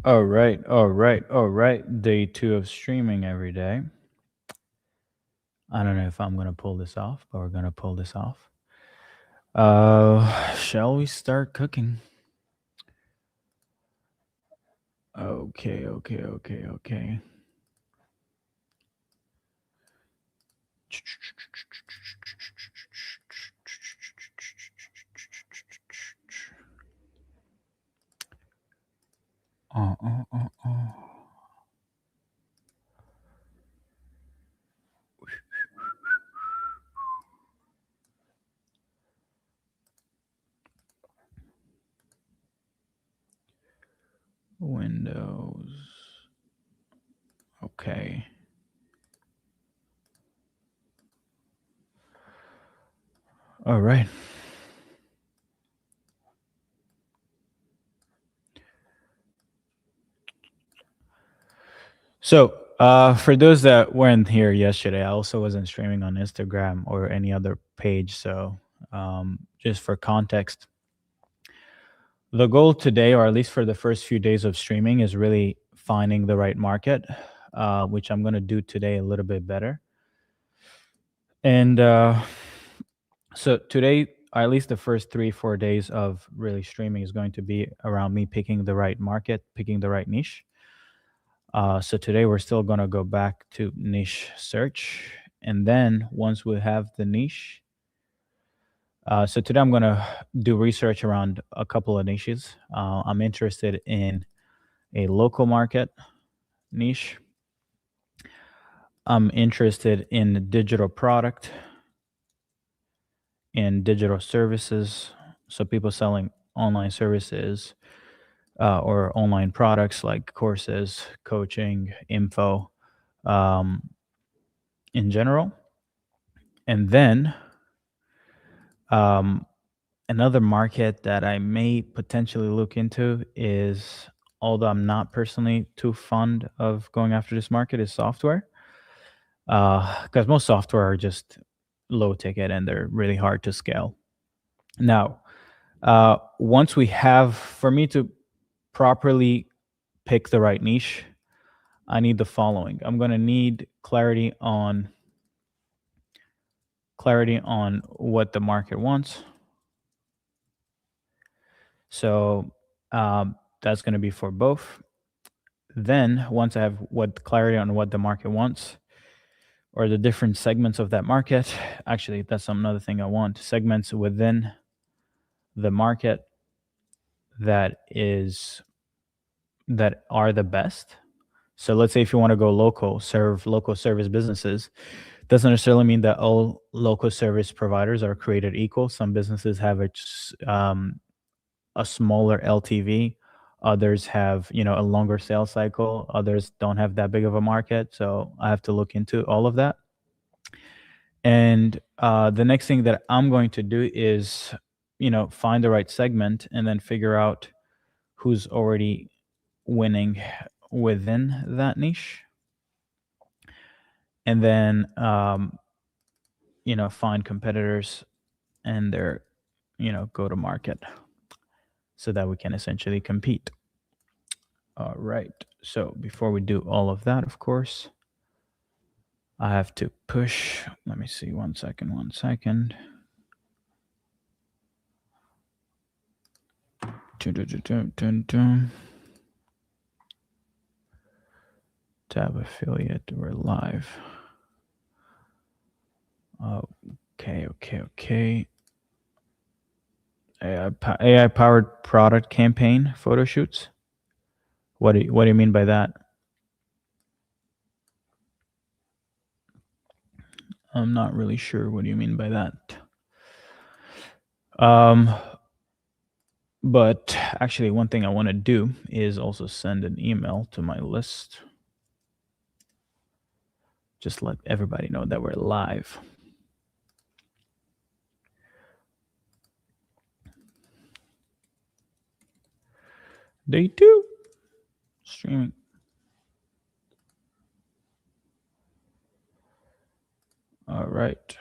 All right, all right, all right. Day 2 of streaming every day. I don't know if I'm gonna pull this off, but we're gonna pull this off. Shall we start cooking? Okay, okay, okay, okay. Uh, uh, uh, uh. Windows. Okay. All right. So, for those that weren't here yesterday, I also wasn't streaming on Instagram or any other page. So, just for context, the goal today, or at least for the first few days of streaming, is really finding the right market, which I'm going to do today a little bit better. And so today, or at least the first 3, 4 days of really streaming, is going to be around me picking the right market, picking the right niche. So today we're still going to go back to niche search. And then once we have the niche, so today I'm going to do research around a couple of niches. I'm interested in a local market niche. I'm interested in digital product and digital services. So people selling online services or online products like courses, coaching, info in general. And then um, another market that I may potentially look into is, although I'm not personally too fond of going after this market, is software. Because most software are just low ticket and they're really hard to scale. Now, once we have, for me to properly pick the right niche, I need the following. I'm going to need clarity on what the market wants. So that's going to be for both. Then once I have what clarity on what the market wants, or the different segments of that market, actually that's another thing I want, segments within the market that are the best. So let's say if you want to go local, serve local service businesses, doesn't necessarily mean that all local service providers are created equal. Some businesses have a smaller LTV. Others have, a longer sales cycle. Others don't have that big of a market. So I have to look into all of that. And the next thing that I'm going to do is, find the right segment and then figure out who's already winning within that niche. And then, find competitors and their, go to market so that we can essentially compete. All right. So before we do all of that, of course, I have to push. Let me see. 1 second. 1 second. Tab affiliate. We're live. Okay. AI powered product campaign photo shoots. What do you mean by that? I'm not really sure what do you mean by that. But actually, one thing I want to do is also send an email to my list. Just let everybody know that we're live. Day 2 streaming. All right.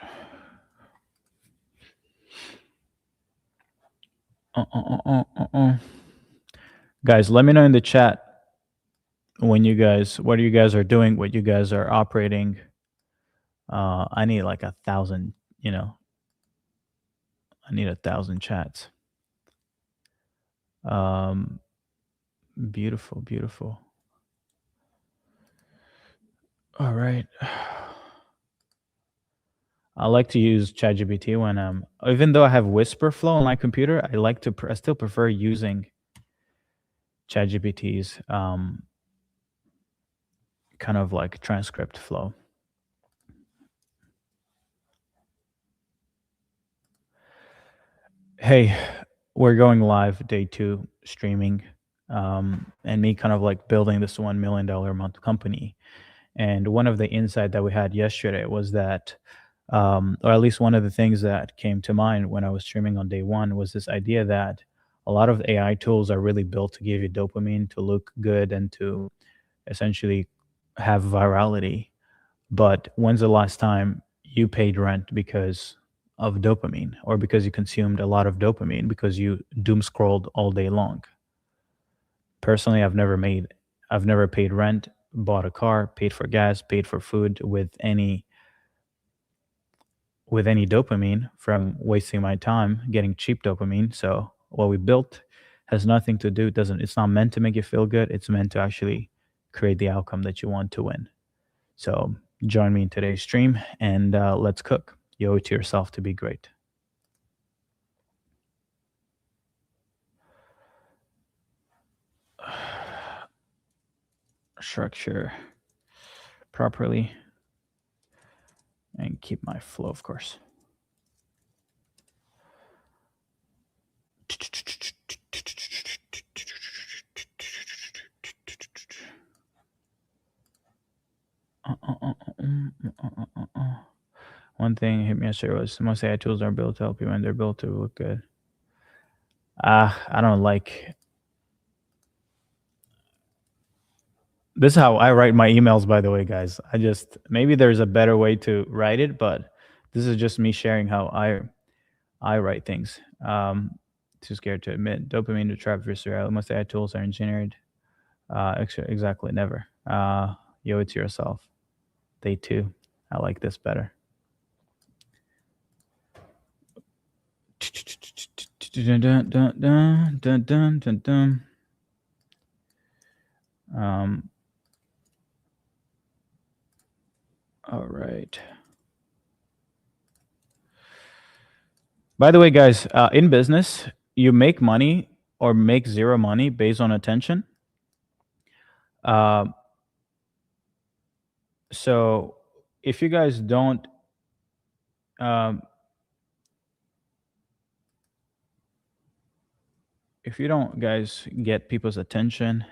Guys, let me know in the chat when you guys, what you guys are doing, what you guys are operating. I need like 1,000. You know, I need 1,000 chats. Um, beautiful, beautiful. All right. I like to use ChatGPT when even though I have Whisperflow on my computer, I like to I still prefer using ChatGPT's kind of like transcript flow. Hey, we're going live day 2 streaming, and me kind of like building this $1 million a month company. And one of the insight that we had yesterday was that, or at least one of the things that came to mind when I was streaming on day 1 was this idea that a lot of AI tools are really built to give you dopamine, to look good, and to essentially have virality. But when's the last time you paid rent because of dopamine, or because you consumed a lot of dopamine because you doom scrolled all day long? Personally, I've never paid rent, bought a car, paid for gas, paid for food with any dopamine from wasting my time getting cheap dopamine. So what we built has nothing to do, doesn't it's not meant to make you feel good. It's meant to actually create the outcome that you want to win. So join me in today's stream, and let's cook. You owe it to yourself to be great. Structure properly and keep my flow, of course. One thing hit me yesterday was most AI tools are built to help you, and they're built to look good. I don't like. This is how I write my emails, by the way, guys. I just, maybe there's a better way to write it, but this is just me sharing how I write things. Too scared to admit. Dopamine to trap visceral. Most AI tools are engineered. Exactly, never. You owe it to yourself. Day 2. I like this better. Dun, dun, dun, dun, dun, dun, dun, dun. All right. By the way, guys, in business, you make money or make zero money based on attention. So if you guys don't, if you don't, guys, get people's attention,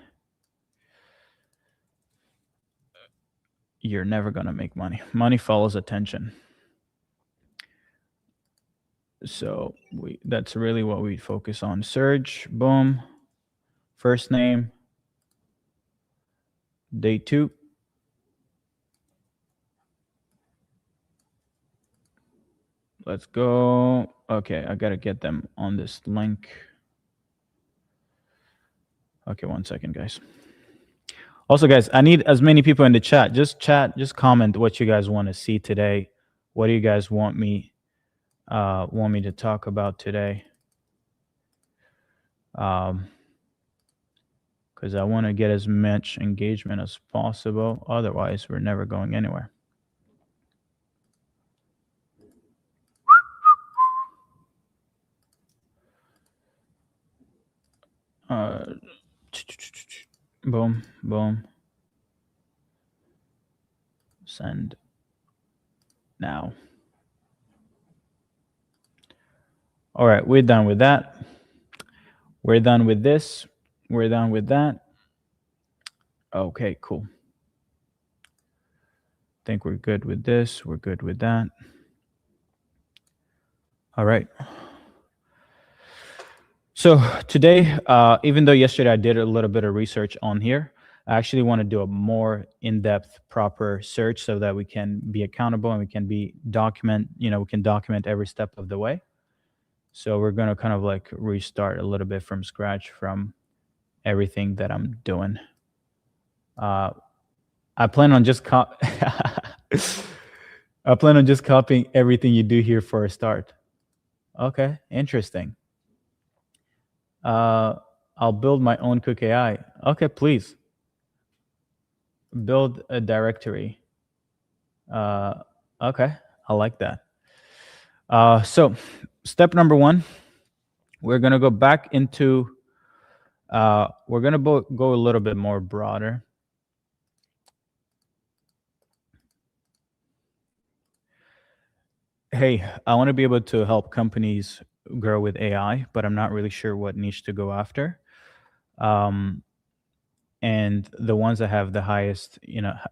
you're never gonna make money. Money follows attention. So that's really what we focus on. Search, boom, first name, day 2. Let's go. Okay, I gotta get them on this link. Okay, 1 second, guys. Also, guys, I need as many people in the chat. Just chat, just comment what you guys want to see today. What do you guys want me to talk about today? Because I want to get as much engagement as possible. Otherwise, we're never going anywhere. Boom, boom. Send now. All right, we're done with that. We're done with this. We're done with that. Okay, cool. Think we're good with this. We're good with that. All right. So today, even though yesterday I did a little bit of research on here, I actually want to do a more in-depth, proper search so that we can be accountable and we can we can document every step of the way. So we're going to kind of like restart a little bit from scratch from everything that I'm doing. Uh, I plan on just I plan on just copying everything you do here for a start. Okay, interesting. Uh, I'll build my own cook AI. Okay, please build a directory. Uh, okay, I like that. So, step number one, we're gonna go back into. We're gonna go a little bit more broader. Hey, I want to be able to help companies grow with AI, but I'm not really sure what niche to go after. Um, and the ones that have the highest,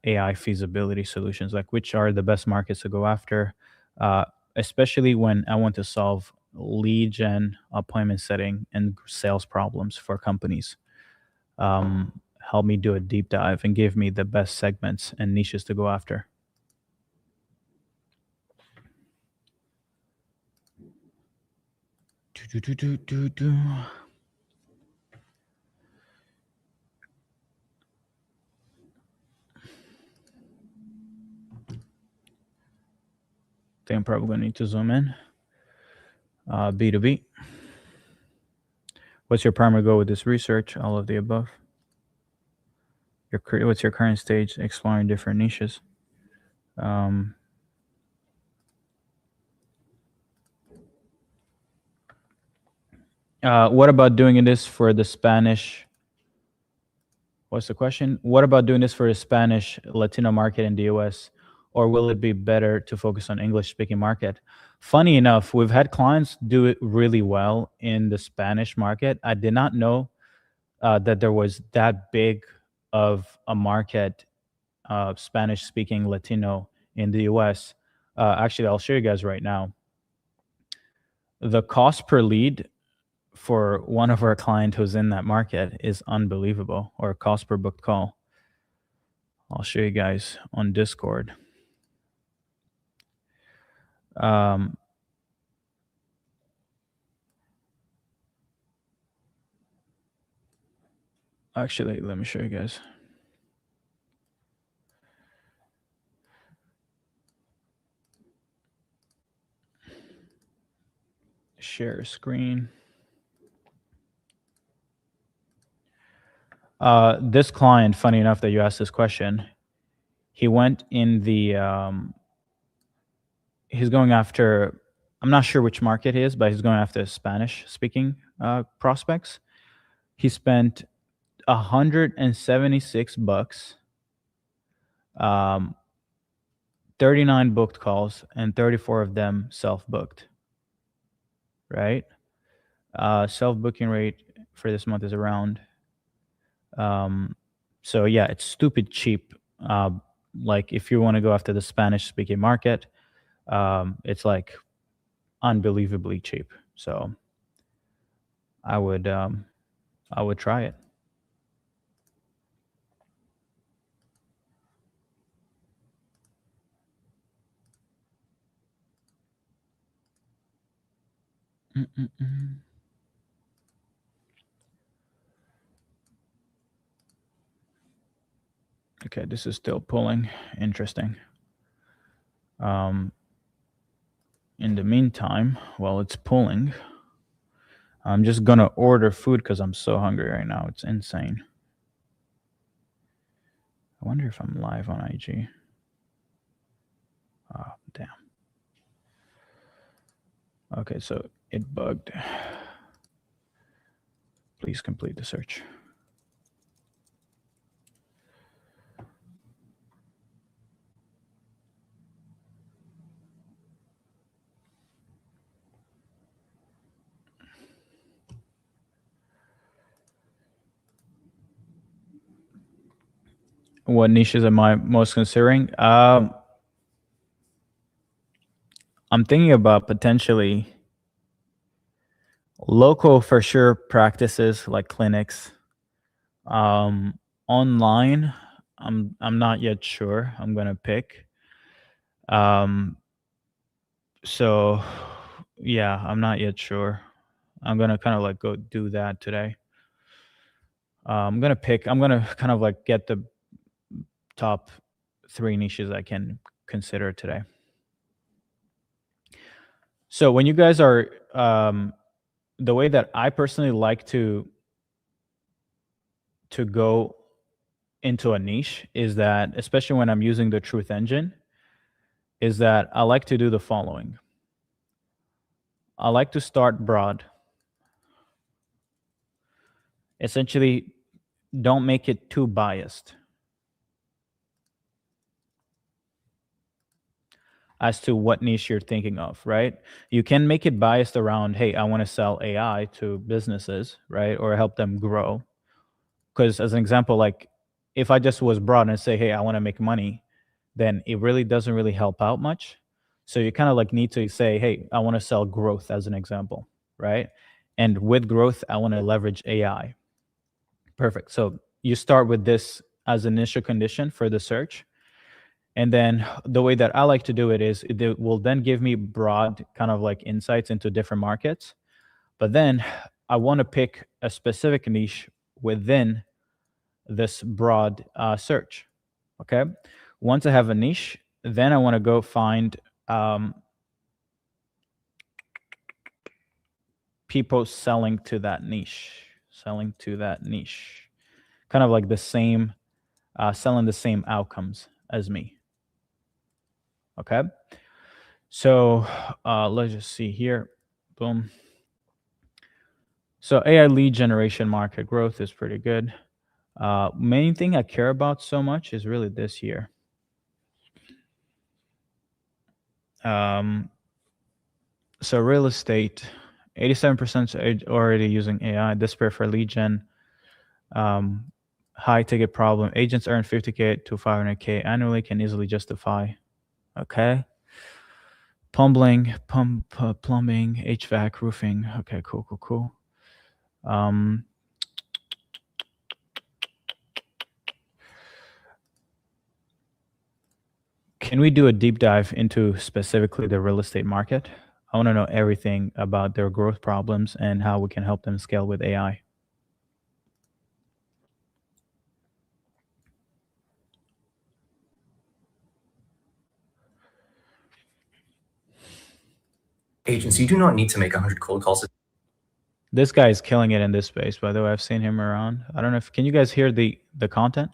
AI feasibility solutions, like which are the best markets to go after, uh, especially when I want to solve lead gen, appointment setting, and sales problems for companies. Help me do a deep dive and give me the best segments and niches to go after. Do, do, do, do, do. Think I'm probably going to need to zoom in. B2B. What's your primary goal with this research? All of the above. What's your current stage exploring different niches? Um, what about doing this for the Spanish? What's the question? What about doing this for the Spanish Latino market in the US? Or will it be better to focus on English speaking market? Funny enough, we've had clients do it really well in the Spanish market. I did not know that there was that big of a market, Spanish speaking Latino in the US. Actually, I'll show you guys right now. The cost per lead for one of our client who's in that market is unbelievable, or cost per booked call. I'll show you guys on Discord. Um, actually, let me show you guys. Share screen. This client, funny enough that you asked this question, he went in the, he's going after, I'm not sure which market he is, but he's going after Spanish speaking prospects. He spent $176, 39 booked calls, and 34 of them self-booked, right? Self-booking rate for this month is around, so yeah, it's stupid cheap. Like if you want to go after the Spanish speaking market, it's like unbelievably cheap. So I would try it. Mm-mm-mm. Okay, this is still pulling. Interesting. In the meantime, while it's pulling, I'm just gonna order food because I'm so hungry right now. It's insane. I wonder if I'm live on IG. Oh, damn. Okay, so it bugged. Please complete the search. What niches am I most considering? I'm thinking about potentially local for sure practices like clinics. Online, I'm not yet sure. I'm gonna pick. Um, so yeah, I'm not yet sure. I'm gonna kind of like go do that today. I'm gonna pick. I'm gonna kind of like get the top 3 niches I can consider today. So when you guys are, the way that I personally like to go into a niche is that, especially when I'm using the Truth Engine, is that I like to do the following. I like to start broad. Essentially, don't make it too biased as to what niche you're thinking of, right? You can make it biased around, hey, I want to sell AI to businesses, right? Or help them grow. Because as an example, like if I just was broad and say, hey, I want to make money, then it really doesn't really help out much. So you kind of like need to say, hey, I want to sell growth as an example, right? And with growth, I want to leverage AI. Perfect. So you start with this as initial condition for the search. And then the way that I like to do it is it will then give me broad kind of like insights into different markets. But then I want to pick a specific niche within this broad search. Okay. Once I have a niche, then I want to go find people selling to that niche, kind of like the same, selling the same outcomes as me. Okay. So let's just see here. Boom. So AI lead generation market growth is pretty good. Main thing I care about so much is really this here. So real estate, 87% already using AI. Despair for lead gen. High ticket problem. Agents earn 50K to 500K annually, can easily justify. Okay. Plumbing, HVAC, roofing. Okay, cool. Can we do a deep dive into specifically the real estate market? I want to know everything about their growth problems and how we can help them scale with AI. Agents, you do not need to make 100 cold calls. This guy is killing it in this space, by the way. I've seen him around. I don't know if, can you guys hear the content,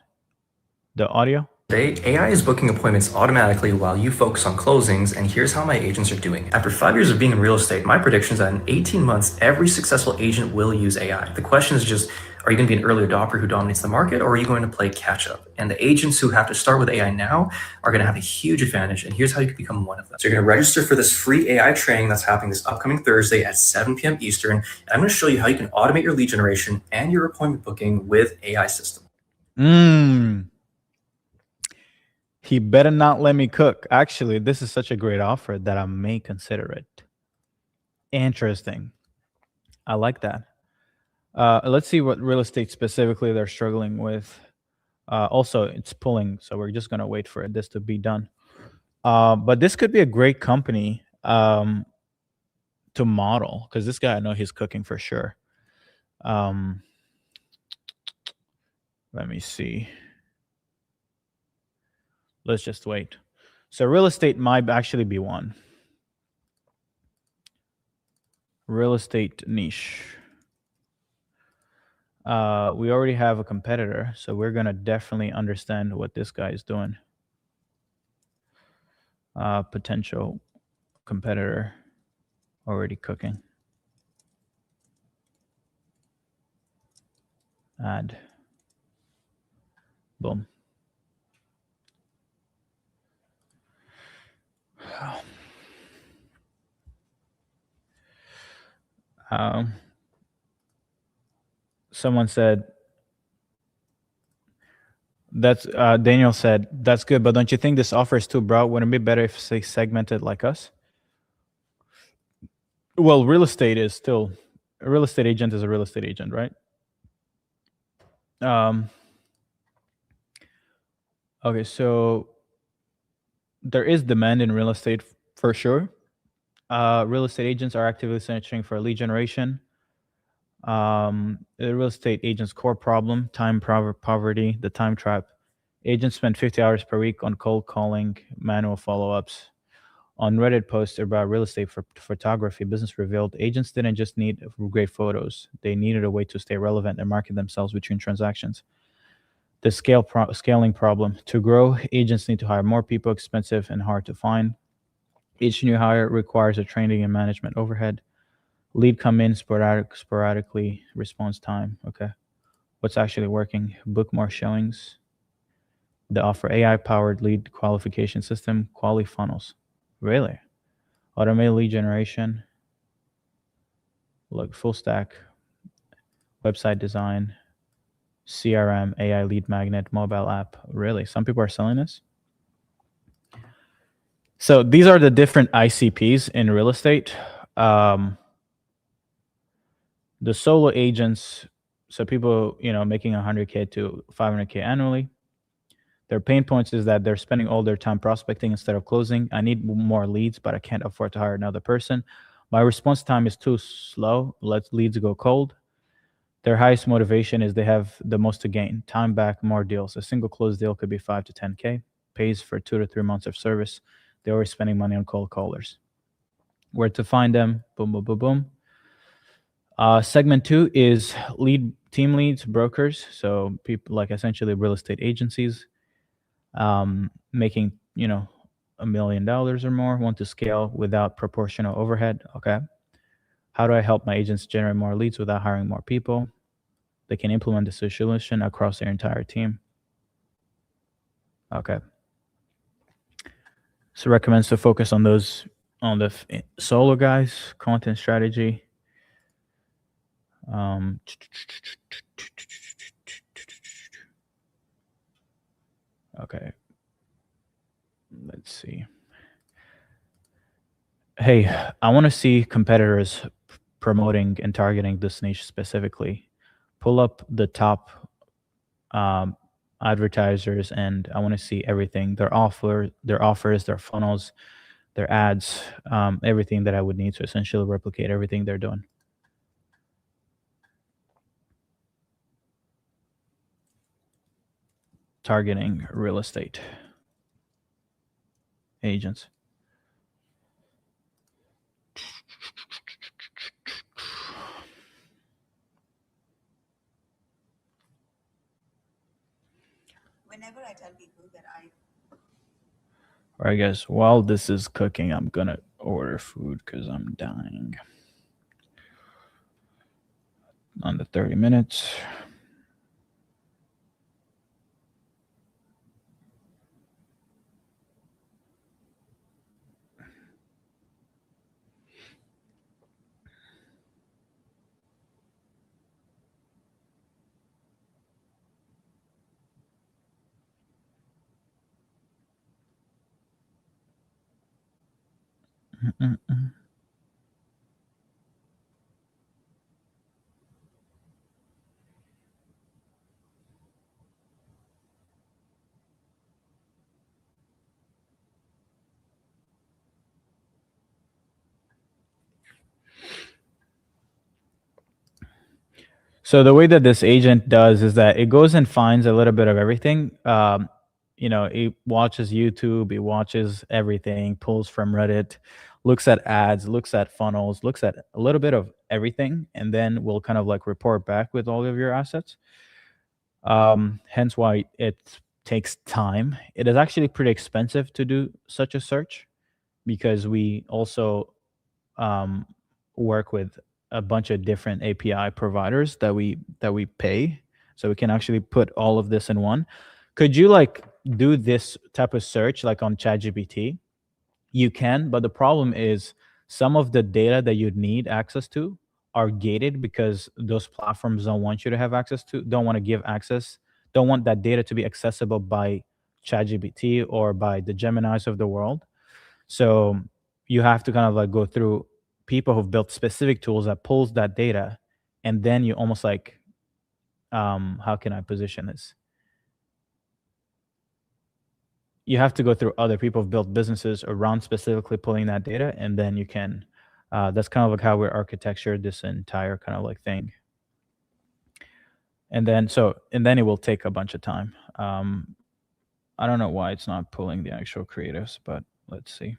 the audio? Today, AI is booking appointments automatically while you focus on closings, and here's how my agents are doing. After 5 years of being in real estate, my prediction is that in 18 months, every successful agent will use AI. The question is just, are you going to be an early adopter who dominates the market, or are you going to play catch up? And the agents who have to start with AI now are going to have a huge advantage, and here's how you can become one of them. So you're going to register for this free AI training that's happening this upcoming Thursday at 7 p.m. Eastern. And I'm going to show you how you can automate your lead generation and your appointment booking with AI system. He better not let me cook. Actually, this is such a great offer that I may consider it. Interesting. I like that. Let's see what real estate specifically they're struggling with. Also, it's pulling, so we're just going to wait for this to be done. But this could be a great company to model, because this guy, I know he's cooking for sure. Let me see. Let's just wait. So real estate might actually be one. Real estate niche. We already have a competitor, so we're going to definitely understand what this guy is doing. Potential competitor already cooking. Add. Boom. Someone said, that's Daniel said, that's good, but don't you think this offer is too broad? Wouldn't it be better if they segmented like us? Well, real estate is still, a real estate agent is a real estate agent, right? Okay, so there is demand in real estate for sure. Real estate agents are actively searching for lead generation. The real estate agent's core problem, time poverty, the time trap Agents spend 50 hours per week on cold calling, manual follow-ups. On Reddit posts about real estate for photography, business revealed agents didn't just need great photos; they needed a way to stay relevant and market themselves between transactions. The scaling problem: to grow, agents need to hire more people, expensive and hard to find. Each new hire requires a training and management overhead. Lead come in sporadically. Response time. Okay, what's actually working? Book more showings. They offer AI-powered lead qualification system, quali funnels. Really? Automated lead generation. Look, full stack, website design, CRM, AI lead magnet, mobile app. Really? Some people are selling this? So these are the different ICPs in real estate. Um, the solo agents, so people, making 100K to 500K annually. Their pain points is that they're spending all their time prospecting instead of closing. I need more leads, but I can't afford to hire another person. My response time is too slow. Let leads go cold. Their highest motivation is they have the most to gain. Time back, more deals. A single closed deal could be 5 to 10K. Pays for 2 to 3 months of service. They're always spending money on cold callers. Where to find them? Boom, boom, boom, boom. Segment 2 is team leads, brokers. So people like essentially real estate agencies, making $1 million or more, want to scale without proportional overhead. Okay. How do I help my agents generate more leads without hiring more people? They can implement the solution across their entire team. Okay. So recommends to focus on those, on the solo guys, content strategy. Okay. Let's see. Hey, I want to see competitors promoting and targeting this niche specifically. Pull up the top advertisers, and I want to see everything: their offers, their funnels, their ads, everything that I would need to essentially replicate everything they're doing. Targeting real estate agents. Whenever I tell people that All right, guys, while this is cooking, I'm going to order food because I'm dying. On the 30 minutes. Mm-mm-mm. So the way that this agent does is that it goes and finds a little bit of everything. It watches YouTube, it watches everything, pulls from Reddit, looks at ads, looks at funnels, looks at a little bit of everything, and then will kind of like report back with all of your assets. Hence why it takes time. It is actually pretty expensive to do such a search because we also um, work with a bunch of different API providers that we pay, so we can actually put all of this in one. Could you like do this type of search like on ChatGPT? You can, but the problem is some of the data that you'd need access to are gated because those platforms don't want you to have access to, don't want to give access, don't want that data to be accessible by ChatGPT or by the Geminis of the world. So you have to kind of like go through people who've built specific tools that pulls that data, and then you almost like, how can I position this? You have to go through other people who've built businesses around specifically pulling that data, and then you can. That's kind of like how we're architectured this entire kind of like thing. And then it will take a bunch of time. I don't know why it's not pulling the actual creatives, but let's see.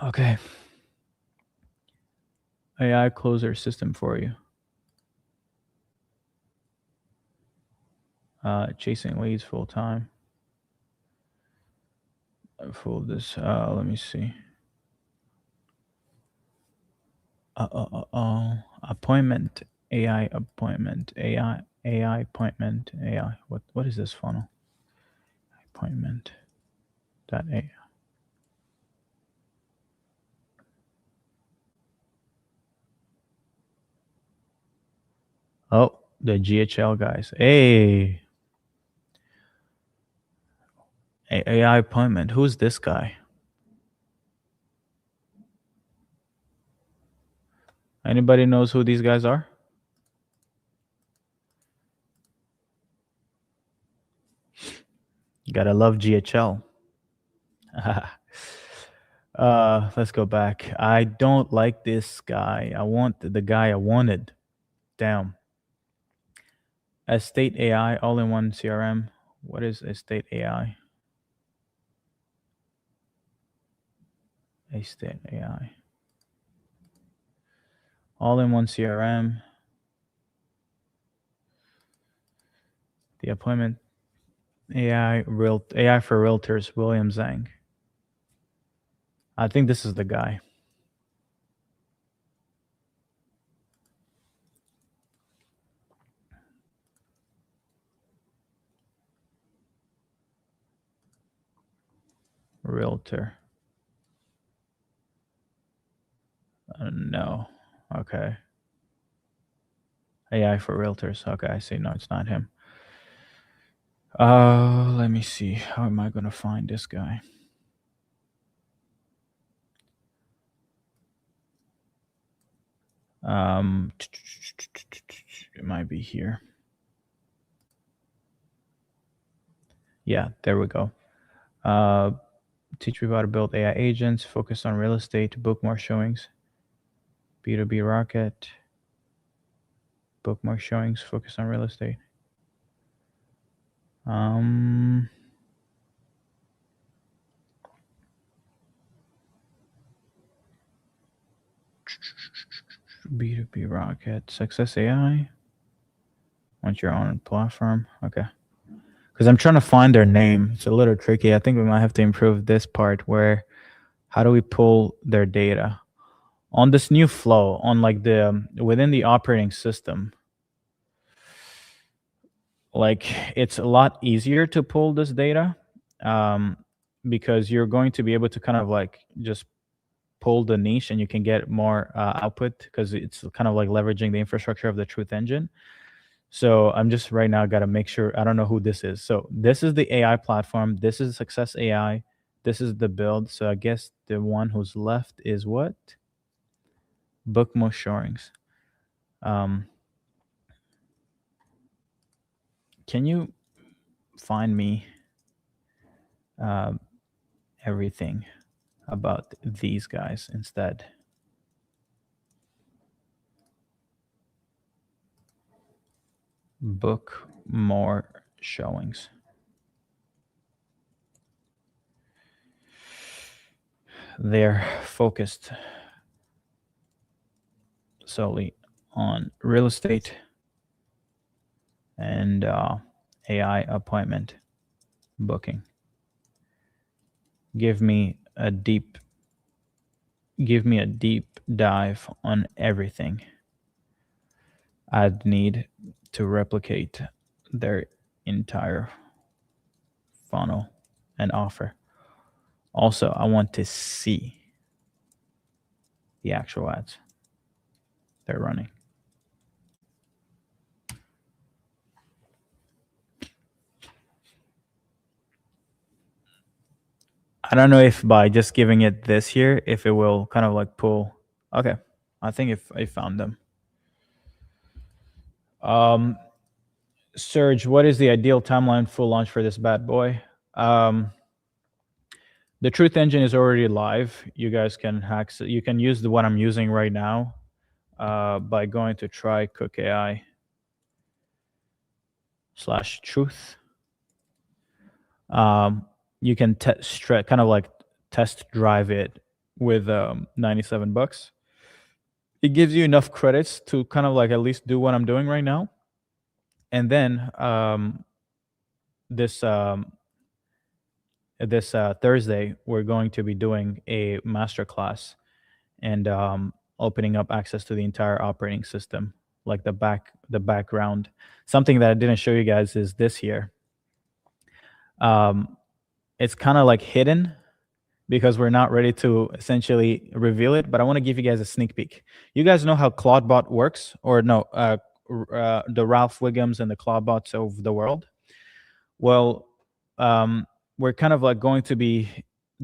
Okay. AI closer system for you. Chasing leads full time. Full this. Let me see. Appointment. AI appointment. AI appointment. AI. What is this funnel? Appointment. That AI. Oh, the GHL guys. Hey. AI appointment. Who's this guy? Anybody knows who these guys are? You gotta love GHL. Let's go back. I don't like this guy. I want the guy I wanted. Damn. Estate AI, all-in-one CRM. What is Estate AI? Estate AI. All-in-one CRM. The appointment AI for realtors, William Zhang. I think this is the guy. Realtor. No. Okay. AI for realtors. Okay, I see. No, it's not him. Let me see. How am I gonna find this guy? It might be here. Yeah, there we go. Teach people how to build AI agents, focus on real estate, book more showings. B2B Rocket, book more showings, focus on real estate. B2B Rocket, Success AI. Want your own platform? Okay. Because I'm trying to find their name. It's a little tricky. I think we might have to improve this part where how do we pull their data on this new flow on like the within the operating system. Like it's a lot easier to pull this data because you're going to be able to kind of like just pull the niche and you can get more output because it's kind of like leveraging the infrastructure of the Truth Engine. So I'm just right now got to make sure. I don't know who this is. So this is the AI platform. This is Success AI. This is the build. So I guess the one who's left is what? Book more showings. Can you find me everything about these guys instead? Book more showings. They're focused solely on real estate and AI appointment booking. Give me a deep dive on everything I'd need to replicate their entire funnel and offer. Also, I want to see the actual ads they're running. I don't know if by just giving it this here, if it will kind of like pull. Okay, I think if I found them. Um, Serge, what is the ideal timeline full launch for this bad boy? Um, the Truth Engine is already live. You guys can hack. You can use the one I'm using right now by going to trycookai/truth. You can kind of like test drive it with $97. It gives you enough credits to kind of like at least do what I'm doing right now. And then this Thursday, we're going to be doing a masterclass and opening up access to the entire operating system, like the background. Something that I didn't show you guys is this here. It's kind of like hidden because we're not ready to essentially reveal it, but I want to give you guys a sneak peek. You guys know how Claudebot works, or no, the Ralph Wiggums and the Claudebots of the world? Well, we're kind of like going to be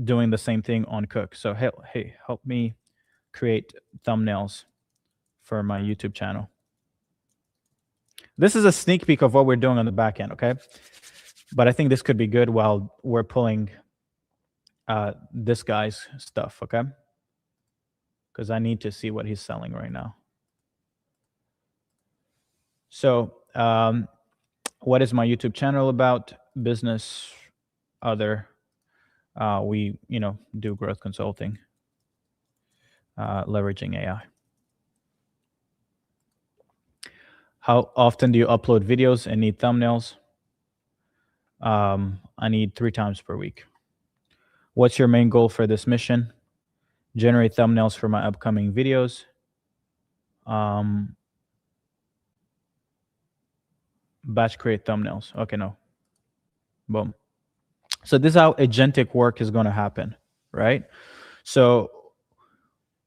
doing the same thing on Cook. So hey, help me create thumbnails for my YouTube channel. This is a sneak peek of what we're doing on the back end, okay? But I think this could be good while we're pulling this guy's stuff, okay? Because I need to see what he's selling right now. So what is my YouTube channel about? Business, other. We do growth consulting, leveraging AI. How often do you upload videos and need thumbnails? I need 3 times per week. What's your main goal for this mission? Generate thumbnails for my upcoming videos. Batch create thumbnails. Okay, no. Boom. So this is how agentic work is going to happen, right? So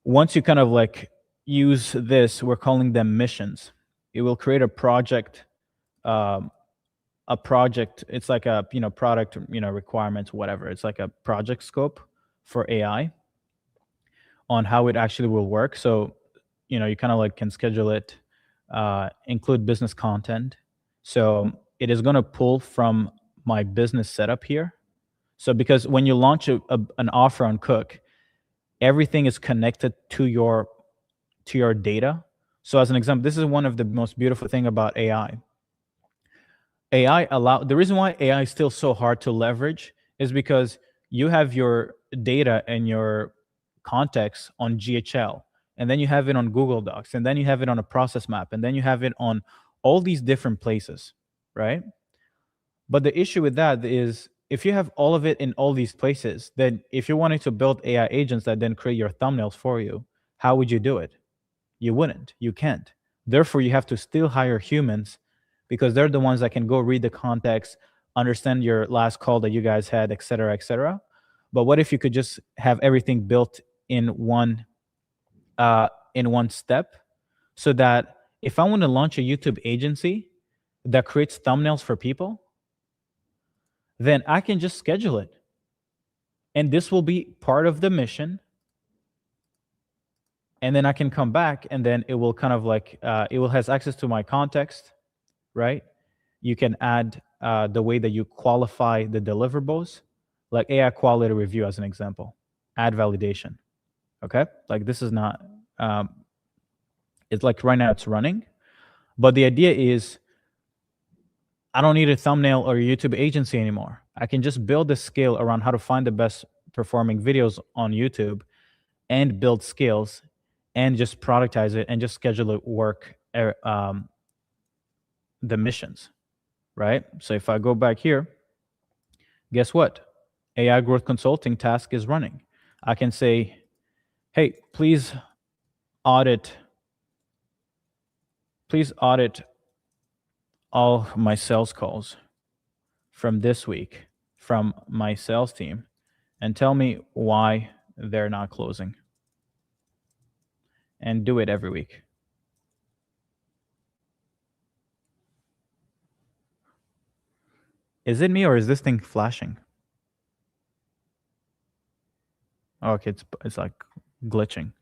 once you kind of like use this, we're calling them missions. It will create a project. It's like a product requirements, whatever. It's like a project scope for AI on how it actually will work. So you kind of like can schedule it, include business content. So it is going to pull from my business setup here. So because when you launch an offer on Cook, everything is connected to your data. So as an example, this is one of the most beautiful thing about AI. The reason why AI is still so hard to leverage is because you have your data and your context on GHL, and then you have it on Google Docs, and then you have it on a process map, and then you have it on all these different places, right? But the issue with that is if you have all of it in all these places, then if you're wanting to build AI agents that then create your thumbnails for you, how would you do it? You wouldn't. You can't. Therefore, you have to still hire humans because they're the ones that can go read the context, understand your last call that you guys had, et cetera, et cetera. But what if you could just have everything built in one step, so that if I want to launch a YouTube agency that creates thumbnails for people, then I can just schedule it. And this will be part of the mission. And then I can come back and then it will kind of like, it will has access to my context, right? You can add the way that you qualify the deliverables, like AI quality review as an example, add validation, okay? Like this is not, it's like right now it's running, but the idea is I don't need a thumbnail or a YouTube agency anymore. I can just build a skill around how to find the best performing videos on YouTube and build skills and just productize it and just schedule it work the missions, right? So if I go back here, guess what? AI growth consulting task is running. I can say, hey, please audit all my sales calls from this week from my sales team and tell me why they're not closing. And do it every week. Is it me or is this thing flashing? Okay, it's like glitching.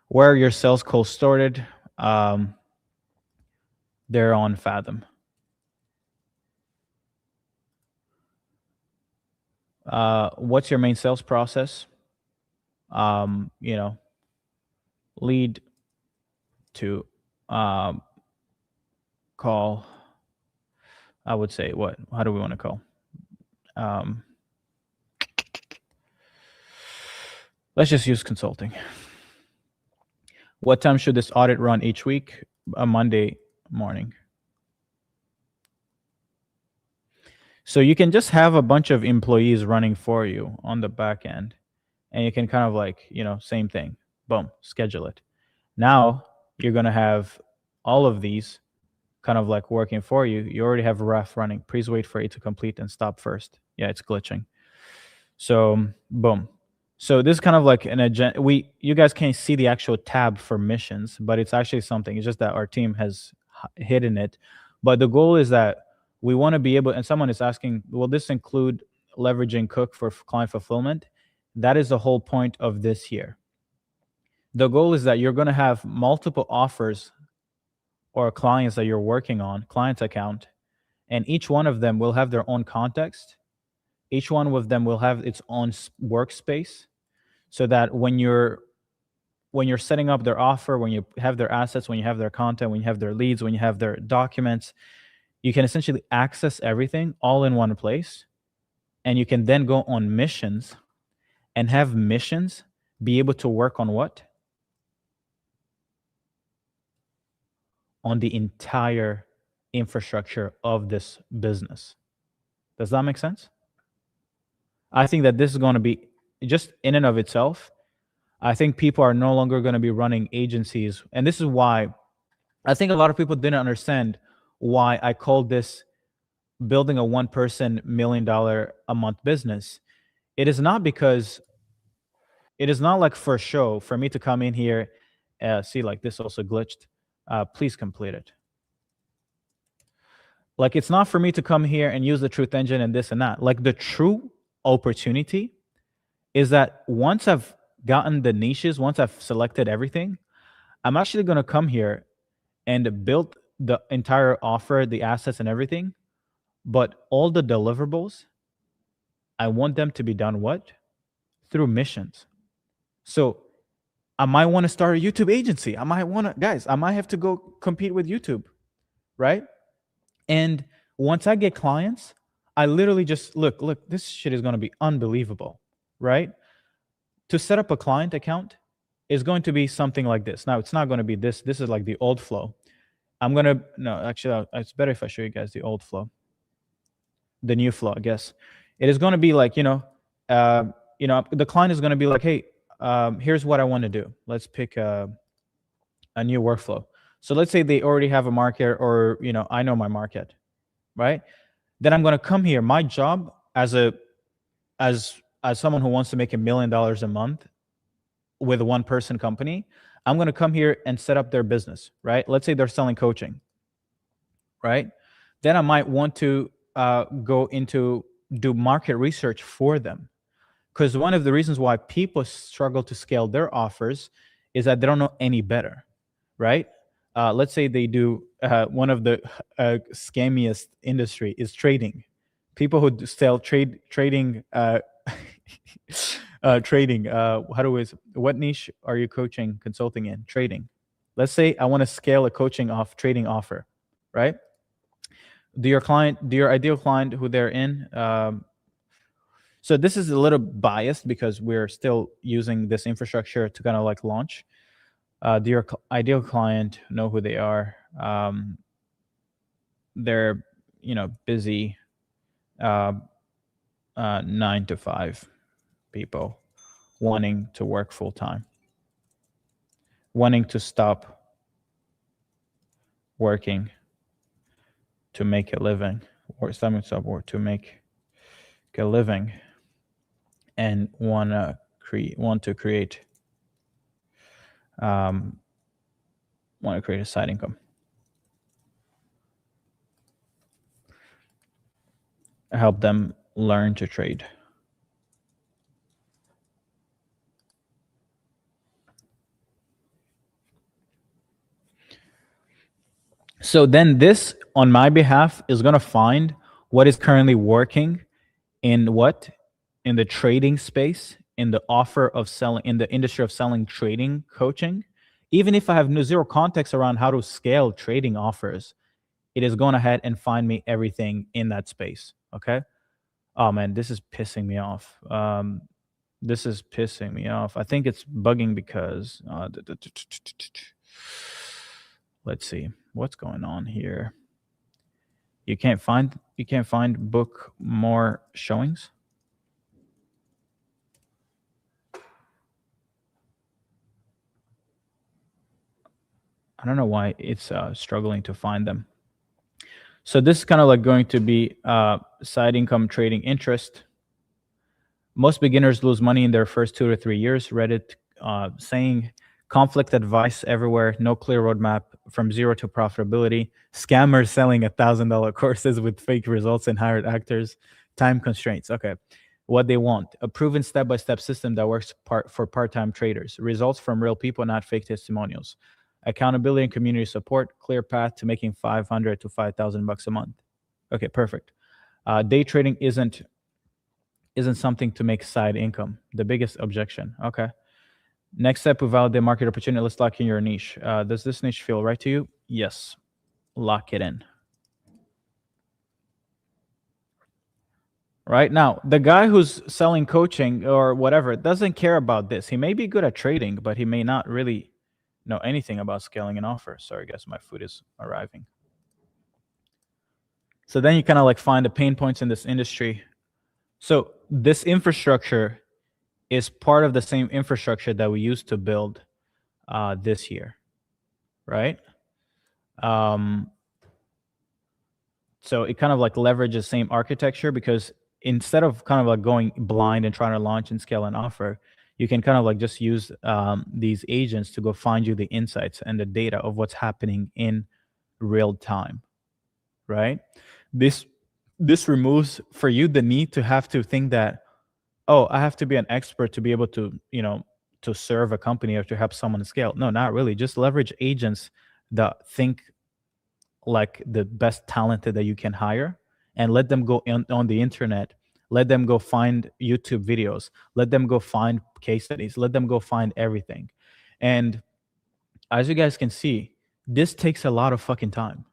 Where are your sales calls stored? They're on Fathom. What's your main sales process? You know, lead to call. I would say what? How do we want to call? Um, let's just use consulting. What time should this audit run each week? A Monday morning. So you can just have a bunch of employees running for you on the back end, and you can kind of like, same thing. Boom, schedule it. Now you're going to have all of these kind of like working for you. You already have ref running. Please wait for it to complete and stop first. Yeah, it's glitching. So boom. So this is kind of like an agenda. You guys can't see the actual tab for missions, but it's actually something. It's just that our team has hidden it. But the goal is that we want to be able, and someone is asking, will this include leveraging Cook for client fulfillment? That is the whole point of this here. The goal is that you're going to have multiple offers or clients that you're working on, client account, and each one of them will have their own context. Each one of them will have its own workspace, so that when you're setting up their offer, when you have their assets, when you have their content, when you have their leads, when you have their documents, you can essentially access everything all in one place. And you can then go on missions and have missions be able to work on what? On the entire infrastructure of this business. Does that make sense? I think that this is going to be just in and of itself. I think people are no longer going to be running agencies. And this is why I think a lot of people didn't understand why I called this building a one-person $1 million a month business. It is not because it is not like for show for me to come in here, see, like this also glitched. Please complete it. Like, it's not for me to come here and use the truth engine and this and that. Like, the true opportunity is that once I've gotten the niches, once I've selected everything, I'm actually going to come here and build the entire offer, the assets and everything. But all the deliverables, I want them to be done what? Through missions. So I might want to start a YouTube agency. I might have to go compete with YouTube, right? And once I get clients, I literally just look, this shit is going to be unbelievable, right? To set up a client account is going to be something like this. Now, it's not going to be this. This is like the old flow. It's better if I show you guys the old flow. The new flow, I guess. It is going to be like, the client is going to be like, hey, here's what I want to do. Let's pick a new workflow. So let's say they already have a market, or, I know my market, right? Then I'm going to come here. My job as someone who wants to make $1 million a month with a one-person company, I'm going to come here and set up their business, right? Let's say they're selling coaching, right? Then I might want to go into do market research for them, because one of the reasons why people struggle to scale their offers is that they don't know any better, right? Let's say they do one of the scammiest industry is trading. People who sell trading trading. What niche are you coaching consulting in? Trading. Let's say I want to scale a trading offer, right? Do your ideal client who they're in? So this is a little biased because we're still using this infrastructure to kind of like launch. Do your ideal client know who they are? They're busy 9 to 5 people wanting to work full time, wanting to stop working to make a living, or stop work to make a living, and want to create a side income. Help them learn to trade. So then this on my behalf is going to find what is currently working in what in the trading space, in the offer of selling, in the industry of selling trading coaching. Even if I have no zero context around how to scale trading offers, it is going ahead and find me everything in that space. Okay. Oh man, this is pissing me off. This is pissing me off. I think it's bugging because let's see what's going on here. You can't find book more showings. I don't know why it's struggling to find them. So this is kind of like going to be side income trading interest. Most beginners lose money in their first 2 to 3 years. Reddit saying conflict advice everywhere, no clear roadmap from zero to profitability. Scammers selling $1,000 courses with fake results and hired actors. Time constraints. Okay. What they want: a proven step-by-step system that works for part-time traders. Results from real people, not fake testimonials. Accountability and community support. Clear path to making 500 to 5,000 bucks a month. Okay, perfect. Day trading isn't something to make side income. The biggest objection. Okay. Next step, we validate market opportunity. Let's lock in your niche. Does this niche feel right to you? Yes. Lock it in. Right now, the guy who's selling coaching or whatever doesn't care about this. He may be good at trading, but he may not really know anything about scaling an offer. Sorry, guys, my food is arriving. So then you kind of like find the pain points in this industry. So this infrastructure is part of the same infrastructure that we used to build this year, right? So it kind of like leverages same architecture, because instead of kind of like going blind and trying to launch and scale an offer, you can kind of like just use these agents to go find you the insights and the data of what's happening in real time, right? This removes for you the need to have to think that, oh, I have to be an expert to be able to, to serve a company or to help someone scale. No, not really. Just leverage agents that think like the best talented that you can hire, and let them go on the internet, let them go find YouTube videos, let them go find case studies, let them go find everything. And as you guys can see, this takes a lot of fucking time.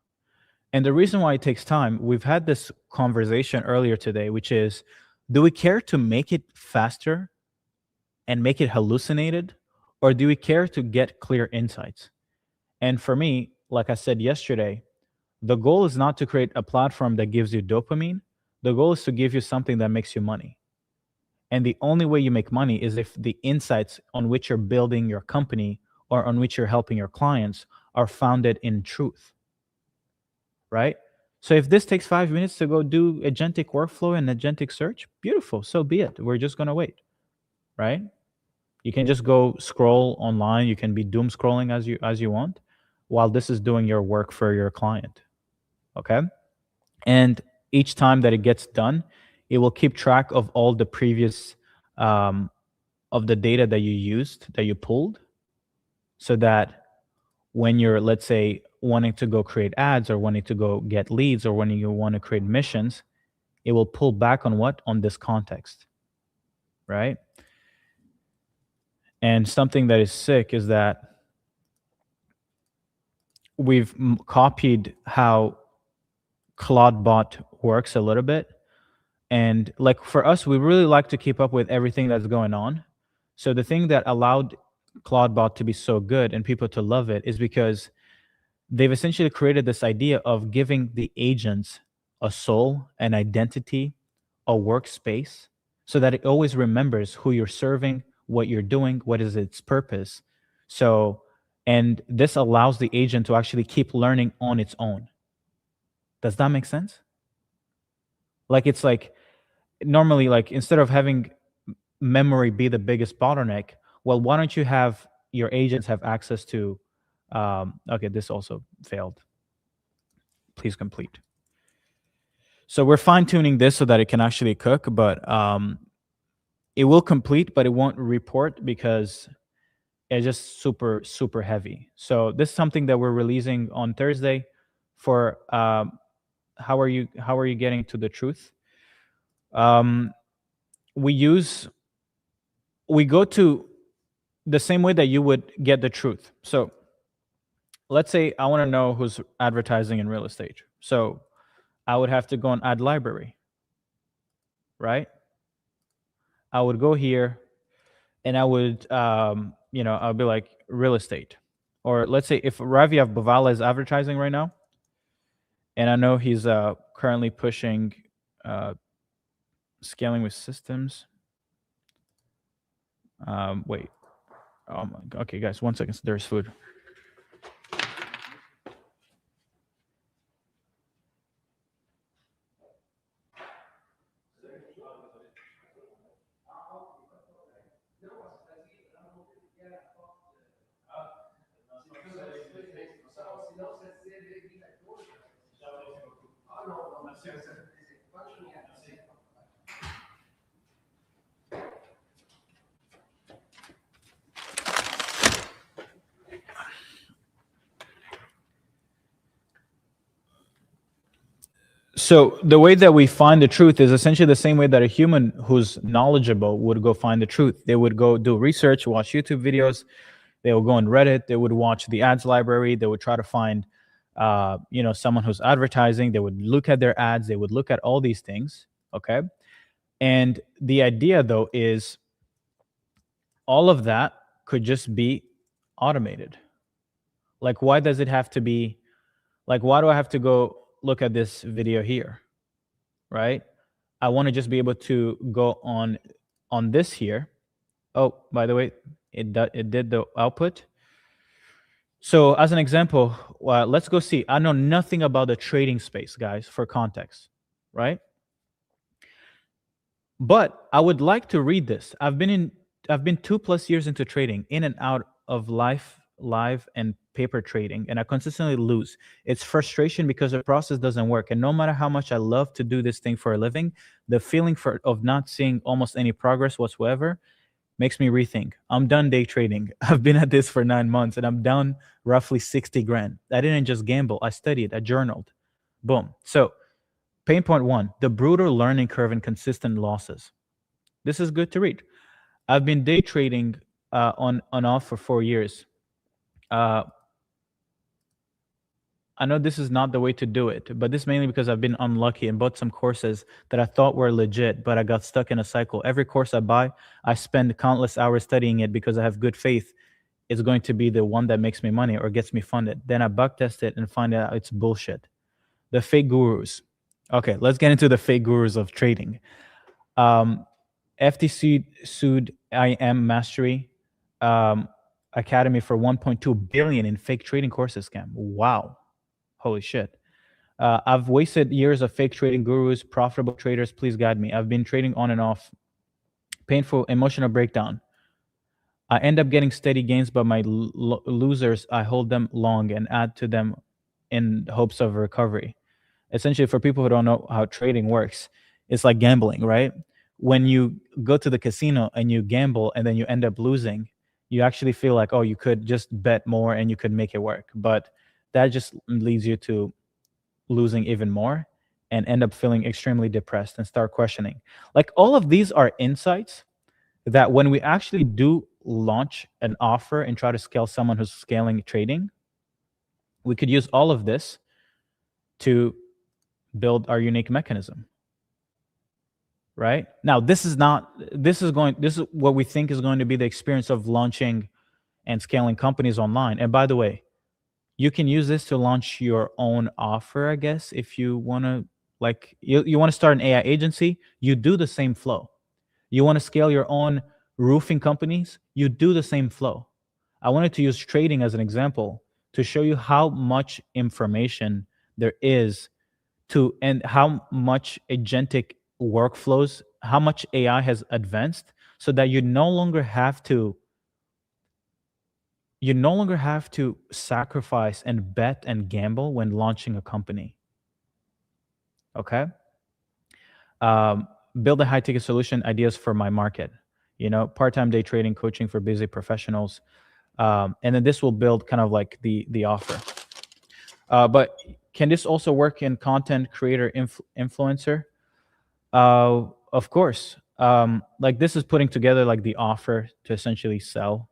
And the reason why it takes time, we've had this conversation earlier today, which is, do we care to make it faster and make it hallucinated, or do we care to get clear insights? And for me, like I said yesterday, the goal is not to create a platform that gives you dopamine. The goal is to give you something that makes you money. And the only way you make money is if the insights on which you're building your company or on which you're helping your clients are founded in truth, right? So if this takes 5 minutes to go do agentic workflow and agentic search, beautiful, so be it. We're just going to wait, right? You can just go scroll online. You can be doom scrolling as you want, while this is doing your work for your client. Okay. And each time that it gets done, it will keep track of all the previous of the data that you used, that you pulled, so that when you're, let's say, wanting to go create ads or wanting to go get leads or when you want to create missions, it will pull back on what? On this context, right? And something that is sick is that we've copied how Claudebot works a little bit. And like for us, we really like to keep up with everything that's going on. So the thing that allowed Claudebot to be so good and people to love it is because they've essentially created this idea of giving the agents a soul, an identity, a workspace, so that it always remembers who you're serving, what you're doing, what is its purpose. So, and this allows the agent to actually keep learning on its own. Does that make sense? Like, it's like, normally, like, instead of having memory be the biggest bottleneck, well, why don't you have your agents have access to, okay, this also failed. Please complete. So we're fine tuning this so that it can actually cook, but it will complete, but it won't report because it's just super, super heavy. So this is something that we're releasing on Thursday. for how are you getting to the truth. Um, we go to the same way that you would get the truth. So let's say I want to know who's advertising in real estate. So I would have to go on ad library, right? I would go here and I would, I'll be like real estate. Or let's say if Ravi Bavala is advertising right now, and I know he's currently pushing scaling with systems. Wait. Oh my God. Okay, guys, 1 second. There's food. So the way that we find the truth is essentially the same way that a human who's knowledgeable would go find the truth. They would go do research, watch YouTube videos. They would go on Reddit. They would watch the ads library. They would try to find, someone who's advertising. They would look at their ads. They would look at all these things. Okay. And the idea, though, is all of that could just be automated. Like, why does it have to be? Like, why do I have to go look at this video here? Right? I want to just be able to go on this here. Oh, by the way, it did the output. So as an example, let's go see. I know nothing about the trading space, guys, for context, right? But I would like to read this. I've been 2+ years into trading, in and out of live and paper trading, and I consistently lose. It's frustration because the process doesn't work. And no matter how much I love to do this thing for a living, the feeling of not seeing almost any progress whatsoever makes me rethink. I'm done day trading. I've been at this for 9 months and I'm down roughly 60 grand. I didn't just gamble. I studied, I journaled. Boom. So pain point 1, the brutal learning curve and consistent losses. This is good to read. I've been day trading on and off for 4 years. I know this is not the way to do it, but this mainly because I've been unlucky and bought some courses that I thought were legit, but I got stuck in a cycle. Every course I buy, I spend countless hours studying it because I have good faith it's going to be the one that makes me money or gets me funded. Then I backtest it and find out it's bullshit. The fake gurus. Okay, let's get into the fake gurus of trading. FTC sued IM Mastery Academy for 1.2 billion in fake trading courses scam. Wow. Holy shit. I've wasted years of fake trading gurus, profitable traders. Please guide me. I've been trading on and off. Painful emotional breakdown. I end up getting steady gains, but my losers, I hold them long and add to them in hopes of recovery. Essentially, for people who don't know how trading works, it's like gambling, right? When you go to the casino and you gamble and then you end up losing, you actually feel like, oh, you could just bet more and you could make it work. But that just leads you to losing even more and end up feeling extremely depressed and start questioning. Like, all of these are insights that when we actually do launch an offer and try to scale someone who's scaling trading, we could use all of this to build our unique mechanism. Right? Now, this is what we think is going to be the experience of launching and scaling companies online. And by the way, you can use this to launch your own offer, I guess, if you want to, like, you want to start an AI agency, you do the same flow. You want to scale your own roofing companies, you do the same flow. I wanted to use trading as an example to show you how much information there is to, and how much agentic workflows, how much AI has advanced, so that you no longer have to sacrifice and bet and gamble when launching a company. Okay. Build a high-ticket solution, ideas for my market. Part-time day trading, coaching for busy professionals, and then this will build kind of like the offer. But Can this also work in content creator influencer? Of course. Like this is putting together like the offer to essentially sell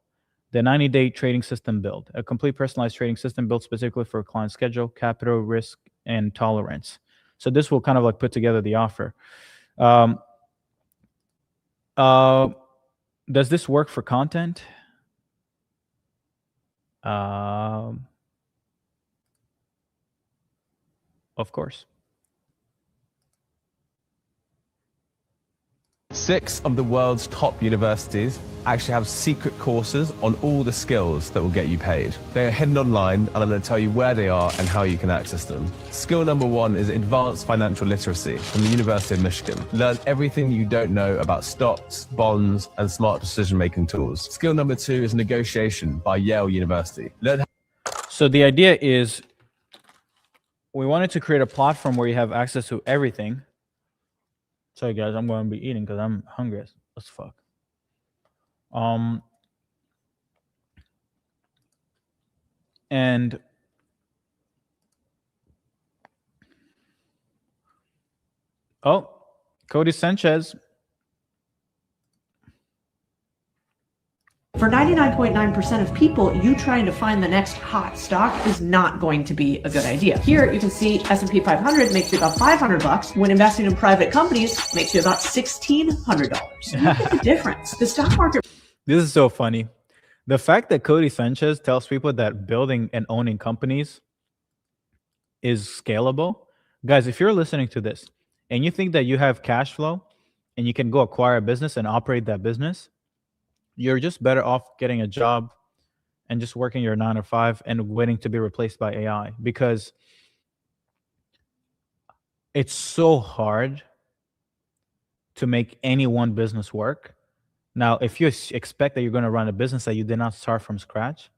the 90-day trading system build, a complete personalized trading system built specifically for client schedule, capital risk, and tolerance. So this will kind of like put together the offer. Does this work for content? Of course. 6 of the world's top universities actually have secret courses on all the skills that will get you paid. They are hidden online, and I'm going to tell you where they are and how you can access them. Skill number 1 is advanced financial literacy from the University of Michigan. Learn everything you don't know about stocks, bonds, and smart decision-making tools. Skill number 2 is negotiation by Yale University. So the idea is we wanted to create a platform where you have access to everything. Sorry guys, I'm going to be eating because I'm hungry as fuck. And Cody Sanchez. For 99.9% of people, you trying to find the next hot stock is not going to be a good idea. Here you can see S&P 500 makes you about $500. When investing in private companies, makes you about $1,600. You get the difference. The stock market. This is so funny. The fact that Cody Sanchez tells people that building and owning companies is scalable. Guys, if you're listening to this and you think that you have cash flow and you can go acquire a business and operate that business, you're just better off getting a job and just working your 9 to 5 and waiting to be replaced by AI, because it's so hard to make any one business work. Now, if you expect that you're going to run a business that you did not start from scratch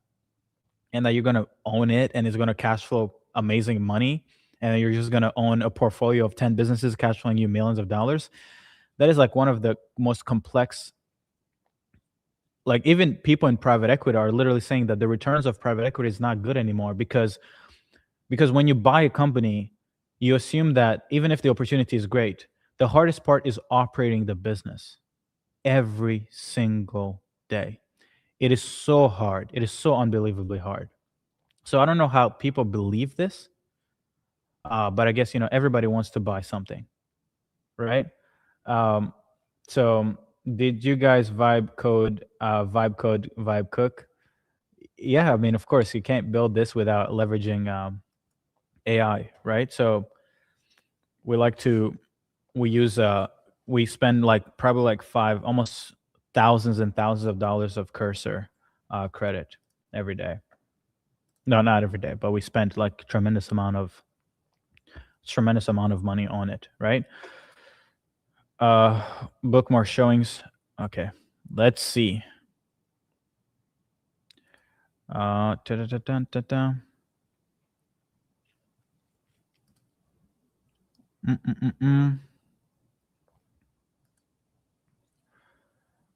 and that you're going to own it and it's going to cash flow amazing money, and you're just going to own a portfolio of 10 businesses cash flowing you millions of dollars, that is like one of the most complex. Like even people in private equity are literally saying that the returns of private equity is not good anymore because when you buy a company, you assume that even if the opportunity is great, the hardest part is operating the business every single day. It is so hard. It is so unbelievably hard. So I don't know how people believe this, but I guess, everybody wants to buy something, right? So did you guys vibe code cook? Yeah, I mean, of course, you can't build this without leveraging AI, right? So we spend like probably like almost thousands and thousands of dollars of cursor credit every day. No, not every day, but we spent like tremendous amount of money on it, right? Book more showings. Okay, let's see.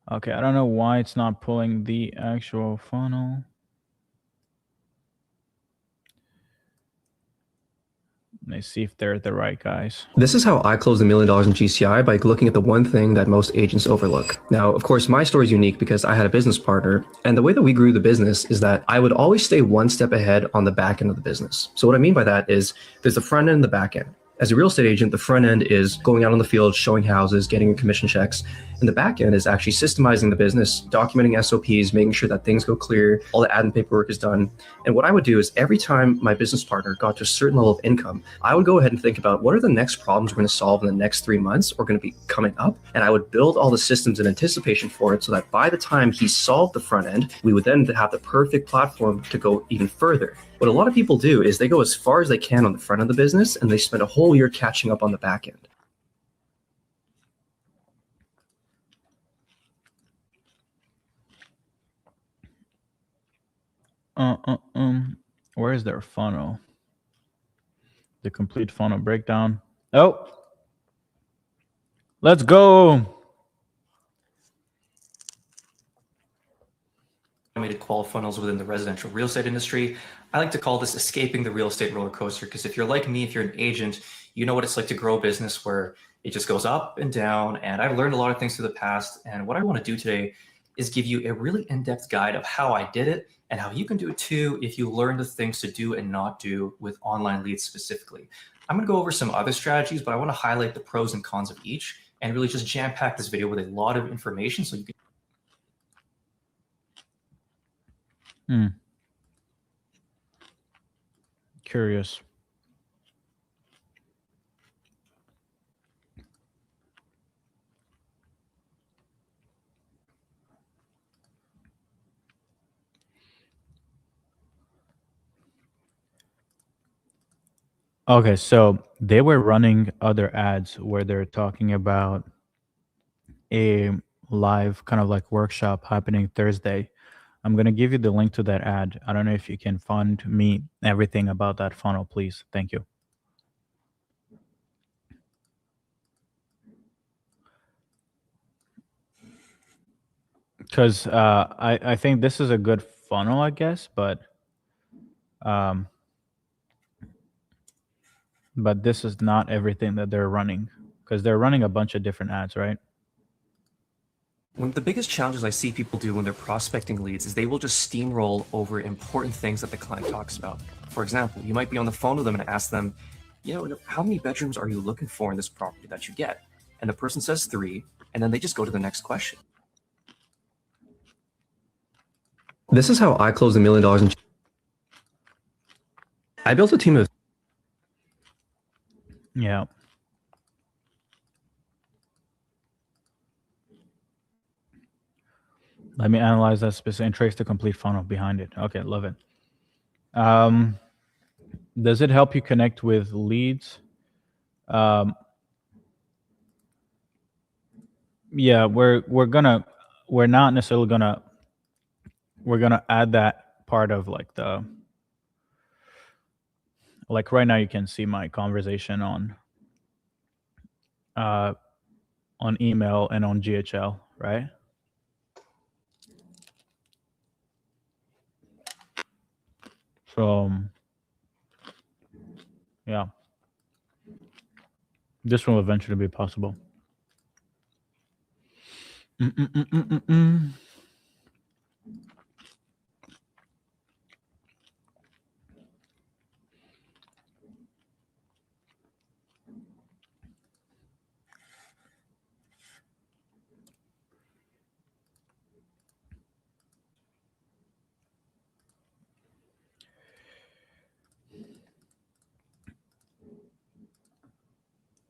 Okay, I don't know why it's not pulling the actual funnel. Let me see if they're the right guys. This is how I closed $1 million in GCI, by looking at the one thing that most agents overlook. Now, of course, my story is unique because I had a business partner, and the way that we grew the business is that I would always stay one step ahead on the back end of the business. So what I mean by that is there's the front end and the back end. As a real estate agent, the front end is going out on the field, showing houses, getting commission checks. And the back end is actually systemizing the business, documenting SOPs, making sure that things go clear, all the admin paperwork is done. And what I would do is every time my business partner got to a certain level of income, I would go ahead and think about what are the next problems we're going to solve in the next 3 months or going to be coming up. And I would build all the systems in anticipation for it so that by the time he solved the front end, we would then have the perfect platform to go even further. What a lot of people do is they go as far as they can on the front of the business and they spend a whole year catching up on the back end. Where is their funnel? The complete funnel breakdown. Oh, let's go. automated qual funnels within the residential real estate industry. I like to call this escaping the real estate roller coaster, because if you're like me, if you're an agent, you know what it's like to grow a business where it just goes up and down. And I've learned a lot of things through the past. And what I want to do today is give you a really in-depth guide of how I did it and how you can do it too if you learn the things to do and not do with online leads specifically. I'm going to go over some other strategies, but I want to highlight the pros and cons of each and really just jam-pack this video with a lot of information so you can. Curious. Okay, so they were running other ads where they're talking about a live kind of like workshop happening Thursday. I'm going to give you the link to that ad. I don't know if you can fund me everything about that funnel, please. Thank you. Because I think this is a good funnel, I guess, but this is not everything that they're running, because they're running a bunch of different ads, right? One of the biggest challenges I see people do when they're prospecting leads is they will just steamroll over important things that the client talks about. For example, you might be on the phone with them and ask them, how many bedrooms are you looking for in this property that you get? And the person says 3, and then they just go to the next question. This is how I closed $1 million. I built a team of. Yeah. Let me analyze that specific and trace the complete funnel behind it. Okay, love it. Does it help you connect with leads? Yeah, we're not necessarily gonna add that part of like right now you can see my conversation on email and on GHL, right? So yeah, this will eventually be possible.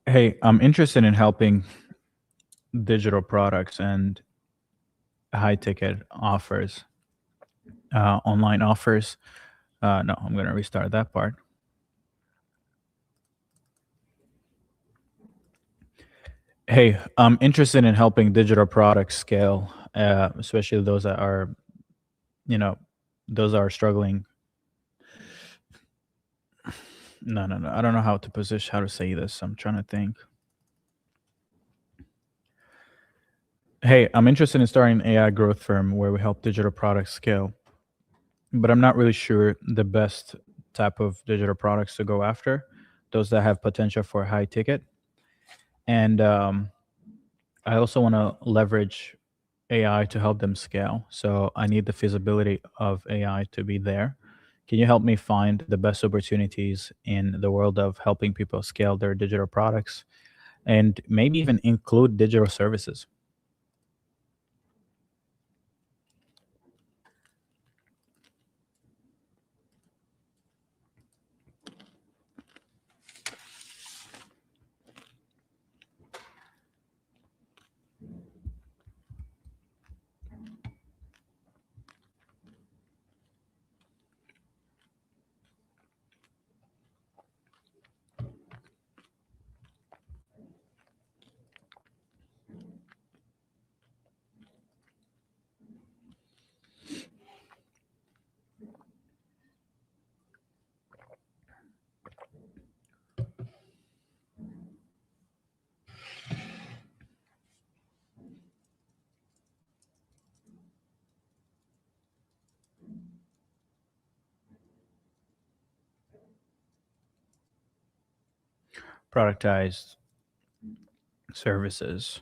Hey, I'm interested in helping digital products and high ticket offers, online offers. No, I'm going to restart that part. Hey, I'm interested in helping digital products scale, especially those that are, those are struggling. No. I don't know how to say this. I'm trying to think. Hey, I'm interested in starting an AI growth firm where we help digital products scale, but I'm not really sure the best type of digital products to go after, those that have potential for high ticket. And I also want to leverage AI to help them scale. So I need the feasibility of AI to be there. Can you help me find the best opportunities in the world of helping people scale their digital products and maybe even include digital services? productized services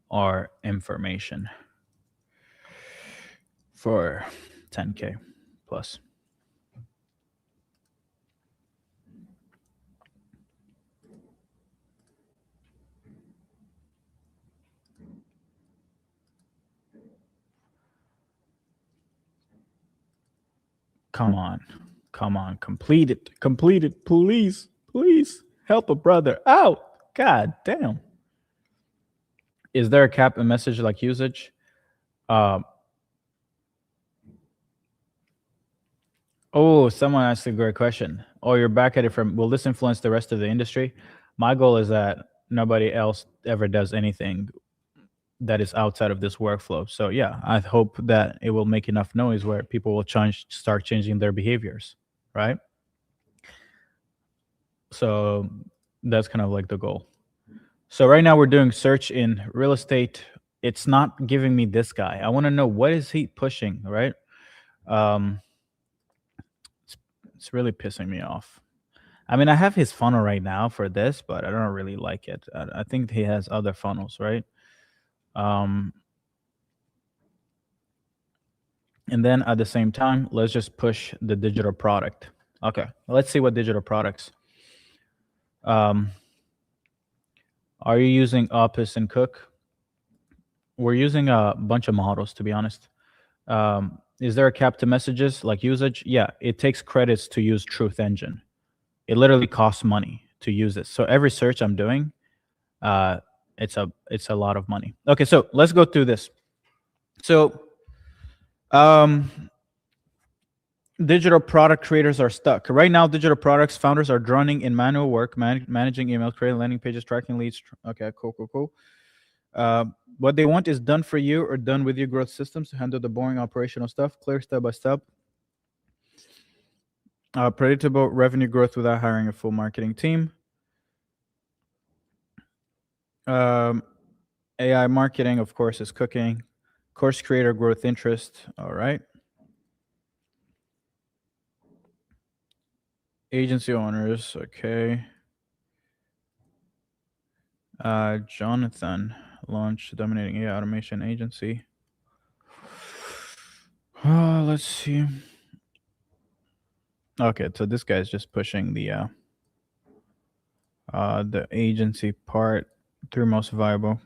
or information for 10K plus. Come on. Complete it. Please help a brother out. God damn. Is there a cap in message like usage? Oh, someone asked a great question. Oh, you're back at it from, will this influence the rest of the industry? My goal is that nobody else ever does anything that is outside of this workflow. So yeah, I hope that it will make enough noise where people will start changing their behaviors, right? So that's kind of like the goal. So right now we're doing search in real estate. It's not giving me this guy. I want to know what is he pushing, right? It's really pissing me off. I mean, I have his funnel right now for this, but I don't really like it. I think he has other funnels, right? And then at the same time, let's just push the digital product. Okay, let's see what digital products. Are you using Opus and Cook? We're using a bunch of models, to be honest. Is there a cap to messages like usage? Yeah, it takes credits to use Truth Engine. It literally costs money to use this. So every search I'm doing, it's a lot of money. Okay, so let's go through this. So digital product creators are stuck. Right now, digital products founders are drowning in manual work, managing emails, creating landing pages, tracking leads. Okay, cool. What they want is done for you or done with your growth systems to handle the boring operational stuff, clear step by step. Predictable revenue growth without hiring a full marketing team. AI marketing, of course, is cooking. Course creator growth interest. All right. Agency owners. Okay. Jonathan launched dominating AI automation agency. Let's see. Okay, so this guy's just pushing the agency part through most viable.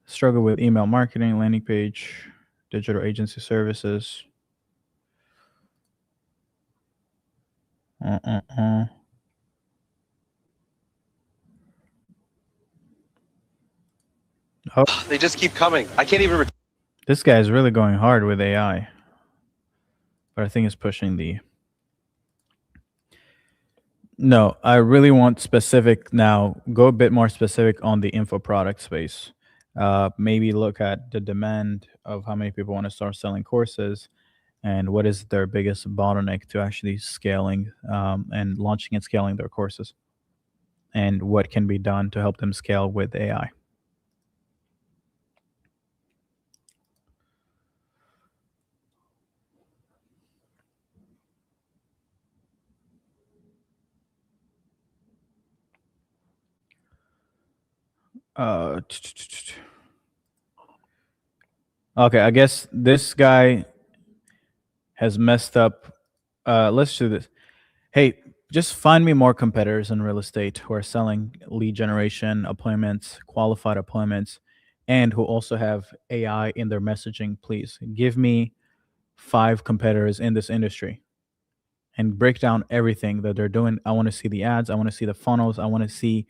Struggle with email marketing, landing page, digital agency services. Oh, They just keep coming. I can't even. This guy is really going hard with AI, but I think it's pushing the. No, I really want specific now. Go a bit more specific on the info product space. Maybe look at the demand of how many people want to start selling courses and what is their biggest bottleneck to actually scaling and launching and scaling their courses, and what can be done to help them scale with AI. Okay, I guess this guy has messed up. Let's do this. Hey, just find me more competitors in real estate who are selling lead generation appointments, qualified appointments, and who also have AI in their messaging. Please give me 5 competitors in this industry and break down everything that they're doing. I want to see the ads. I want to see the funnels. I want to see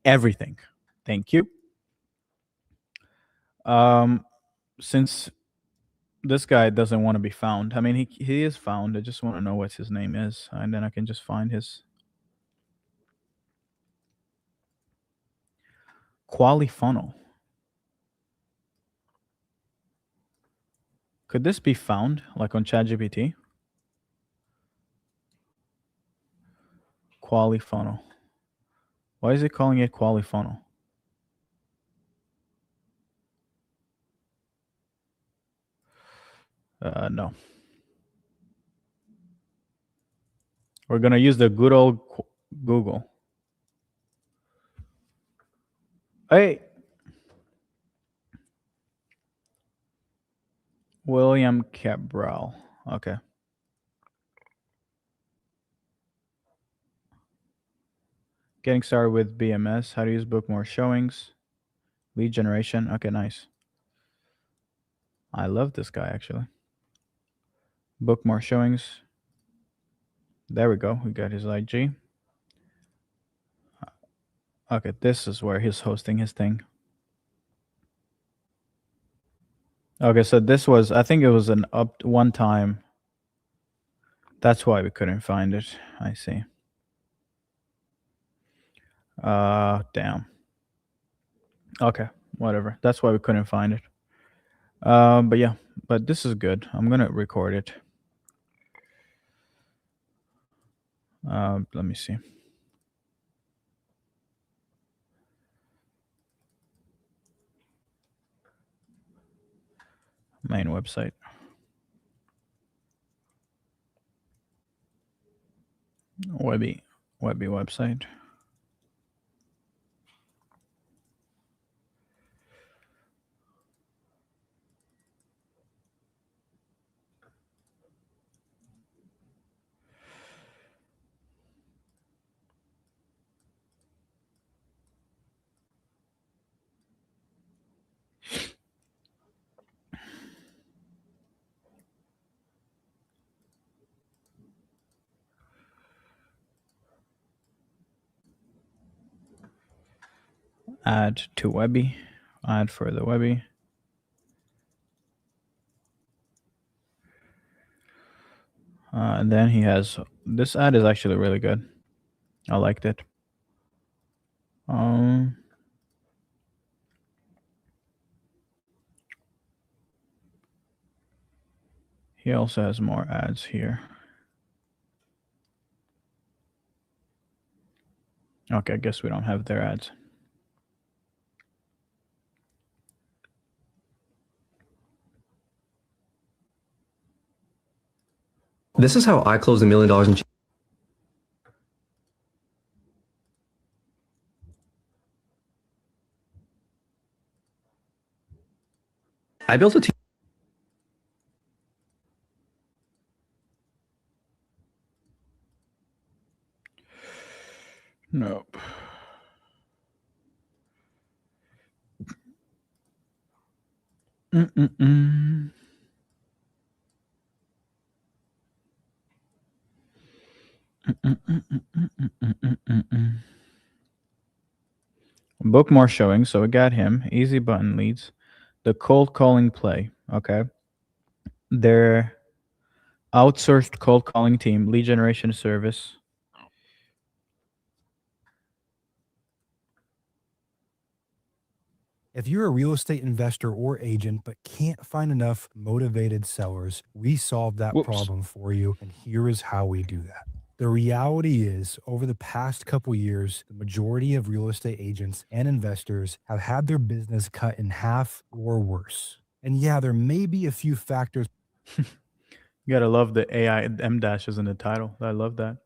everything. Thank you. Since this guy doesn't want to be found. I mean, he is found. I just want to know what his name is, and then I can just find his quali funnel. Could this be found like on ChatGPT? Quali funnel. Why is it calling it quali funnel? No. We're gonna use the good old Google. Hey, William Cabral. Okay. Getting started with BMS. How to use book more showings. Lead generation. Okay, nice. I love this guy actually. Book more showings. There we go. We got his IG. Okay, this is where he's hosting his thing. Okay, so this was, I think it was an up one time. That's why we couldn't find it. I see. Damn. Okay, whatever. That's why we couldn't find it. But yeah, but this is good. I'm gonna record it. Let me see. Main website. Webby website. Add to Webby. Add for the Webby. And then he has, this ad is actually really good. I liked it. He also has more ads here. Okay, I guess we don't have their ads. This is how I closed $1 million in. I built a team. Nope. Book more showings. So we got him. Easy button leads. The cold calling play. Okay. Their outsourced cold calling team, lead generation service. If you're a real estate investor or agent but can't find enough motivated sellers, we solve that problem for you, and here is how we do that. The reality is, over the past couple years, the majority of real estate agents and investors have had their business cut in half or worse. And yeah, there may be a few factors. You gotta love the AI M dashes in the title. I love that.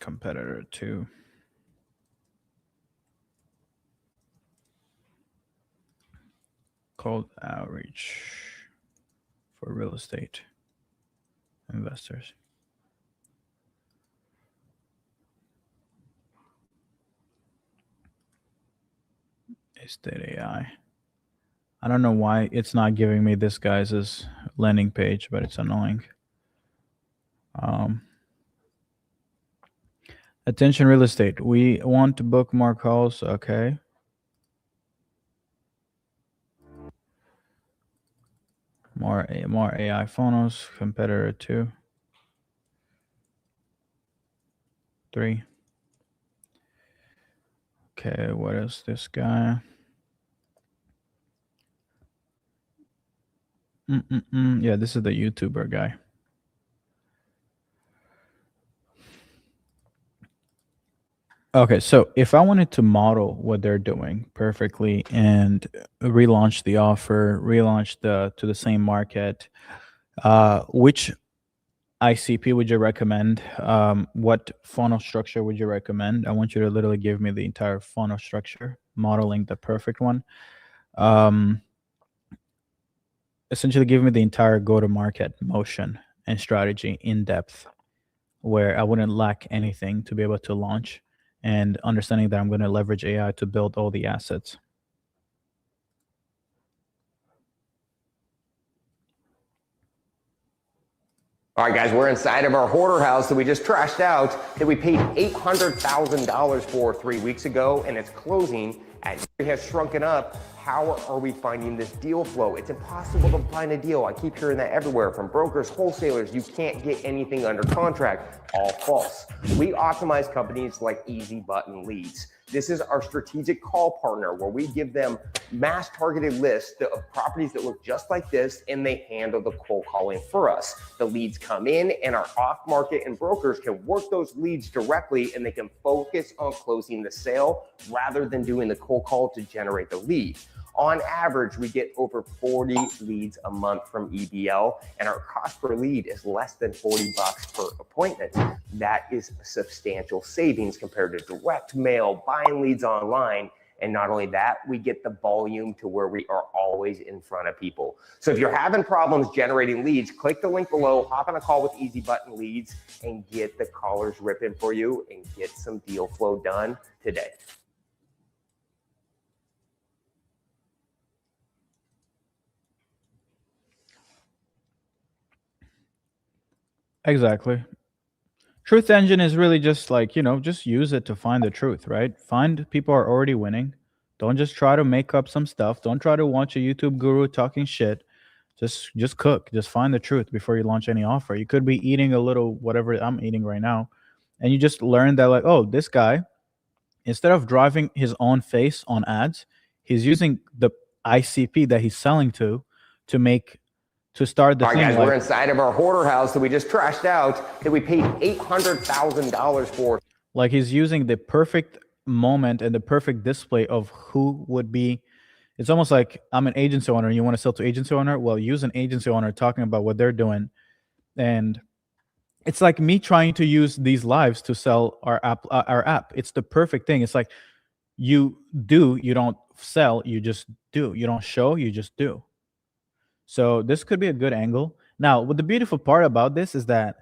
Competitor 2. Cold outreach for real estate investors. Estate AI. I don't know why it's not giving me this guy's landing page, but it's annoying. Attention real estate. We want to book more calls. Okay. More AI phonos. Competitor 2. 3. Okay, what is this guy? Yeah, this is the YouTuber guy. Okay, so if I wanted to model what they're doing perfectly and relaunch the offer, relaunch to the same market, Which ICP would you recommend? What funnel structure would you recommend? I want you to literally give me the entire funnel structure, modeling the perfect one. Essentially give me the entire go-to-market motion and strategy in depth, where I wouldn't lack anything to be able to launch, and understanding that I'm going to leverage AI to build all the assets. All right, guys, we're inside of our hoarder house that we just trashed out, that we paid $800,000 for 3 weeks ago, and it's closing. As it has shrunken up, how are we finding this deal flow? It's impossible to find a deal. I keep hearing that everywhere from brokers, wholesalers. You can't get anything under contract. All false. We optimize companies like Easy Button Leads. This is our strategic call partner, where we give them mass targeted lists of properties that look just like this, and they handle the cold calling for us. The leads come in, and our off market and brokers can work those leads directly, and they can focus on closing the sale rather than doing the cold call to generate the lead. On average, we get over 40 leads a month from EBL, and our cost per lead is less than $40 per appointment. That is substantial savings compared to direct mail, buying leads online. And not only that, we get the volume to where we are always in front of people. So if you're having problems generating leads, click the link below, hop on a call with Easy Button Leads, and get the callers ripping for you and get some deal flow done today. Exactly. Truth engine is really just like, just use it to find the truth, right? Find people are already winning. Don't just try to make up some stuff. Don't try to watch a YouTube guru talking shit. Just cook. Just find the truth before you launch any offer. You could be eating a little whatever I'm eating right now, and you just learn that, like, oh, this guy, instead of driving his own face on ads, he's using the ICP that he's selling to start the All right, thing. guys, like, we're inside of our hoarder house that we just trashed out, that we paid $800,000 for. Like, he's using the perfect moment and the perfect display of who would be. It's almost like I'm an agency owner. You want to sell to agency owner? Well, use an agency owner talking about what they're doing. And it's like me trying to use these lives to sell our app. It's the perfect thing. It's like you don't sell, you just do. You don't show, you just do. So this could be a good angle. Now, what the beautiful part about this is that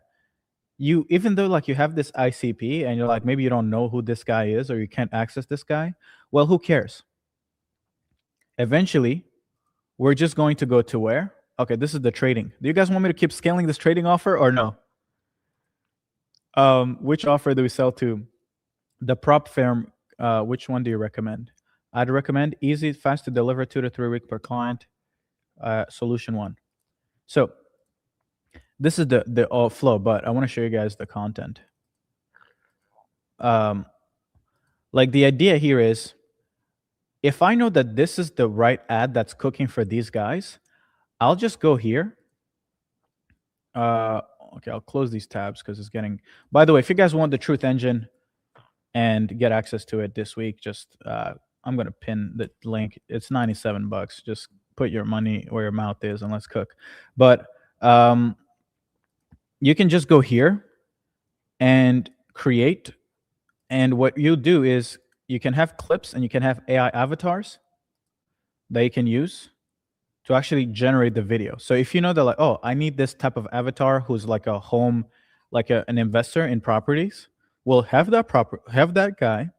even though like you have this ICP and you're like, maybe you don't know who this guy is or you can't access this guy, well, who cares? Eventually, we're just going to go to where? Okay, this is the trading. Do you guys want me to keep scaling this trading offer or no? Which offer do we sell to? The prop firm, which one do you recommend? I'd recommend easy, fast to deliver, 2 to 3 weeks per client. Solution one. So this is the flow, but I want to show you guys the content. Like, the idea here is, if I know that this is the right ad that's cooking for these guys, I'll just go here. Okay, I'll close these tabs because it's getting. By the way, if you guys want the Truth Engine and get access to it this week, just I'm gonna pin the link. It's $97. Just put your money where your mouth is and let's cook. But you can just go here and create. And what you do is you can have clips and you can have AI avatars that you can use to actually generate the video. So if you know that, like, oh, I need this type of avatar who's like a home, like an investor in properties, well, have that guy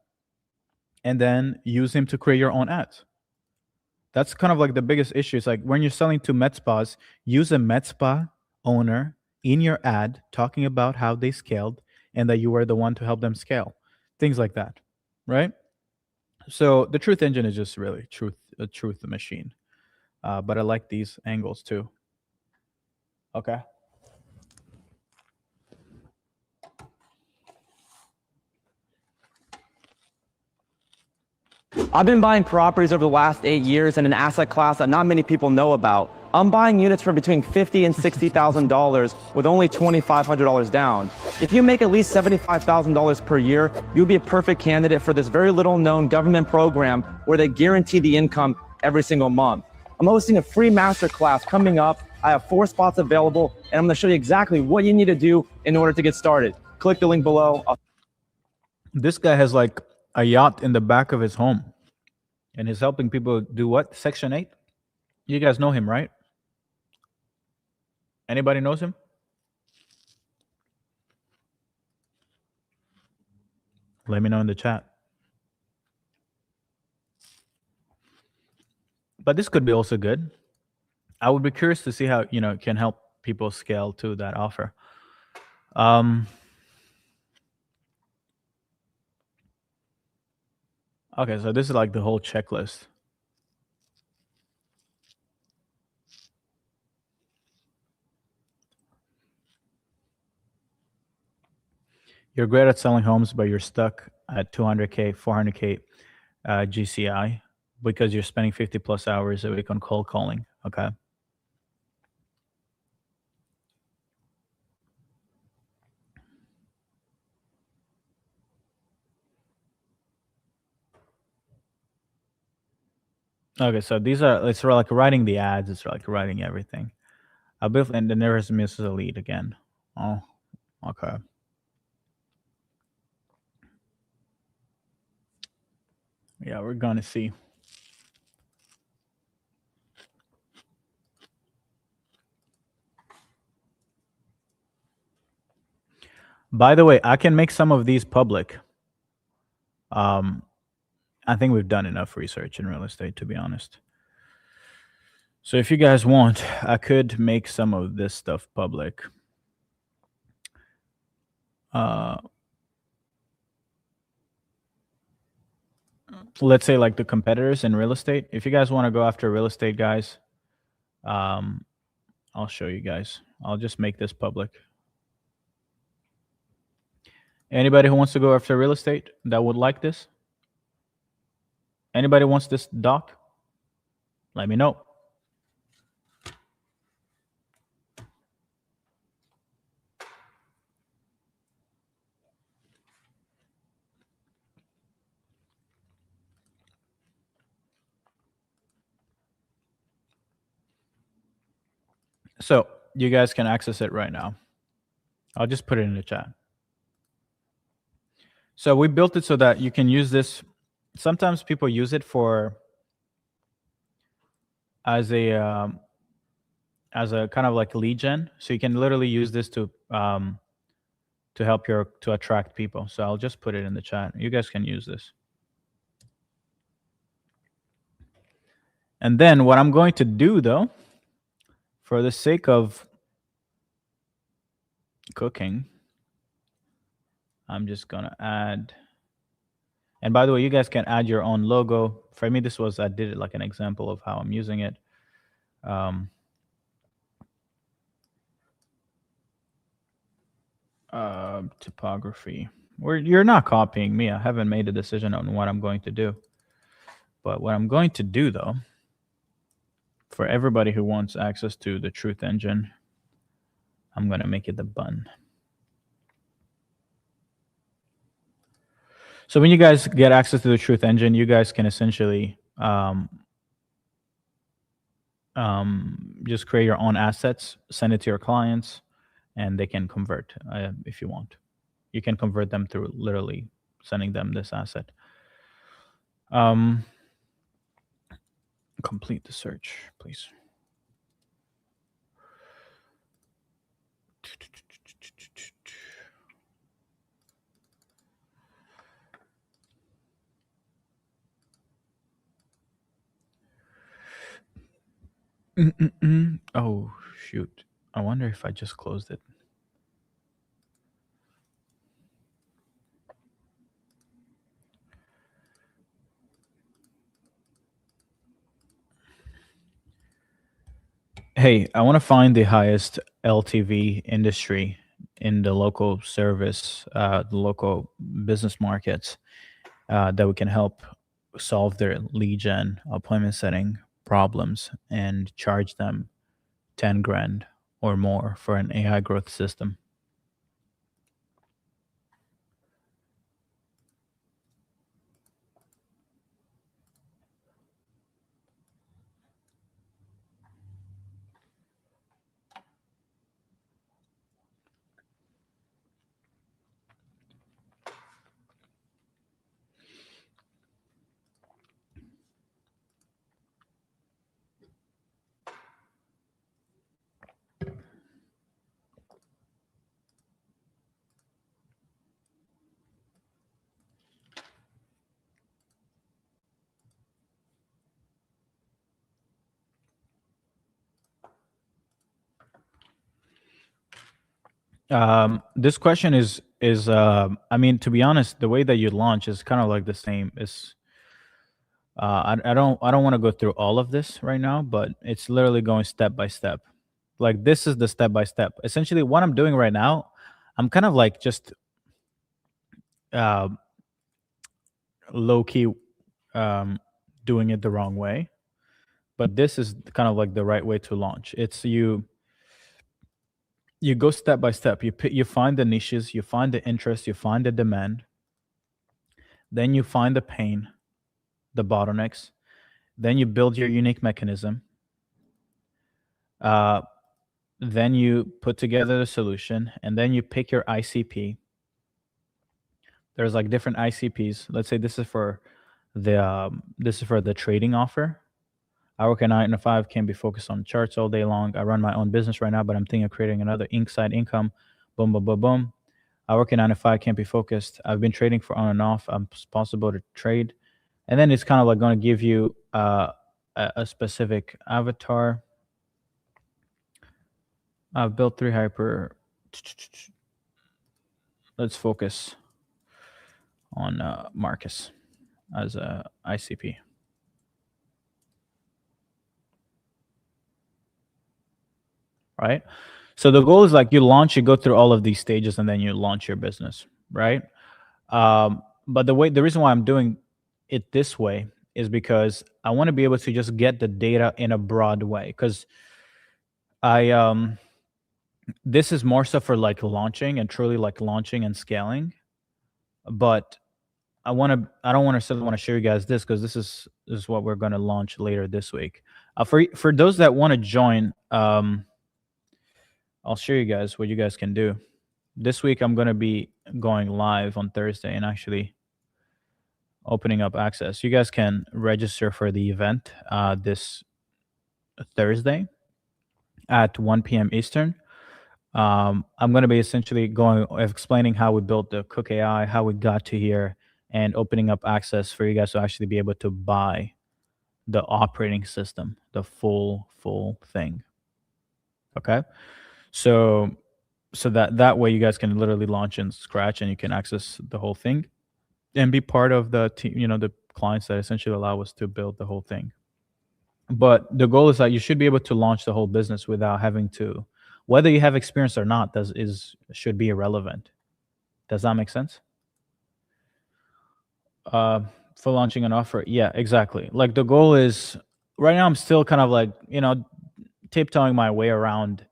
and then use him to create your own ads. That's kind of like the biggest issue. It's like when you're selling to med spas, use a med spa owner in your ad talking about how they scaled and that you were the one to help them scale. Things like that, right? So the Truth Engine is just really a truth machine. But I like these angles too. Okay. I've been buying properties over the last 8 years in an asset class that not many people know about. I'm buying units for between $50,000 and $60,000 with only $2,500 down. If you make at least $75,000 per year, you'll be a perfect candidate for this very little known government program where they guarantee the income every single month. I'm hosting a free masterclass coming up I have 4 spots available, and I'm going to show you exactly what you need to do in order to get started. Click the link below. This guy has like a yacht in the back of his home, and he's helping people do what? Section 8? You guys know him, right? Anybody knows him? Let me know in the chat. But this could be also good. I would be curious to see how, it can help people scale to that offer. Okay, so this is like the whole checklist. You're great at selling homes, but you're stuck at 200K, 400K GCI because you're spending 50 plus hours a week on cold calling. Okay. Okay, so it's like writing the ads, it's like writing everything. And then there is Mrs. Elite again. Oh, okay. Yeah, we're gonna see. By the way, I can make some of these public. I think we've done enough research in real estate, to be honest. So if you guys want, I could make some of this stuff public. Let's say like the competitors in real estate. If you guys want to go after real estate guys, I'll show you guys. I'll just make this public. Anybody who wants to go after real estate that would like this? Anybody wants this doc? Let me know. So you guys can access it right now. I'll just put it in the chat. So we built it so that you can use this. Sometimes people use it as a kind of like lead gen. So you can literally use this to help to attract people. So I'll just put it in the chat. You guys can use this. And then what I'm going to do though, for the sake of cooking, I'm just gonna add. And by the way, you guys can add your own logo. For me, I did it like an example of how I'm using it. Typography. You're not copying me. I haven't made a decision on what I'm going to do. But what I'm going to do though, for everybody who wants access to the Truth Engine, I'm going to make it the button. So when you guys get access to the Truth Engine, you guys can essentially just create your own assets, send it to your clients, and they can convert if you want. You can convert them through literally sending them this asset. Complete the search, please. Oh, shoot. I wonder if I just closed it. Hey, I want to find the highest LTV industry in the local service, the local business markets that we can help solve their lead gen appointment setting problems and charge them 10 grand or more for an AI growth system. This question is I mean, to be honest, the way that you launch is kind of like the same. Is I don't want to go through all of this right now, but it's literally going step by step. Like this is the step by step. Essentially, what I'm doing right now, I'm kind of like just uh, low key doing it the wrong way. But this is kind of like the right way to launch. It's you go step by step. You find the niches, you find the interest, you find the demand, then you find the pain, the bottlenecks, then you build your unique mechanism. Uh, then you put together the solution, and then you pick your ICP. There's like different ICPs. Let's say this is for the trading offer. I work a 9 to 5, can be focused on charts all day long. I run my own business right now, but I'm thinking of creating another side income. Boom, boom, boom, boom. I work a 9 to 5, can't be focused. I've been trading for on and off. I'm responsible to trade. And then it's kind of like going to give you a specific avatar. I've built 3 hyper. Let's focus on Marcus as a ICP. Right? So the goal is like you go through all of these stages, and then you launch your business, right? But the reason why I'm doing it this way is because I want to be able to just get the data in a broad way. Because this is more so for like launching and truly like launching and scaling. But I don't want to show you guys this, because this is what we're going to launch later this week. For those that want to join, I'll show you guys what you guys can do. This week, I'm going to be going live on Thursday and actually opening up access. You guys can register for the event this Thursday at 1 p.m. Eastern. I'm going to be essentially explaining how we built the Cook AI, how we got to here, and opening up access for you guys to actually be able to buy the operating system, the full thing. Okay. So that way you guys can literally launch in scratch, and you can access the whole thing and be part of the team, the clients that essentially allow us to build the whole thing. But the goal is that you should be able to launch the whole business without having to, whether you have experience or not, should be irrelevant. Does that make sense? For launching an offer, yeah, exactly. Like the goal is, right now I'm still kind of like tiptoeing my way around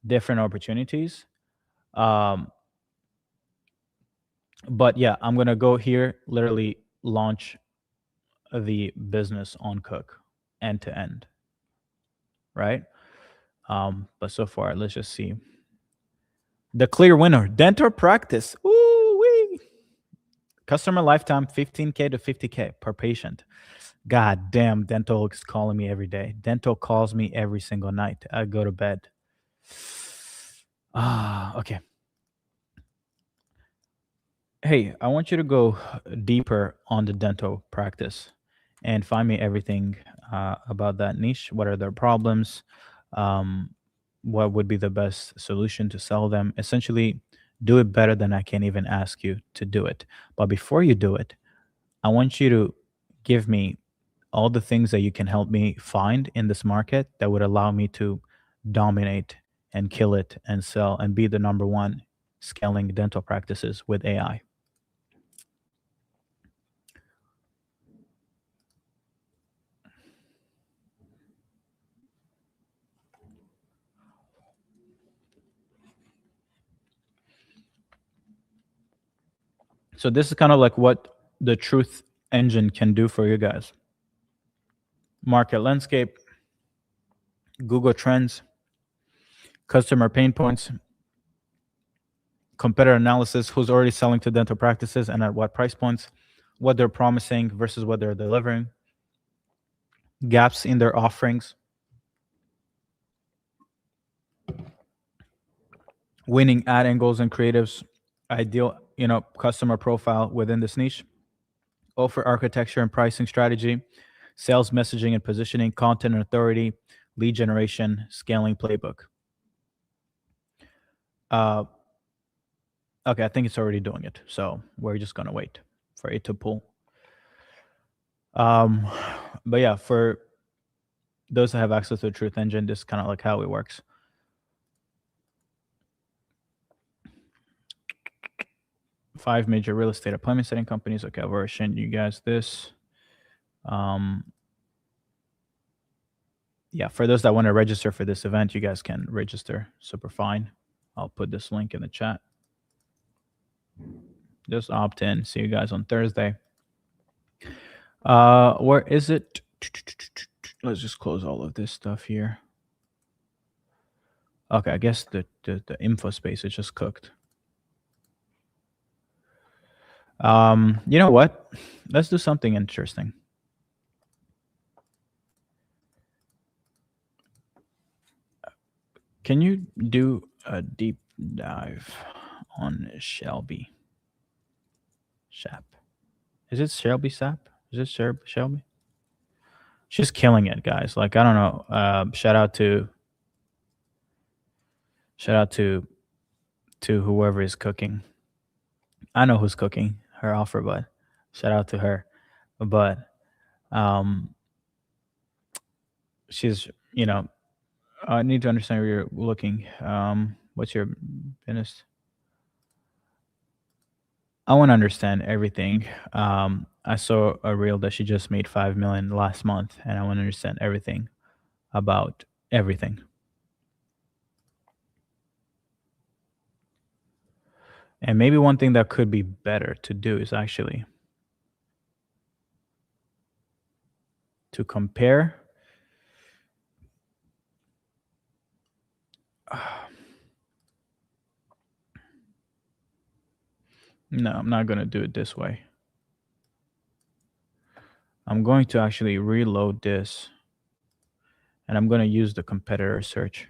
different opportunities. But yeah, I'm gonna go here, literally launch the business on Cook end to end, right? But so far, let's just see. The clear winner, dental practice. Ooh wee. Customer lifetime 15K to 50K per patient. God damn, dental is calling me every day. Dental calls me every single night. I go to bed. Okay. Hey, I want you to go deeper on the dental practice and find me everything about that niche. What are their problems? What would be the best solution to sell them? Essentially, do it better than I can even ask you to do it. But before you do it, I want you to give me all the things that you can help me find in this market that would allow me to dominate and kill it and sell and be the number one scaling dental practices with AI. So this is kind of like what the truth engine can do for you guys. Market landscape, Google Trends, customer pain points, competitor analysis, who's already selling to dental practices and at what price points, what they're promising versus what they're delivering, gaps in their offerings, winning ad angles and creatives, ideal, customer profile within this niche, offer architecture and pricing strategy, sales messaging and positioning, content and authority, lead generation, scaling playbook. Okay, I think it's already doing it. So we're just gonna wait for it to pull. But yeah, for those that have access to the Truth Engine, this is kind of like how it works. Five major real estate appointment setting companies. Okay, I've already shown you guys this. Yeah, for those that want to register for this event, you guys can register. Super fine. I'll put this link in the chat. Just opt in. See you guys on Thursday. Where is it? Let's just close all of this stuff here. Okay, I guess the info space is just cooked. You know what? Let's do something interesting. Can you do a deep dive on Shelby Sap? Is it Shelby Sap? Is it Shelby? She's killing it, guys. Like, I don't know. Shout out to whoever is cooking. I know who's cooking her offer, but shout out to her. But she's, I need to understand where you're looking. What's your business? I want to understand everything. I saw a reel that she just made 5 million last month, and I want to understand everything about everything. And maybe one thing that could be better to do is actually to compare. No, I'm not going to do it this way. I'm going to actually reload this, and I'm going to use the competitor search.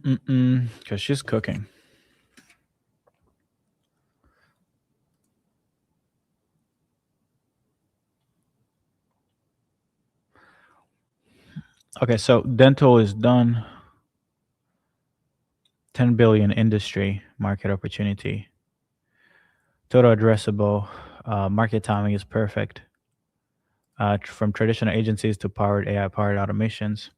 Because she's cooking. Okay, so dental is done. 10 billion industry market opportunity. Total addressable market timing is perfect. From traditional agencies to powered AI-powered automations.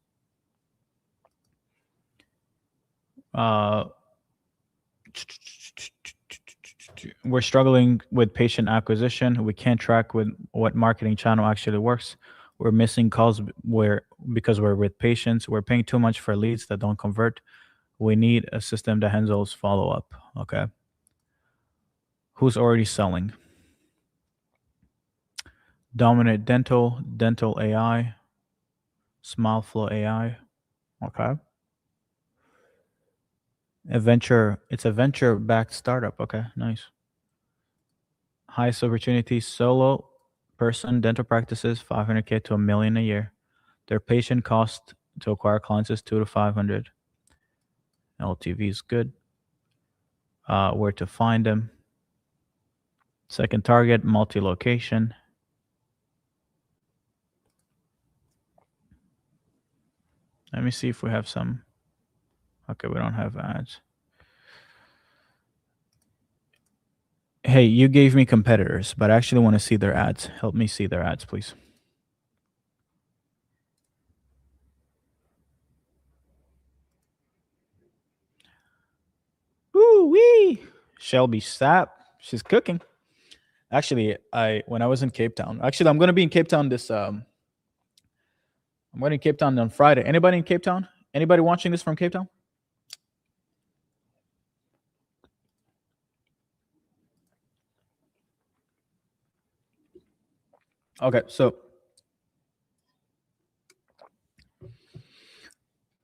We're struggling with patient acquisition. We can't track with what marketing channel actually works. We're missing calls because we're with patients. We're paying too much for leads that don't convert. We need a system that handles follow-up. Okay. Who's already selling? Dominant dental AI, SmileFlow AI. Okay. It's a venture-backed startup. Okay, nice. Highest opportunity, solo person dental practices, 500K to $1 million a year. Their patient cost to acquire clients is 200 to 500. LTV is good. Where to find them? Second target, multi-location. Let me see if we have some. Okay, we don't have ads. Hey, you gave me competitors, but I actually want to see their ads. Help me see their ads, please. Woo-wee! Shelby Sap. She's cooking. Actually, when I was in Cape Town. Actually, I'm going to be in Cape Town I'm going to Cape Town on Friday. Anybody in Cape Town? Anybody watching this from Cape Town? Okay, so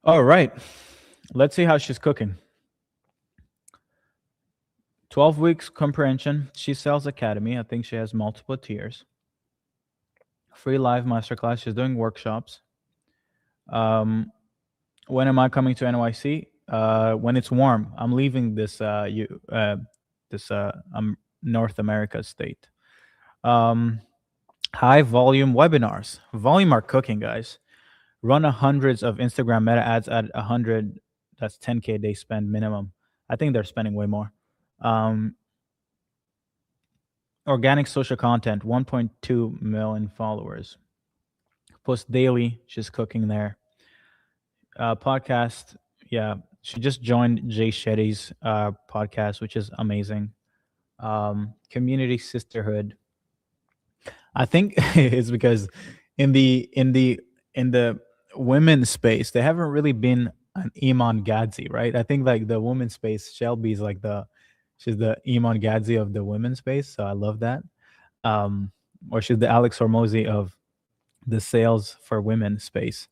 all right, let's see how she's cooking. 12 weeks comprehension. She sells Academy. I think she has multiple tiers. Free live masterclass. She's doing workshops. When am I coming to NYC? When it's warm. I'm leaving this North America state. High volume webinars. Volume are cooking, guys. Run hundreds of Instagram meta ads at 100. That's 10K they spend minimum. I think they're spending way more. Organic social content, 1.2 million followers. Post daily, she's cooking there. Podcast, yeah, she just joined Jay Shetty's podcast, which is amazing. Community sisterhood. I think it's because in the women's space, they haven't really been an Iman Gadzi, right? I think like the women's space, Shelby's like she's the Iman Gadzi of the women's space, so I love that. Or she's the Alex Hormozy of the sales for women space.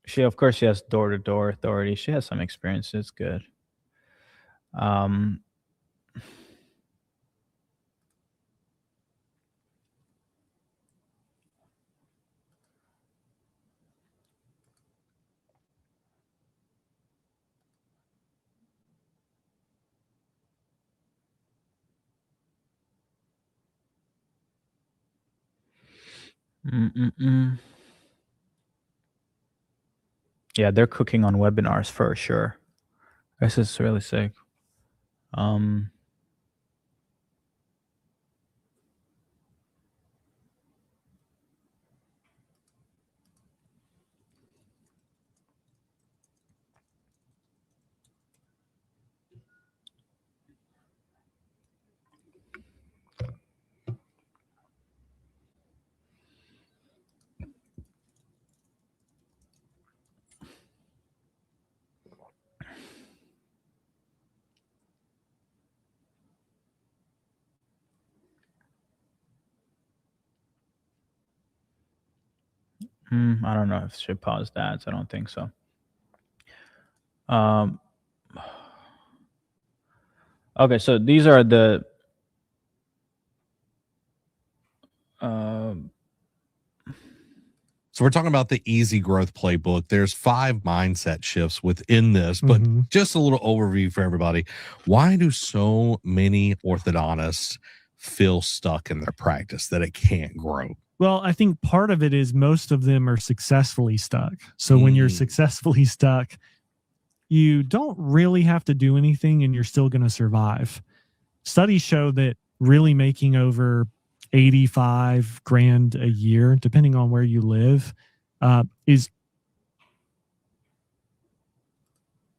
She has door-to-door authority. She has some experience. It's good. Yeah, they're cooking on webinars for sure. This is really sick. I don't know if she paused ads. I don't think so. Okay, so these are the So we're talking about the easy growth playbook. There's 5 mindset shifts within this, but just a little overview for everybody. Why do so many orthodontists feel stuck in their practice that it can't grow? Well, I think part of it is most of them are successfully stuck. So when you're successfully stuck, you don't really have to do anything and you're still going to survive. Studies show that really making over 85 grand a year, depending on where you live, is.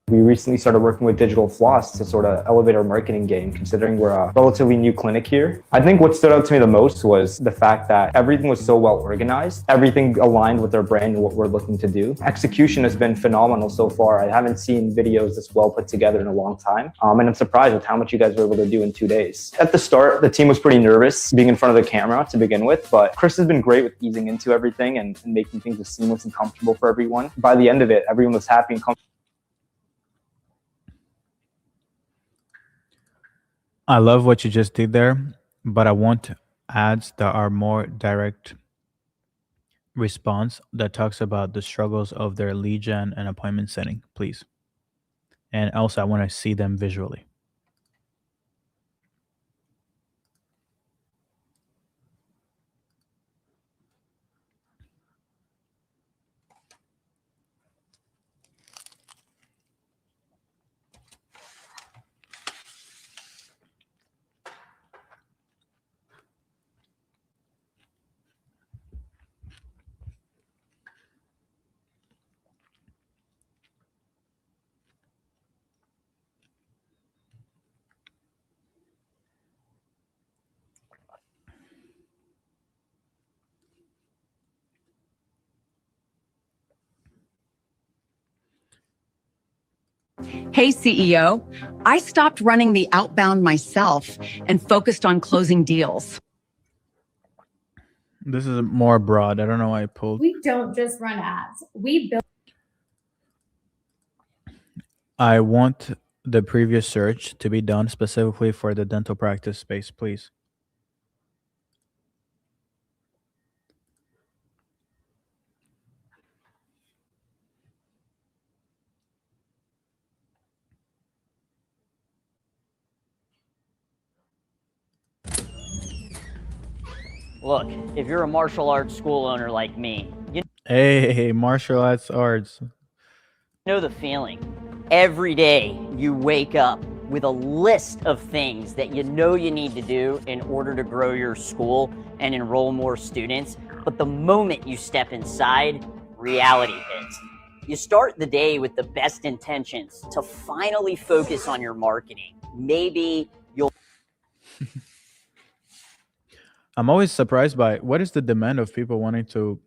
We recently started working with Digital Floss to sort of elevate our marketing game, considering we're a relatively new clinic here. I think what stood out to me the most was the fact that everything was so well organized. Everything aligned with our brand and what we're looking to do. Execution has been phenomenal so far. I haven't seen videos this well put together in a long time. And I'm surprised with how much you guys were able to do in 2 days. At the start, the team was pretty nervous being in front of the camera to begin with, but Chris has been great with easing into everything and making things as seamless and comfortable for everyone. By the end of it, everyone was happy and comfortable. I love what you just did there, but I want ads that are more direct response that talks about the struggles of their lead gen and appointment setting, please. And also, I want to see them visually. Hey, CEO, I stopped running the outbound myself and focused on closing deals. This is more broad. I don't know why I pulled. We don't just run ads. We build. I want the previous search to be done specifically for the dental practice space, please. Look, if you're a martial arts school owner like me, you Hey, martial arts. know the feeling. Every day you wake up with a list of things that you know you need to do in order to grow your school and enroll more students. But the moment you step inside, reality hits. You start the day with the best intentions to finally focus on your marketing. Maybe you'll I'm always surprised by what is the demand of people wanting to.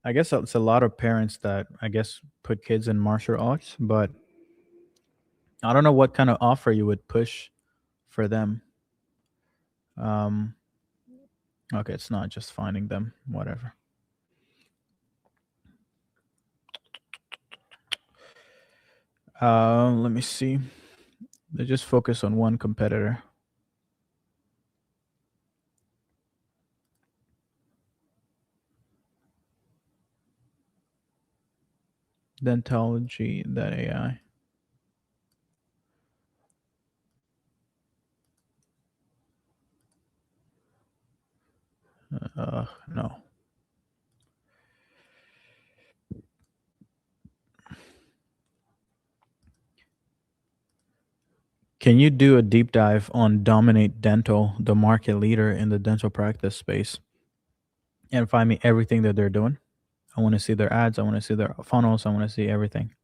I guess it's a lot of parents that I guess put kids in martial arts, but I don't know what kind of offer you would push for them. Okay, it's not just finding them, whatever. Let me see. They just focus on one competitor. Dentology.ai. No. Can you do a deep dive on Dominate Dental, the market leader in the dental practice space, and find me everything that they're doing? I want to see their ads. I want to see their funnels. I want to see everything.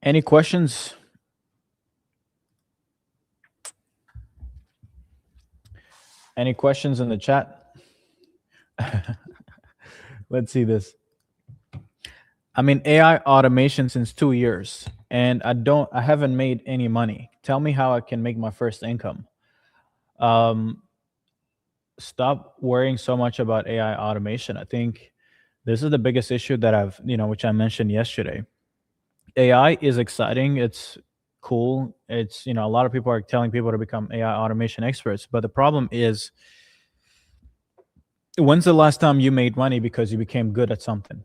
Any questions? Any questions in the chat? Let's see this. I mean, AI automation since 2 years, and I haven't made any money. Tell me how I can make my first income. Stop worrying so much about AI automation. I think this is the biggest issue that I've, which I mentioned yesterday. AI is exciting. It's cool. It's, a lot of people are telling people to become AI automation experts. But the problem is, when's the last time you made money because you became good at something?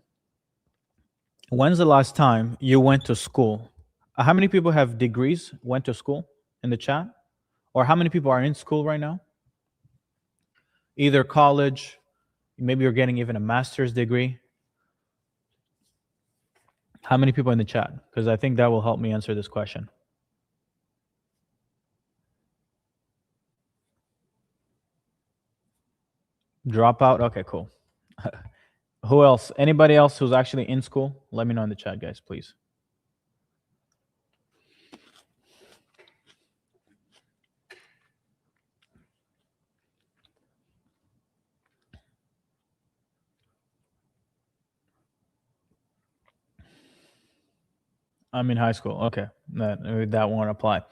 When's the last time you went to school? How many people have degrees, went to school in the chat? Or how many people are in school right now? Either college, maybe you're getting even a master's degree. How many people in the chat? Because I think that will help me answer this question. Dropout? Okay, cool. Who else? Anybody else who's actually in school? Let me know in the chat, guys, please. I'm in high school. Okay, that won't apply.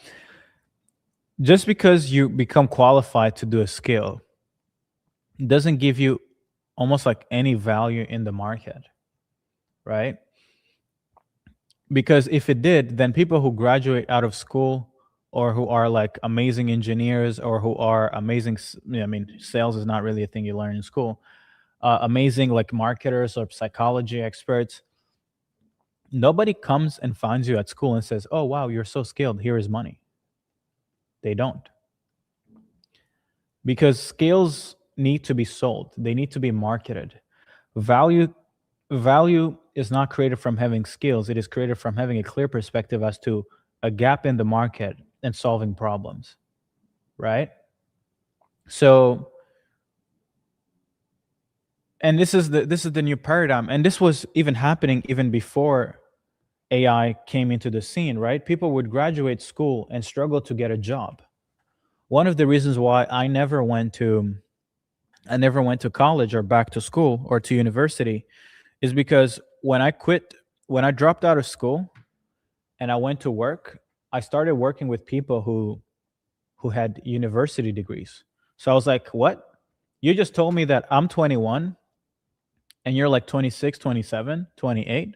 Just because you become qualified to do a skill doesn't give you almost like any value in the market, right? Because if it did, then people who graduate out of school or who are like amazing engineers or who are amazing, sales is not really a thing you learn in school. Amazing like marketers or psychology experts. Nobody comes and finds you at school and says, oh, wow, you're so skilled. Here is money. They don't. Because skills need to be sold. They need to be marketed. Value value is not created from having skills. It is created from having a clear perspective as to a gap in the market and solving problems, right? So, and this is the new paradigm, and this was even happening even before AI came into the scene, right? People would graduate school and struggle to get a job. One of the reasons why I never went to college or back to school or to university is because when I dropped out of school and I went to work, I started working with people who had university degrees. So I was like, "What? You just told me that I'm 21 and you're like 26, 27, 28,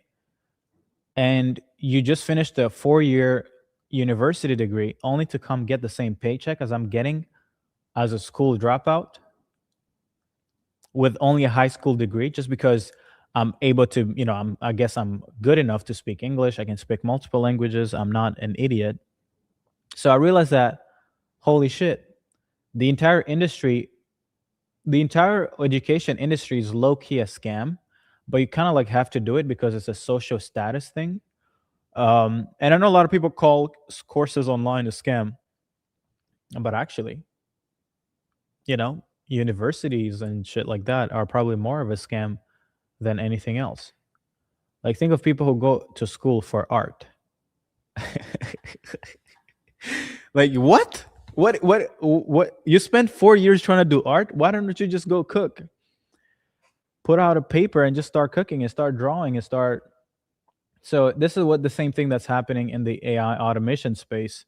and you just finished a 4-year university degree only to come get the same paycheck as I'm getting as a school dropout with only a high school degree just because I'm able to, I guess I'm good enough to speak English. I can speak multiple languages. I'm not an idiot." So I realized that, holy shit, the entire industry, the entire education industry is low key a scam, but you kind of like have to do it because it's a social status thing. And I know a lot of people call courses online a scam, but actually, universities and shit like that are probably more of a scam than anything else. Like, think of people who go to school for art. Like, what? What? You spent 4 years trying to do art? Why don't you just go cook? Put out a paper and just start cooking and start drawing and start. So this is what the same thing that's happening in the AI automation space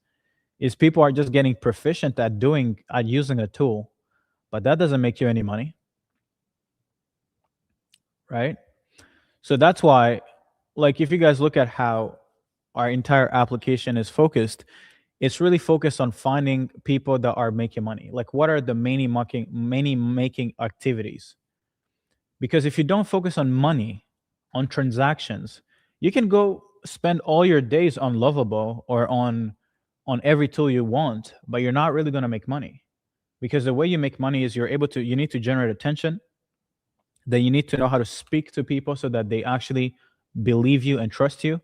is people are just getting proficient at using a tool, but that doesn't make you any money, right? So that's why, like, if you guys look at how our entire application is focused, it's really focused on finding people that are making money. Like, what are the money making activities? Because if you don't focus on money, on transactions, you can go spend all your days on Lovable or on every tool you want, but you're not really going to make money. Because the way you make money is you need to generate attention, then you need to know how to speak to people so that they actually believe you and trust you,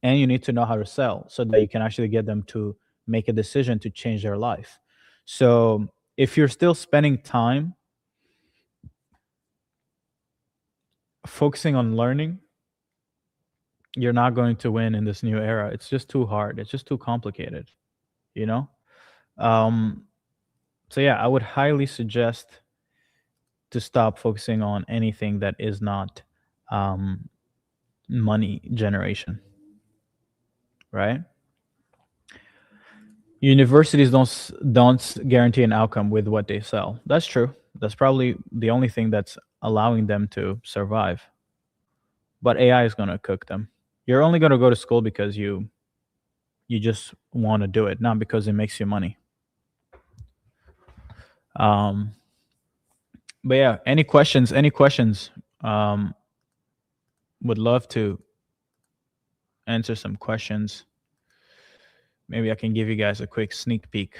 and you need to know how to sell so that you can actually get them to make a decision to change their life. So if you're still spending time focusing on learning, you're not going to win in this new era. It's just too hard. It's just too complicated, you know? Um, so yeah, I would highly suggest to stop focusing on anything that is not um, money generation, right? Universities don't guarantee an outcome with what they sell. That's true. That's probably the only thing that's allowing them to survive. But AI is going to cook them. You're only going to go to school because you just want to do it, not because it makes you money. Um, but yeah, any questions? Any questions? Would love to answer some questions. Maybe I can give you guys a quick sneak peek.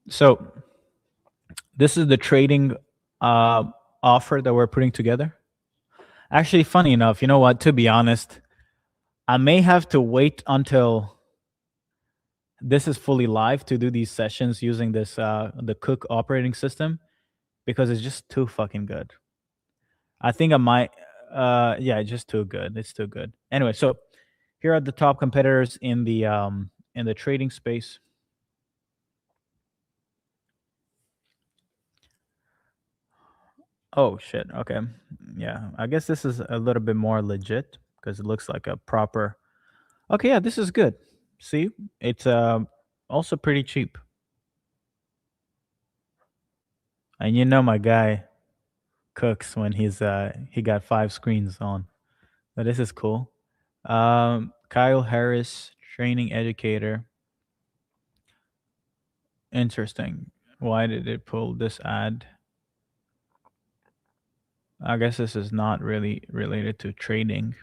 So this is the trading offer that we're putting together. Actually, funny enough, you know what? To be honest, I may have to wait until this is fully live to do these sessions using this the Cook operating system because it's just too fucking good. I think I might yeah, it's just too good. It's too good. Anyway, so here are the top competitors in the trading space. Oh shit. Okay. Yeah. I guess this is a little bit more legit because it looks like a proper. Okay, yeah, this is good. See? It's also pretty cheap. And my guy cooks when he got 5 screens on. But this is cool. Kyle Harris, training educator. Interesting. Why did it pull this ad? I guess this is not really related to trading.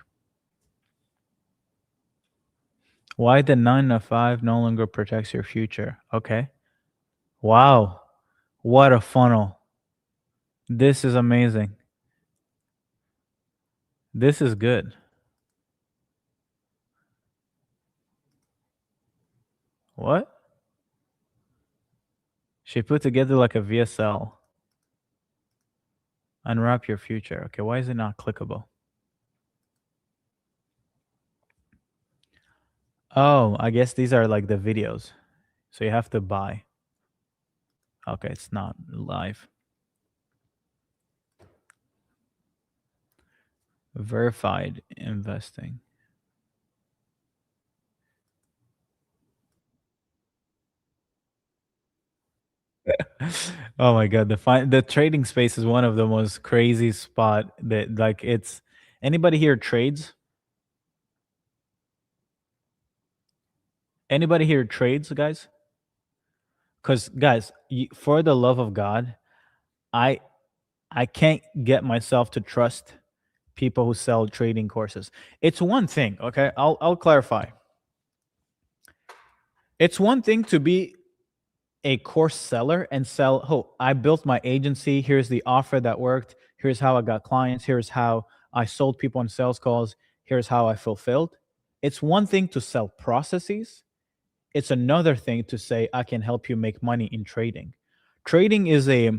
Why the 9 to 5 no longer protects your future? Okay. Wow. What a funnel. This is amazing. This is good. What? She put together like a VSL. Unwrap your future. Okay, why is it not clickable? Oh, I guess these are like the videos. So you have to buy. Okay, it's not live. Verified investing. Oh my god, the trading space is one of the most crazy spot that like it's anybody here trades? Anybody here trades, guys? Cuz guys, for the love of God, I can't get myself to trust people who sell trading courses. It's one thing, okay? I'll clarify. It's one thing to be a course seller and sell, oh, I built my agency, here's the offer that worked, here's how I got clients, here's how I sold people on sales calls, here's how I fulfilled. It's one thing to sell processes. It's another thing to say I can help you make money in trading. Trading is a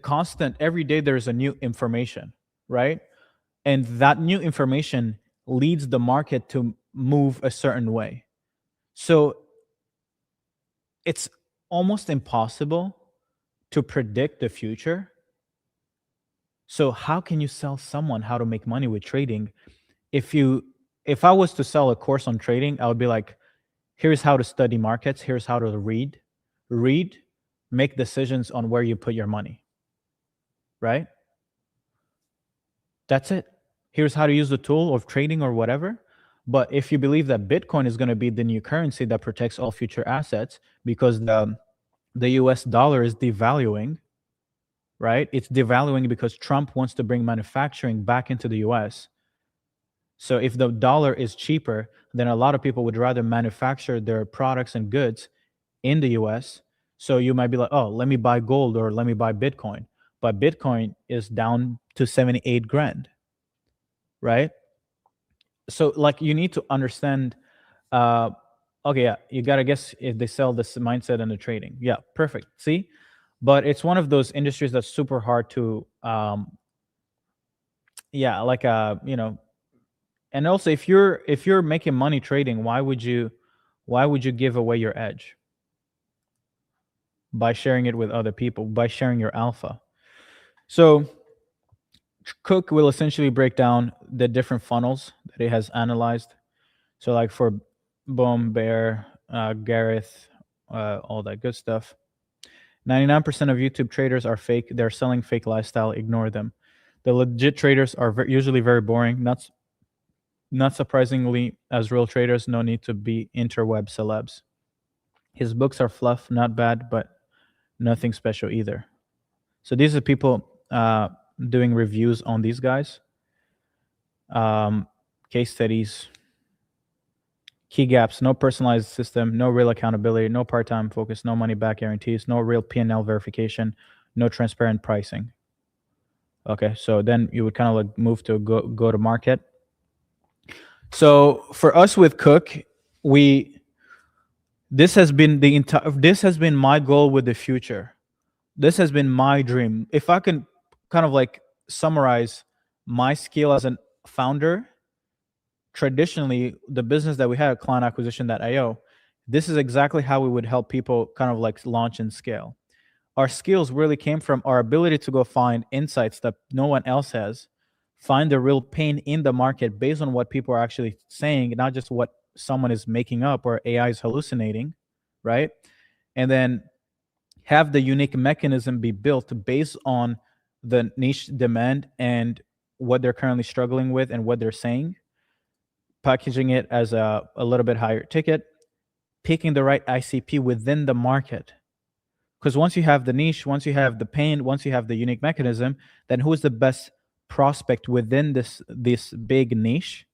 constant, every day there's a new information, right? And that new information leads the market to move a certain way. So it's almost impossible to predict the future. So how can you sell someone how to make money with trading? If I was to sell a course on trading, I would be like, here's how to study markets, here's how to read, make decisions on where you put your money. Right? That's it. Here's how to use the tool of trading or whatever. But if you believe that Bitcoin is going to be the new currency that protects all future assets because the US dollar is devaluing, right? It's devaluing because Trump wants to bring manufacturing back into the US. So if the dollar is cheaper, then a lot of people would rather manufacture their products and goods in the US. So you might be like, oh, let me buy gold or let me buy Bitcoin. But Bitcoin is down to 78 grand, right? So like you need to understand, okay, yeah, you got to guess if they sell this mindset and the trading. Yeah, perfect. See? But it's one of those industries that's super hard to, yeah, like, you know, and also if you're making money trading, why would you give away your edge? By sharing it with other people, by sharing your alpha. So Cook will essentially break down the different funnels that it has analyzed. So like for Boom, Bear, Gareth, all that good stuff. 99% of YouTube traders are fake. They're selling fake lifestyle. Ignore them. The legit traders are usually very boring. Not surprisingly, as real traders, no need to be interweb celebs. His books are fluff, not bad, but nothing special either. So these are people doing reviews on these guys. Case studies. Key gaps: no personalized system, no real accountability, no part-time focus, no money back guarantees, no real P&L verification, no transparent pricing. Okay, so then you would kind of like move to go to market. So for us with Cook, this has been my goal with the future. This has been my dream. If I can kind of like summarize my skill as a founder, traditionally the business that we had, client acquisition.io, this is exactly how we would help people kind of like launch and scale. Our skills really came from our ability to go find insights that no one else has, find the real pain in the market based on what people are actually saying, not just what someone is making up or AI is hallucinating, right? And then have the unique mechanism be built based on the niche demand and what they're currently struggling with and what they're saying, packaging it as a little bit higher ticket, picking the right ICP within the market, Because once you have the niche, once you have the pain, once you have the unique mechanism, then who is the best prospect within this big niche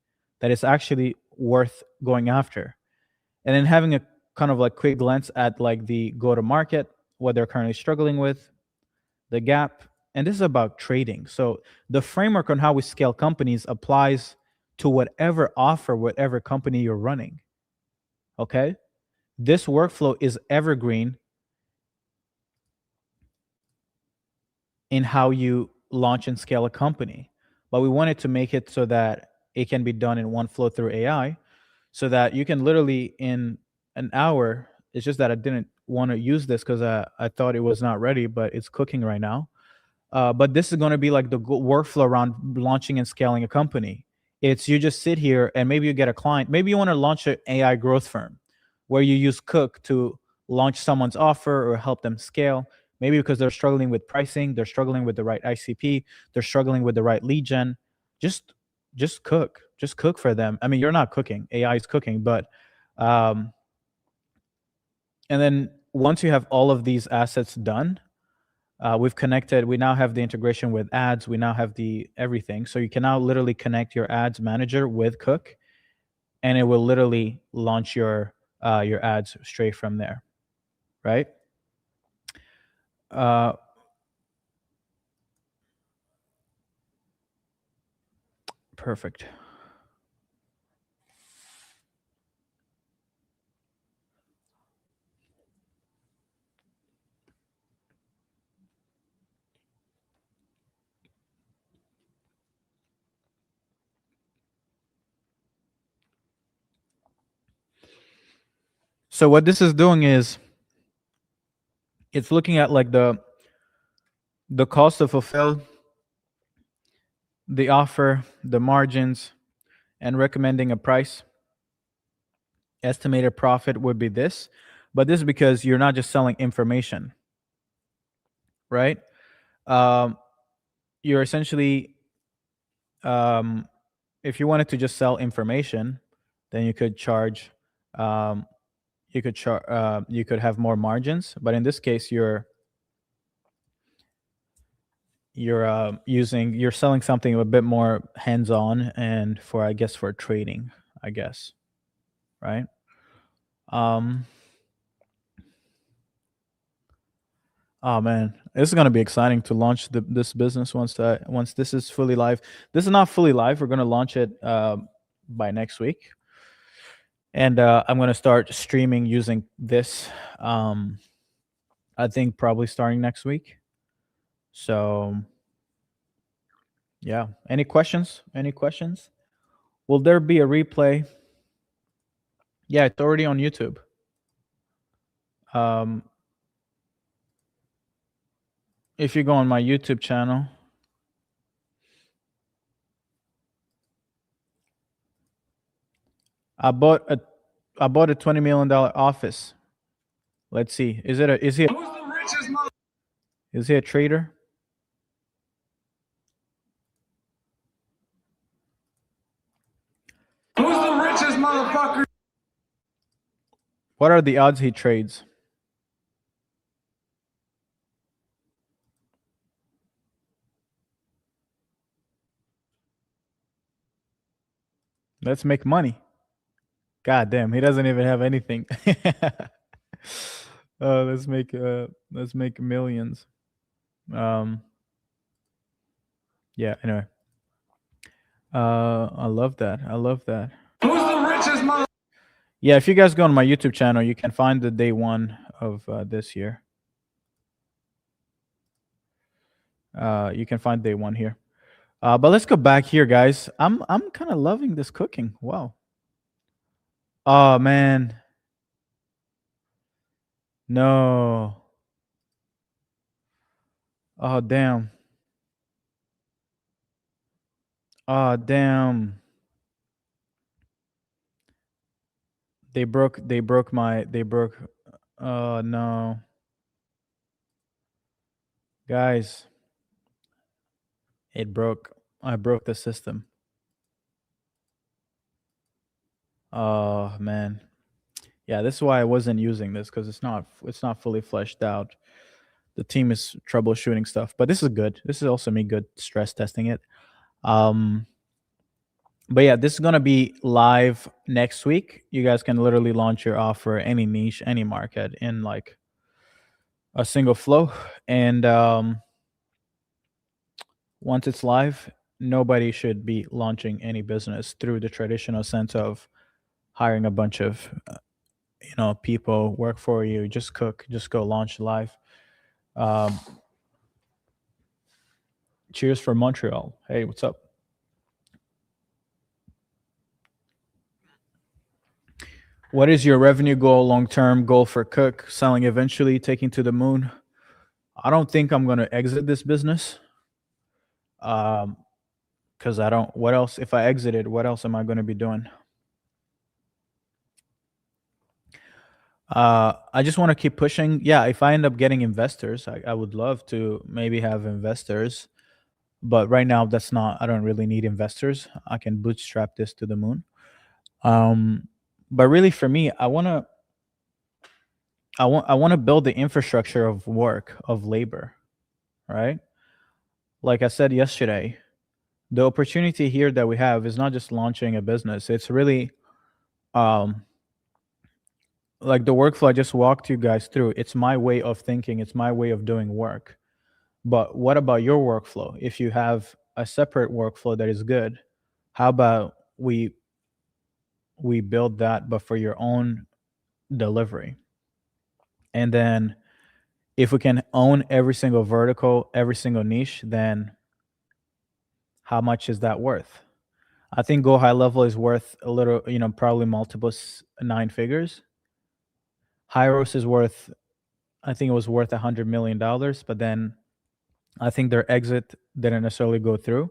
that is actually worth going after? And then having a kind of like quick glance at like the go to market, what they're currently struggling with, the gap. And this is about trading. So the framework on how we scale companies applies to whatever offer, whatever company you're running. Okay? This workflow is evergreen in how you launch and scale a company. But we wanted to make it so that it can be done in one flow through AI, so that you can literally in an hour. It's just that I didn't want to use this because I thought it was not ready, but it's cooking right now. But this is going to be like the workflow around launching and scaling a company. It's you just sit here and maybe you get a client. Maybe you want to launch an AI growth firm where you use Cook to launch someone's offer or help them scale. Maybe because they're struggling with pricing, they're struggling with the right ICP, they're struggling with the right lead gen. Just cook. Just cook for them. I mean, you're not cooking. AI is cooking, but and then once you have all of these assets done, we've connected. We now have the integration with ads. We now have the everything. So you can now literally connect your ads manager with Cook, and it will literally launch your ads straight from there, right? Perfect. So what this is doing is it's looking at like the cost to fulfill, the offer, the margins, and recommending a price. Estimated profit would be this, but this is because you're not just selling information, right? You're essentially, if you wanted to just sell information, then you could charge, you could have more margins. But in this case, you're selling something a bit more hands-on and for, I guess, for trading, I guess, right? Oh man, this is gonna be exciting to launch this business once this is fully live. This is not fully live. We're gonna launch it by next week, and I'm gonna start streaming using this. I think probably starting next week. So yeah. Any questions? Any questions? Will there be a replay? Yeah, it's already on YouTube. If you go on my YouTube channel, I bought a $20 million office. Let's see. Is he a trader? Who's the richest motherfucker? What are the odds he trades? Let's make money. God damn, he doesn't even have anything. Let's make millions. Yeah, anyway. I love that. I love that. Who's the richest mother? Yeah, if you guys go on my YouTube channel, you can find the day one of this year. You can find day one here. But let's go back here, guys. I'm kind of loving this cooking. Wow. Oh man. No. Oh damn. Oh damn. They broke oh no. Guys. It broke. I broke the system. Oh man. Yeah, this is why I wasn't using this, because it's not fully fleshed out. the team is troubleshooting stuff. But this is good. This is also me good stress testing it. But yeah, this is gonna be live next week. You guys can literally launch your offer any niche, any market in like a single flow. And once it's live, nobody should be launching any business through the traditional sense of hiring a bunch of people work for you, just cook, just go launch live. um, Cheers from Montreal. Hey, what's up? What is your revenue goal, long-term goal for Cook? Selling eventually, taking to the moon? I don't think I'm going to exit this business. Because I don't, what else, if I exited, what else am I going to be doing? I just want to keep pushing. Yeah, if I end up getting investors, I would love to maybe have investors. But right now, that's not, I don't really need investors. I can bootstrap this to the moon. But really for me, I want to build the infrastructure of work, of labor, right? Like I said yesterday, the opportunity here that we have is not just launching a business. It's really like the workflow I just walked you guys through. It's my way of thinking. It's my way of doing work. But what about your workflow? If you have a separate workflow that is good, how about we build that, but for your own delivery? And then if we can own every single vertical, every single niche, then how much is that worth? I think Go High Level is worth a little, probably multiple 9 figures. Hyros is worth, I think it was worth $100 million, but then I think their exit didn't necessarily go through.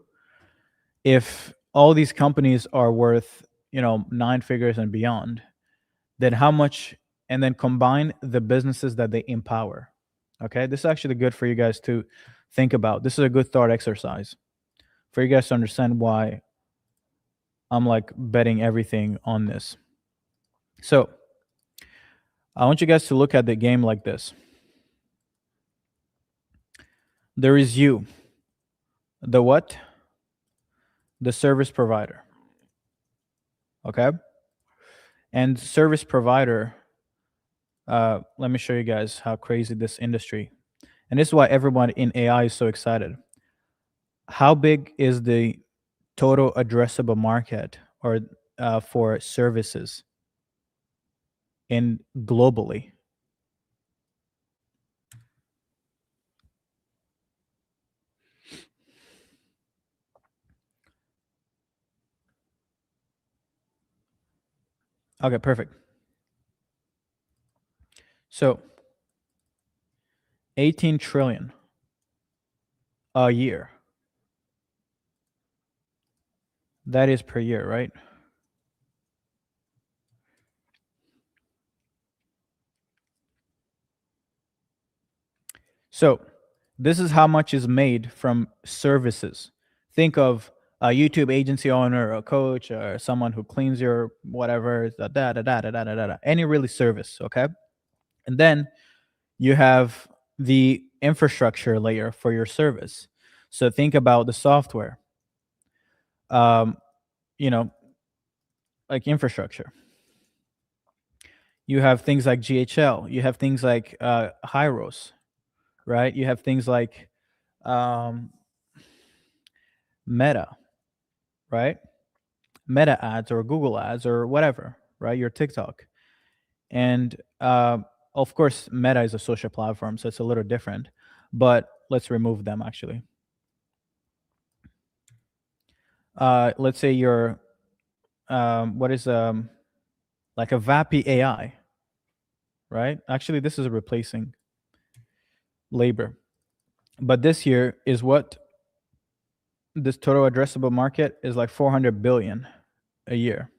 If all these companies are worth, 9 figures and beyond, then how much, and then combine the businesses that they empower. Okay, this is actually good for you guys to think about. This is a good thought exercise for you guys to understand why I'm like betting everything on this. So I want you guys to look at the game like this. There is you, the what? The service provider. Okay? And service provider, let me show you guys how crazy this industry. And this is why everyone in AI is so excited. How big is the total addressable market or for services in globally? Okay, perfect. So 18 trillion a year. That is per year, right? So this is how much is made from services. Think of a YouTube agency owner, a coach, or someone who cleans your whatever, any really service, okay? And then you have the infrastructure layer for your service. So think about the software, like infrastructure. You have things like GHL. You have things like Hyros, right? You have things like Meta, right? Meta ads or Google ads or whatever, right? Your TikTok. And of course, Meta is a social platform, so it's a little different. But let's remove them actually. Let's say you're, what is like a VAPI AI, right? Actually, this is replacing labor. But this here is what this total addressable market is, like 400 billion a year.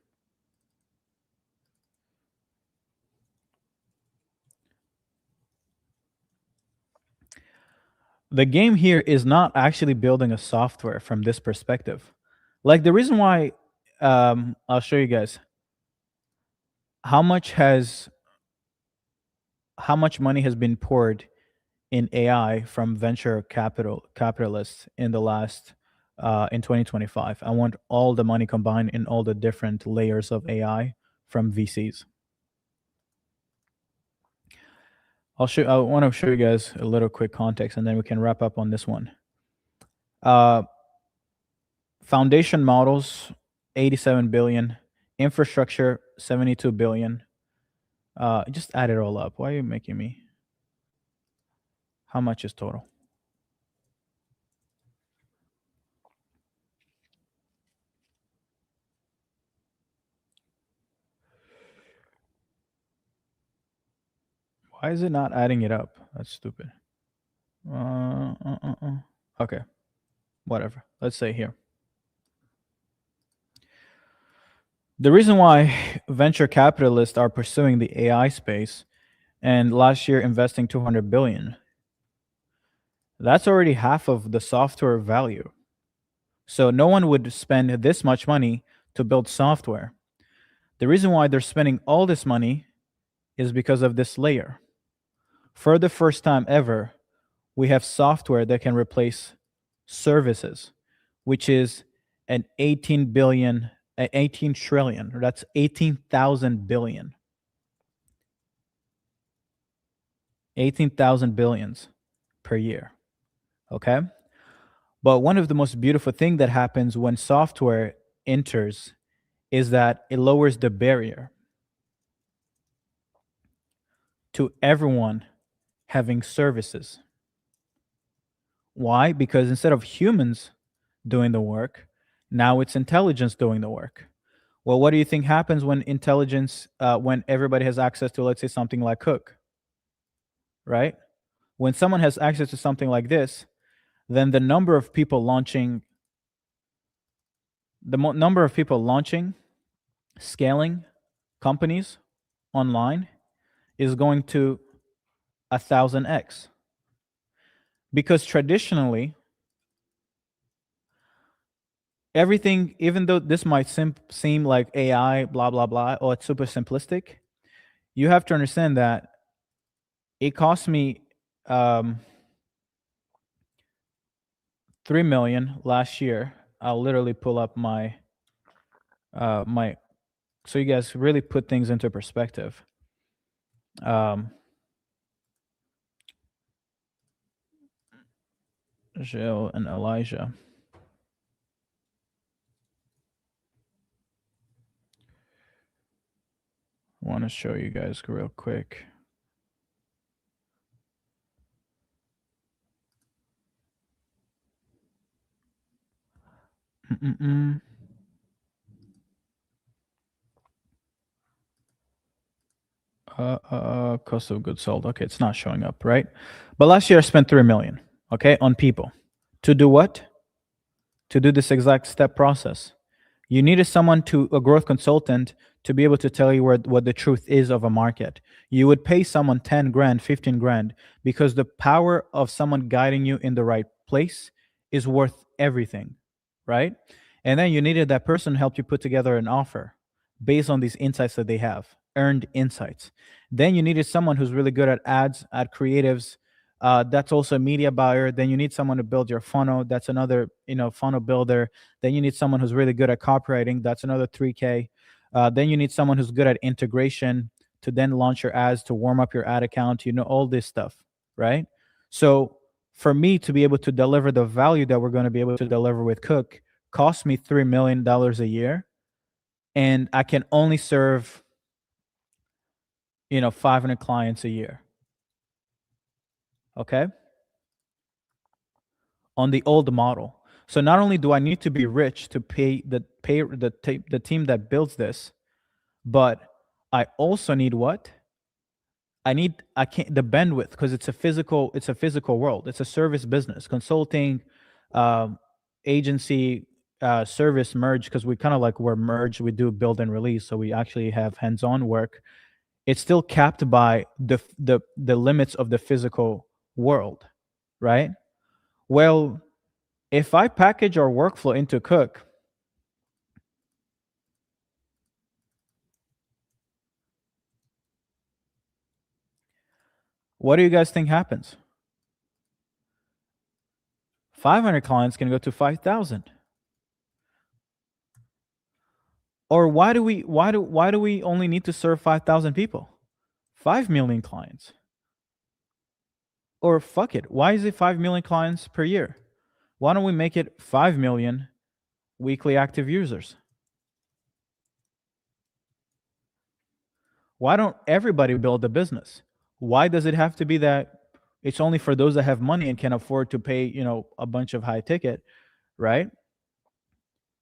The game here is not actually building a software from this perspective. Like the reason why, I'll show you guys how much money has been poured in AI from venture capitalists in the last in 2025. I want all the money combined in all the different layers of AI from VCs. I want to show you guys a little quick context, and then we can wrap up on this one. Foundation models, 87 billion. Infrastructure, 72 billion. Just add it all up. Why are you making me? How much is total? Why is it not adding it up? That's stupid. Okay, whatever. Let's say here. The reason why venture capitalists are pursuing the AI space and last year investing 200 billion, that's already half of the software value. So no one would spend this much money to build software. The reason why they're spending all this money is because of this layer. For the first time ever, we have software that can replace services, which is an 18 trillion, or that's 18,000 billion. 18,000 billions per year. Okay? But one of the most beautiful things that happens when software enters is that it lowers the barrier to everyone having services. Why? Because instead of humans doing the work, now it's intelligence doing the work. Well, what do you think happens when when everybody has access to, let's say, something like Cook, right? When someone has access to something like this, then the number of people launching, scaling companies online is going to 1,000x. Because traditionally, everything, even though this might seem like AI, blah, blah, blah, or it's super simplistic, you have to understand that it cost me 3 million last year. I'll literally pull up my so you guys really put things into perspective. Jill and Elijah. I want to show you guys real quick. Cost of goods sold. Okay, it's not showing up, right? But last year I spent 3 million, okay, on people. To do what? To do this exact step process. You needed a growth consultant to be able to tell you what the truth is of a market. You would pay someone 10 grand, 15 grand, because the power of someone guiding you in the right place is worth everything, right? And then you needed that person to help you put together an offer based on these insights that they have, earned insights. Then you needed someone who's really good at ads, at creatives. That's also a media buyer. Then you need someone to build your funnel. That's another, funnel builder. Then you need someone who's really good at copywriting. That's another 3K. Then you need someone who's good at integration to then launch your ads, to warm up your ad account, all this stuff, right? So for me to be able to deliver the value that we're going to be able to deliver with Cook cost me $3 million a year. And I can only serve, 500 clients a year. Okay? On the old model. So not only do I need to be rich to pay the team that builds this, but I also need what? The bandwidth, because it's a physical world. It's a service business, consulting, agency, service merge, because we're merged. We do build and release, so we actually have hands-on work. It's still capped by the limits of the physical world, right? Well, if I package our workflow into Cook, what do you guys think happens? 500 clients can go to 5,000. Or why do we only need to serve 5,000 people? 5 million clients. Or fuck it, why is it 5 million clients per year? Why don't we make it 5 million weekly active users? Why don't everybody build a business? Why does it have to be that it's only for those that have money and can afford to pay, a bunch of high ticket, right?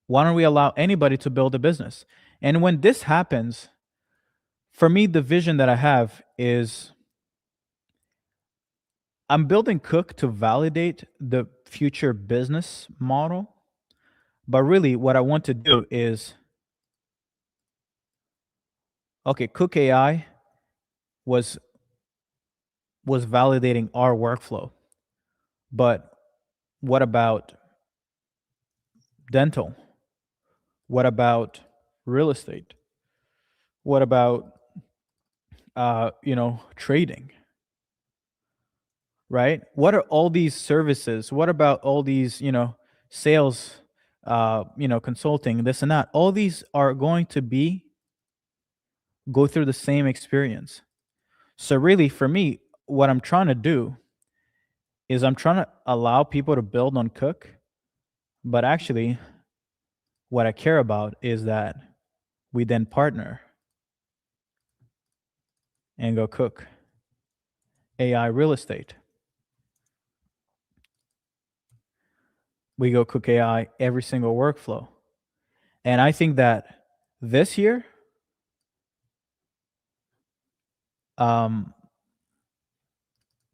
Why don't we allow anybody to build a business? And when this happens, for me, the vision that I have is I'm building Cook to validate the future business model. But really, what I want to do is, okay, Cook AI was validating our workflow. But what about dental? What about real estate? What about trading? Right? What are all these services? What about all these, sales, consulting, this and that? All these are going to go through the same experience. So really, for me, what I'm trying to do is I'm trying to allow people to build on Cook, but actually, what I care about is that we then partner and go Cook AI real estate. We go Cook AI every single workflow. And I think that this year,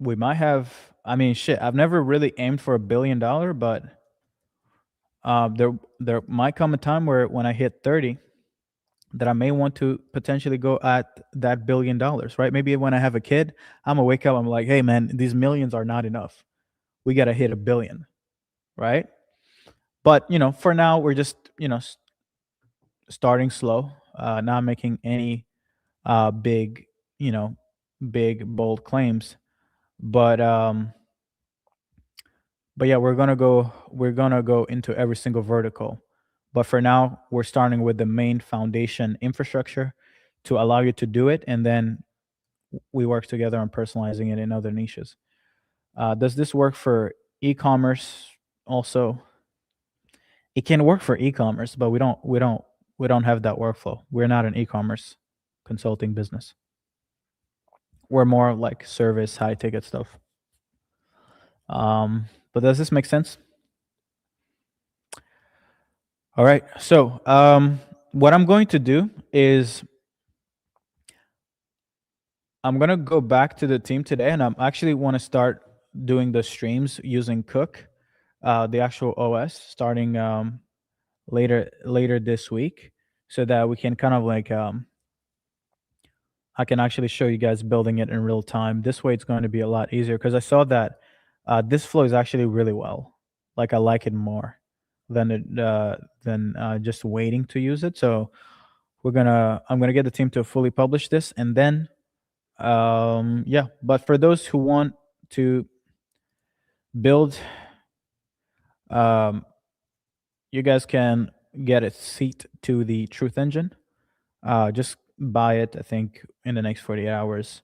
we might have, I've never really aimed for $1 billion, but there might come a time where when I hit 30, that I may want to potentially go at that $1 billion, right? Maybe when I have a kid, I'm gonna wake up, I'm like, hey man, these millions are not enough. We gotta hit $1 billion, right? But for now, we're just starting slow, not making any big bold claims. But yeah, we're gonna go into every single vertical. But for now, we're starting with the main foundation infrastructure to allow you to do it, and then we work together on personalizing it in other niches. Does this work for e-commerce also? It can work for e-commerce, but we don't have that workflow. We're not an e-commerce consulting business. We're more like service, high ticket stuff. But does this make sense? All right. So what I'm going to do is I'm going to go back to the team today, and I'm actually want to start doing the streams using Cook, the actual OS, starting later this week, so that we can kind of like I can actually show you guys building it in real time. This way it's going to be a lot easier, because I saw that this flow is actually really well. Like, I like it more than just waiting to use it. So I'm gonna get the team to fully publish this, and then yeah. But for those who want to build, you guys can get a seat to the Truth Engine. Just buy it. I think in the next 48 hours,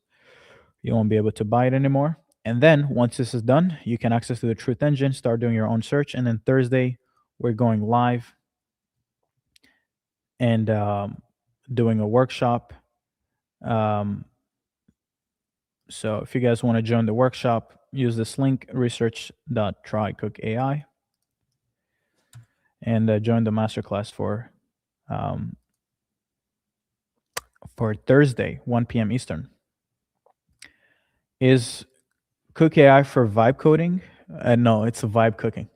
you won't be able to buy it anymore. And then once this is done, you can access to the Truth Engine, start doing your own search. And then Thursday, we're going live and doing a workshop. So if you guys want to join the workshop, use this link, research.trycookai, and join the masterclass for Thursday, 1 p.m. Eastern. Is Cook AI for vibe coding? No, it's a vibe cooking.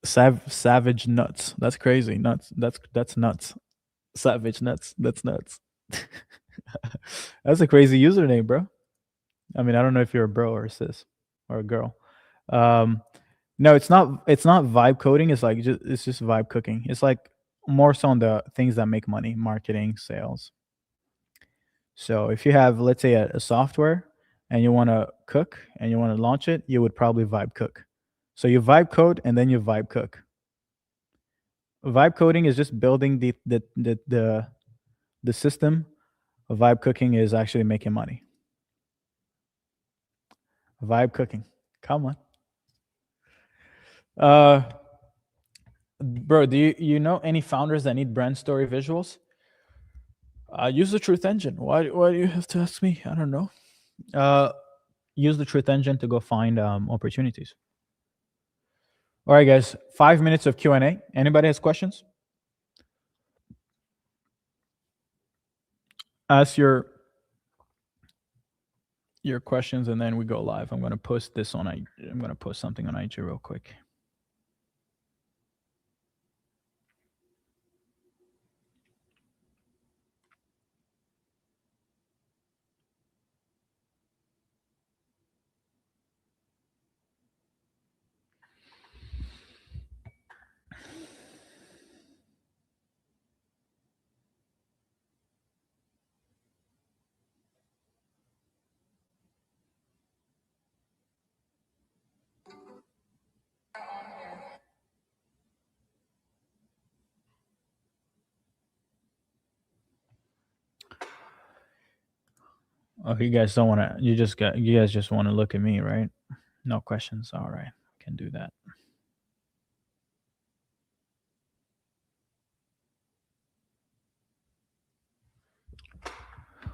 Savage nuts. That's crazy. Nuts. That's nuts. Savage nuts. That's nuts. That's a crazy username, bro. I mean, I don't know if you're a bro or a sis or a girl. No, it's not vibe coding. It's just vibe cooking. It's like more so on the things that make money, marketing, sales. So if you have, let's say, a software and you want to cook and you want to launch it, you would probably vibe cook. So you vibe code and then you vibe cook. Vibe coding is just building the system. Vibe cooking is actually making money. Vibe cooking. Come on. Bro, do you know any founders that need brand story visuals? Use the Truth Engine. Why do you have to ask me? I don't know. Use the Truth Engine to go find opportunities. All right, guys. 5 minutes of Q&A. Anybody has questions? Ask your questions, and then we go live. I'm gonna post this on. I'm gonna post something on IG real quick. Oh, you guys don't want to. You guys just want to look at me, right? No questions. All right, I can do that.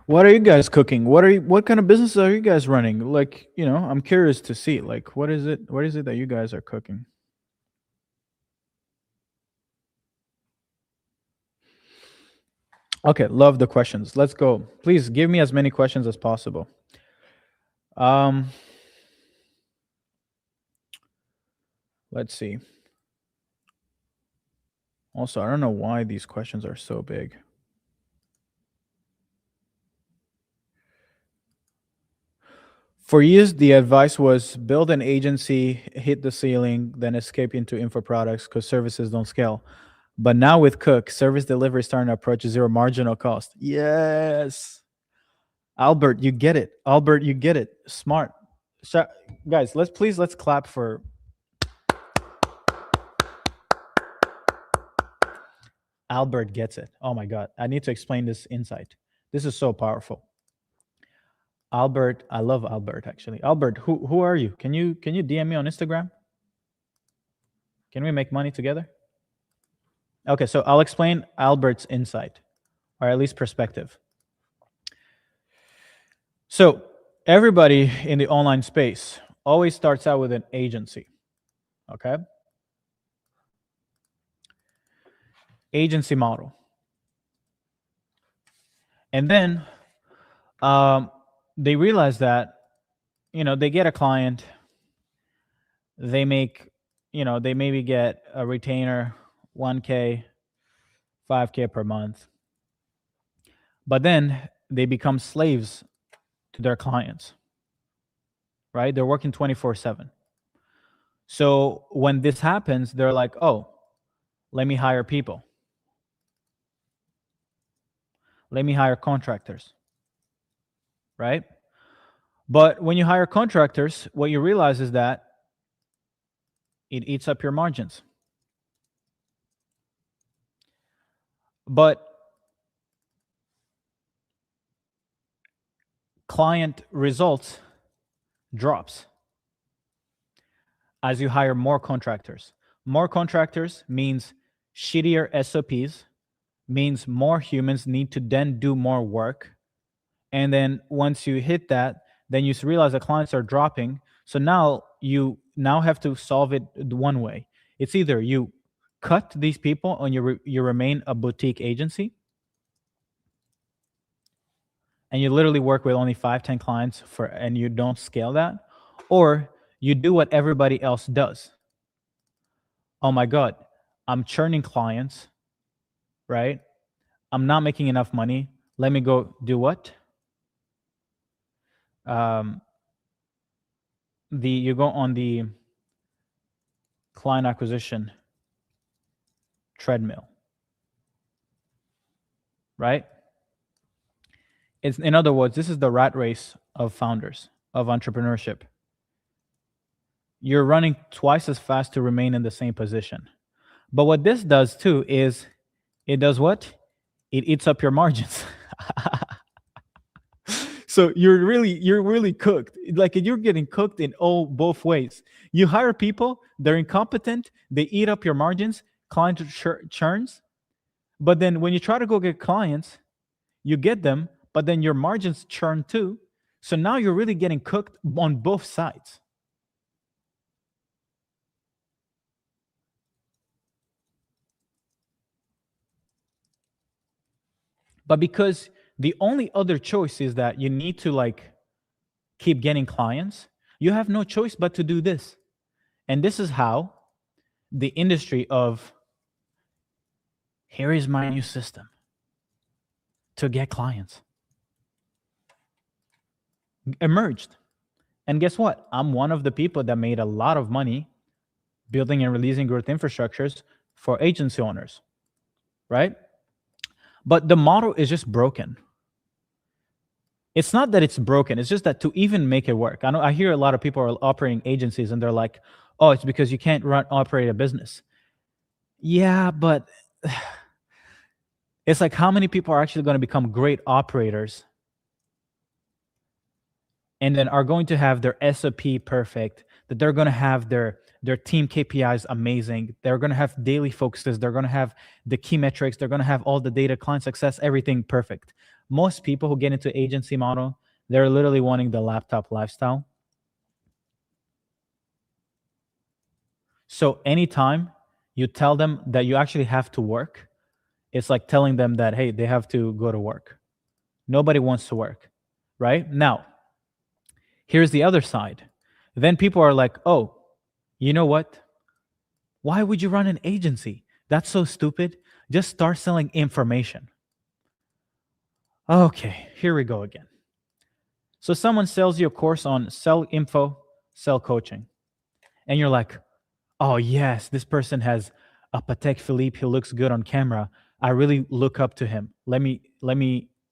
What are you guys cooking? What kind of business are you guys running? Like, I'm curious to see. Like, what is it that you guys are cooking? Okay, love the questions. Let's go. Please give me as many questions as possible. Let's see. Also, I don't know why these questions are so big. For years, the advice was build an agency, hit the ceiling, then escape into info products because services don't scale. But now with Cook, service delivery is starting to approach zero marginal cost. Yes. Albert, you get it. Albert, you get it. Smart. Guys, let's clap for Albert gets it. Oh my God. I need to explain this insight. This is so powerful. Albert, I love Albert actually. Albert, who are you? Can you DM me on Instagram? Can we make money together? Okay, so I'll explain Albert's insight, or at least perspective. So everybody in the online space always starts out with an agency, okay? Agency model. And then they realize that, they get a client, they make, they maybe get a retainer, 1K, 5K per month. But then they become slaves to their clients, right? They're working 24/7. So when this happens, they're like, oh, let me hire people. Let me hire contractors, right? But when you hire contractors, what you realize is that it eats up your margins. But client results drops as you hire more contractors. More contractors means shittier SOPs, means more humans need to then do more work. And then once you hit that, then you realize the clients are dropping. So now you have to solve it one way. It's either you cut these people and you remain a boutique agency, and you literally work with only 5-10 clients and you don't scale that, or you do what everybody else does. Oh my God, I'm churning clients, right? I'm not making enough money. Let me go do what? You go on the client acquisition treadmill, right? In other words, this is the rat race of founders. of entrepreneurship. You're running twice as fast to remain in the same position. But what this does too is it does what? It eats up your margins. So you're really cooked. Like you're getting cooked in both ways. You hire people, they're incompetent, they eat up your margins, client churns. But then when you try to go get clients, you get them, but then your margins churn too. So now you're really getting cooked on both sides. But because the only other choice is that you need to like keep getting clients, you have no choice but to do this. And this is how the industry of here is my new system to get clients emerged. And guess what? I'm one of the people that made a lot of money building and releasing growth infrastructures for agency owners, right? But the model is just broken. It's not that it's broken. It's just that to even make it work. I hear a lot of people are operating agencies and they're like, oh, it's because you can't operate a business. Yeah, but it's like how many people are actually going to become great operators and then are going to have their SOP perfect, that they're going to have their team KPIs amazing, they're going to have daily focuses, they're going to have the key metrics, they're going to have all the data, client success, everything perfect. Most people who get into agency model, they're literally wanting the laptop lifestyle. So anytime you tell them that you actually have to work, it's like telling them that, hey, they have to go to work. Nobody wants to work, right? Now, here's the other side. Then people are like, oh, you know what? Why would you run an agency? That's so stupid. Just start selling information. Okay, here we go again. So someone sells you a course on sell info, sell coaching. And you're like, oh yes, this person has a Patek Philippe. He looks good on camera. I really look up to him. Let me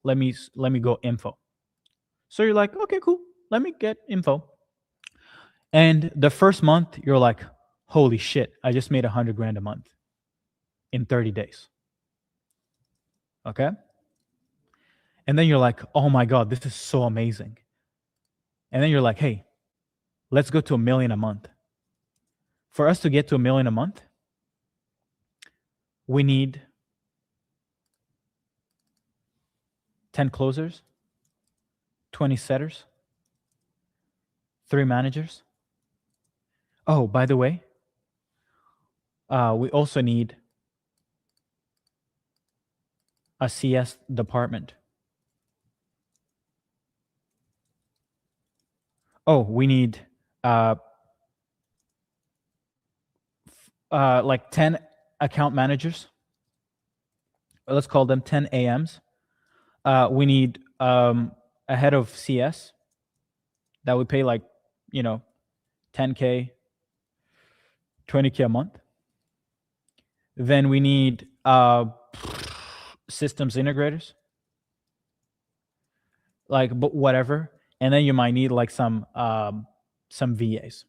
go info. So you're like, okay, cool. Let me get info. And the first month, you're like, holy shit, I just made $100,000 a month in 30 days. Okay? And then you're like, oh my God, this is so amazing. And then you're like, hey, let's go to $1 million a month. For us to get to $1 million a month, we need 10 closers, 20 setters, 3 managers. Oh, by the way, we also need a CS department. Oh, we need like 10 account managers. Let's call them 10 AMs. We need a head of CS that would pay like, 10K, 20K a month. Then we need systems integrators, like whatever. And then you might need like some VAs,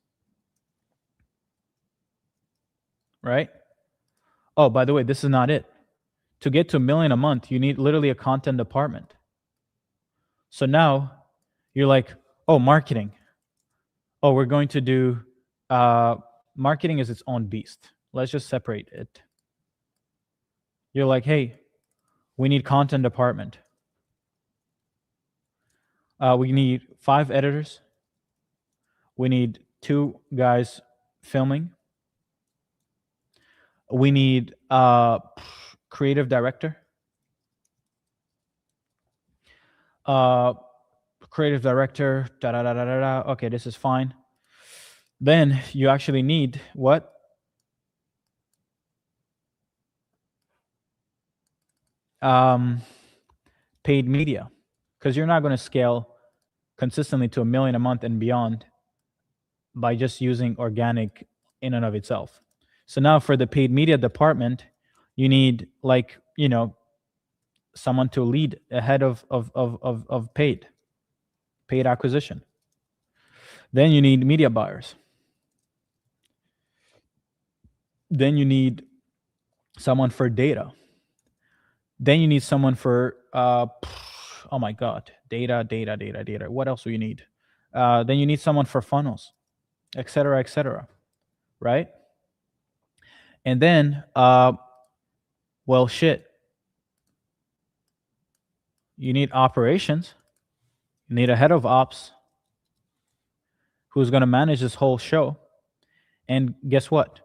right? Oh, by the way, this is not it. To get to $1 million a month, you need literally a content department. So now you're like, oh, marketing. Oh, we're going to do marketing is its own beast. Let's just separate it. You're like, hey, we need content department. We need 5 editors. We need 2 guys filming. We need creative director. Creative director, Okay, this is fine. Then you actually need what? Paid media, because you're not going to scale consistently to $1 million a month and beyond by just using organic in and of itself. So now for the paid media department, you need like, someone to lead a head of paid acquisition. Then you need media buyers. Then you need someone for data. Then you need someone for oh my god, data. What else do you need? Then you need someone for funnels, etc., right? And then well, shit, you need operations. You need a head of ops who's going to manage this whole show. And guess what?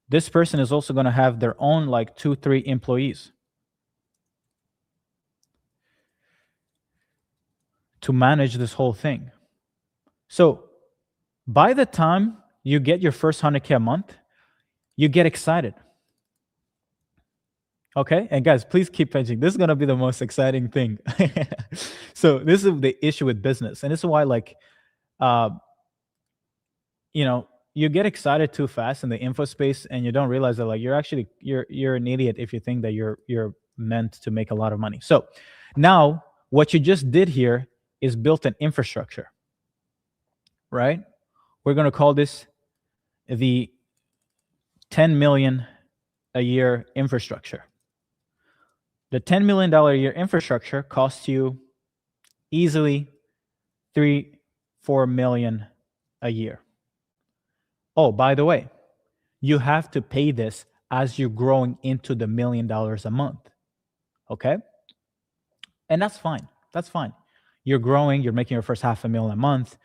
This person is also going to have their own like 2-3 employees to manage this whole thing. So by the time you get your first 100K a month, you get excited. Okay? And guys, please keep pitching. This is going to be the most exciting thing. So this is the issue with business. And this is why, like, you get excited too fast in the info space, and you don't realize that, like, you're an idiot if you think that you're meant to make a lot of money. So now what you just did here is built an infrastructure, right? We're going to call this the 10 million a year infrastructure. The $10 million a year infrastructure costs you easily 3-4 million a year. Oh, by the way, you have to pay this as you're growing into the $1 million a month. Okay? And that's fine. That's fine. You're growing, you're making your first $500,000 a month.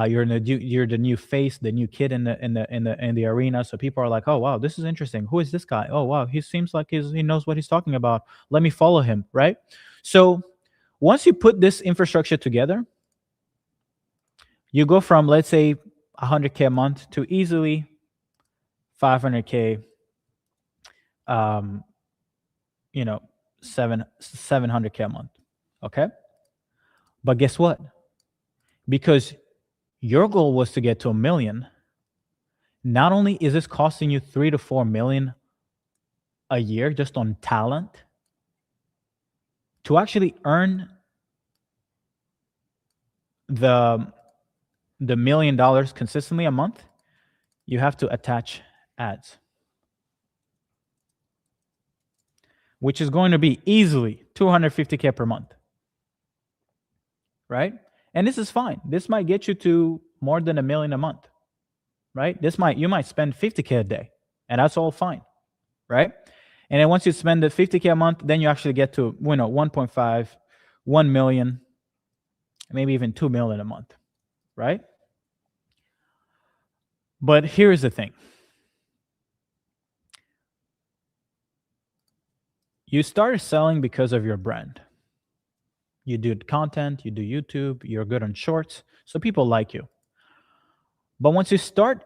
You're the new face, the new kid in the arena. So people are like, oh wow, this is interesting. Who is this guy? Oh wow, he seems like he knows what he's talking about. Let me follow him, right? So once you put this infrastructure together, you go from, let's say, 100K a month to easily 500K, 700K a month. Okay? But guess what? Because your goal was to get to $1 million, not only is this costing you 3 to 4 million a year just on talent, to actually earn the $1 million consistently a month, you have to attach ads, which is going to be easily 250K per month, right? And this is fine. This might get you to more than $1 million a month, right? You might spend 50K a day, and that's all fine, right? And then once you spend the 50K a month, then you actually get to 1.5, 1 million, maybe even 2 million a month, right? But here's the thing. You started selling because of your brand. You do content, you do YouTube, you're good on shorts, so people like you. But once you start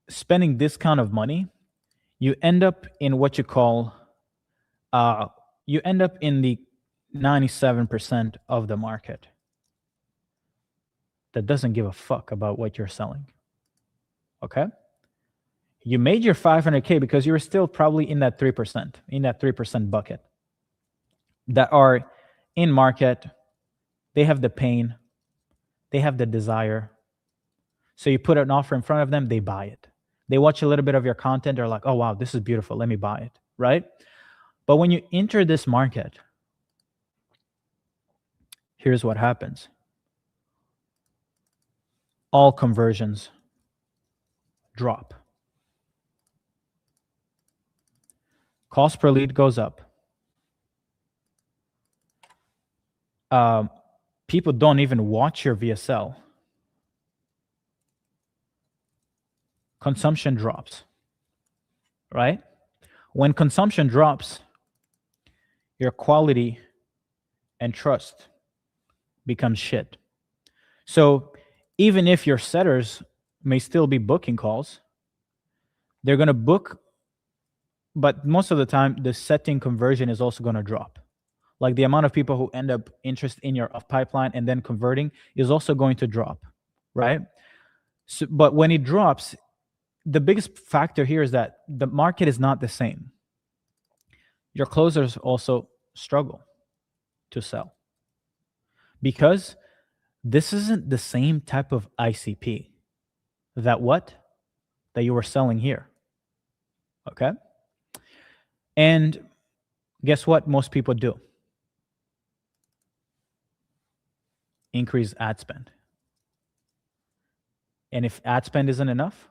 spending this kind of money, you end up in what you call, you end up in the 97% of the market that doesn't give a fuck about what you're selling. Okay? You made your 500K because you're still probably in that 3% bucket that are in market. They have the pain, they have the desire. So you put an offer in front of them, they buy it. They watch a little bit of your content, they're like, oh wow, this is beautiful, let me buy it, right? But when you enter this market, here's what happens. All conversions drop. Cost per lead goes up. People don't even watch your VSL. Consumption drops, right? When consumption drops, your quality and trust becomes shit. So even if your setters may still be booking calls, they're going to book, but most of the time, the setting conversion is also going to drop. Like the amount of people who end up interested in your pipeline and then converting is also going to drop, right? So, but when it drops, the biggest factor here is that the market is not the same. Your closers also struggle to sell because this isn't the same type of ICP. that what? That you were selling here. Okay? And guess what most people do? Increase ad spend. And if ad spend isn't enough,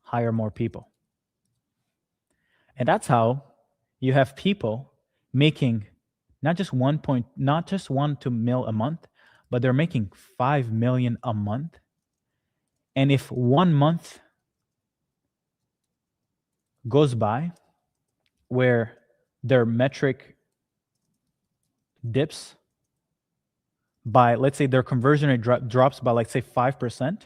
hire more people. And that's how you have people making not just 1 mil a month, but they're making 5 million a month. And if 1 month goes by where their metric dips by, let's say their conversion rate drops by, like, say 5%,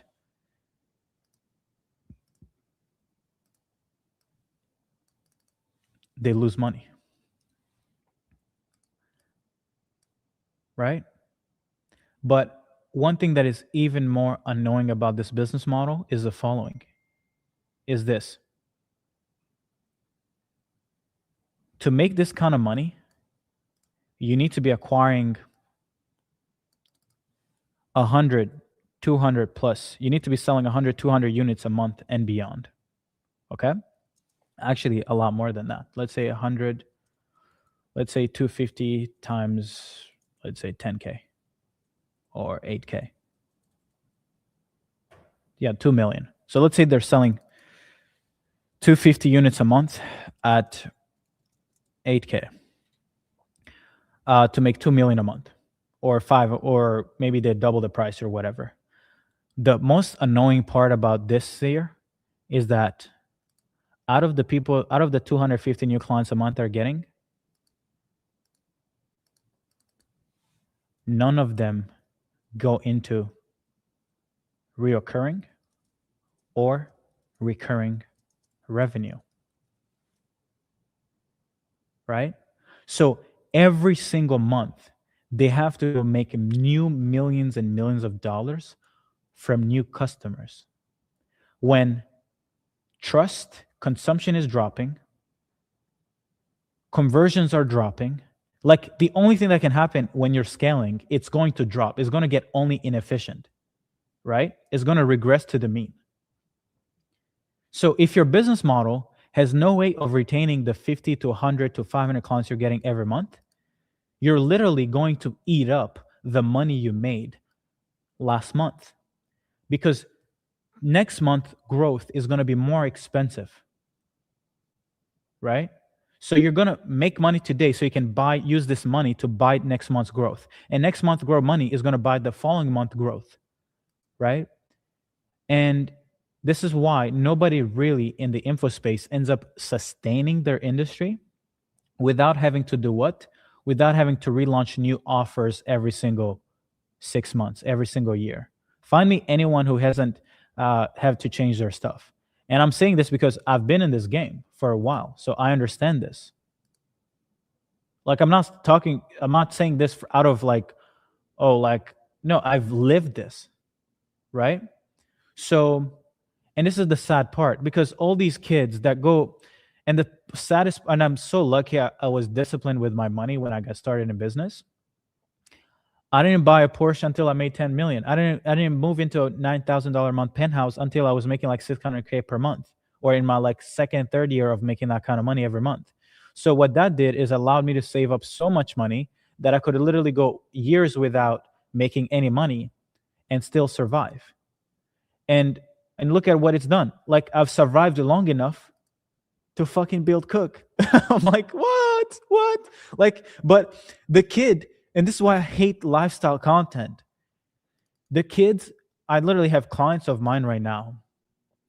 they lose money. Right? But one thing that is even more annoying about this business model is the following. Is this. To make this kind of money, you need to be acquiring 100, 200 plus. You need to be selling 100, 200 units a month and beyond. Okay? Actually, a lot more than that. Let's say 100, let's say 250 times, let's say 10K or 8K. Yeah, 2 million. So let's say they're selling 250 units a month at 8K to make 2 million a month, or 5, or maybe they double the price or whatever. The most annoying part about this here is that out of the 250 new clients a month they're getting, none of them go into reoccurring or recurring revenue. Right? So every single month, they have to make new millions and millions of dollars from new customers. When trust, consumption is dropping, conversions are dropping, like the only thing that can happen when you're scaling, it's going to drop. It's going to get only inefficient, right? It's going to regress to the mean. So if your business model has no way of retaining the 50 to 100 to 500 clients you're getting every month, you're literally going to eat up the money you made last month, because next month growth is going to be more expensive, right? So you're going to make money today so you can use this money to buy next month's growth. And next month growth money is going to buy the following month growth, right? And this is why nobody really in the info space ends up sustaining their industry without having to do what? Without having to relaunch new offers every single 6 months, every single year. Find me anyone who hasn't have to change their stuff. And I'm saying this because I've been in this game for a while, so I understand this. Like, I'm not saying this out of like, oh, like, no, I've lived this, right? So, and this is the sad part, because all these kids that go, and the saddest, and I'm so lucky I was disciplined with my money when I got started in business. I didn't buy a Porsche until I made 10 million. I didn't move into a $9,000 a month penthouse until I was making like 600K per month, or in my like second, third year of making that kind of money every month. So what that did is allowed me to save up so much money that I could literally go years without making any money and still survive. And look at what it's done. Like, I've survived long enough to fucking build Cook. I'm like, what? Like, but the kid, and this is why I hate lifestyle content. The kids, I literally have clients of mine right now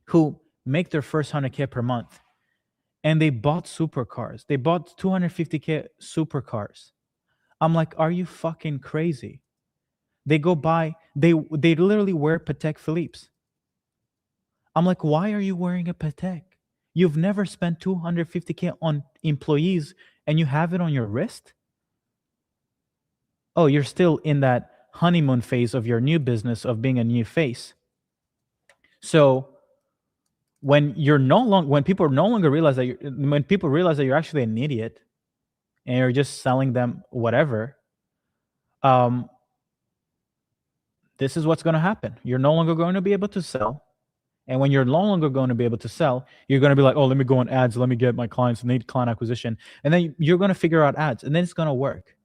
who make their first 100K per month, and they bought supercars. They bought 250K supercars. I'm like, are you fucking crazy? They go buy, they literally wear Patek Philippe's. I'm like, why are you wearing a Patek? You've never spent 250K on employees and you have it on your wrist? Oh, you're still in that honeymoon phase of your new business, of being a new face. So when people no longer realize that when people realize that you're actually an idiot and you're just selling them whatever, this is what's going to happen. You're no longer going to be able to sell. And when you're no longer going to be able to sell, you're going to be like, oh, let me go on ads. Let me get my clients, need client acquisition. And then you're going to figure out ads, and then it's going to work.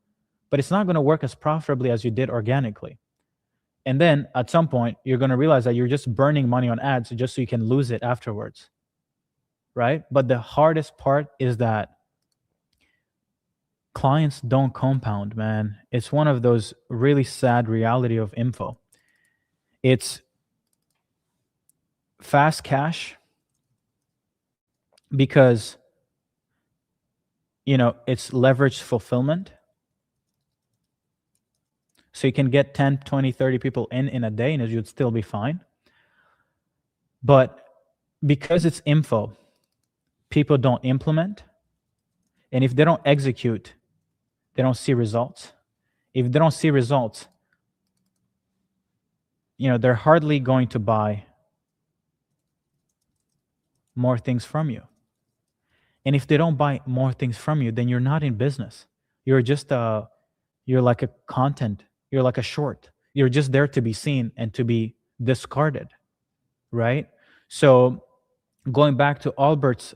But it's not going to work as profitably as you did organically. And then at some point, you're going to realize that you're just burning money on ads just so you can lose it afterwards. Right? But the hardest part is that clients don't compound, man. It's one of those really sad reality of info. It's fast cash because, it's leveraged fulfillment. So you can get 10, 20, 30 people in a day and you'd still be fine. But because it's info, people don't implement. And if they don't execute, they don't see results. If they don't see results, they're hardly going to buy more things from you. And if they don't buy more things from you, then you're not in business. You're just you're like a content. You're like a short. You're just there to be seen and to be discarded, right? So going back to Albert's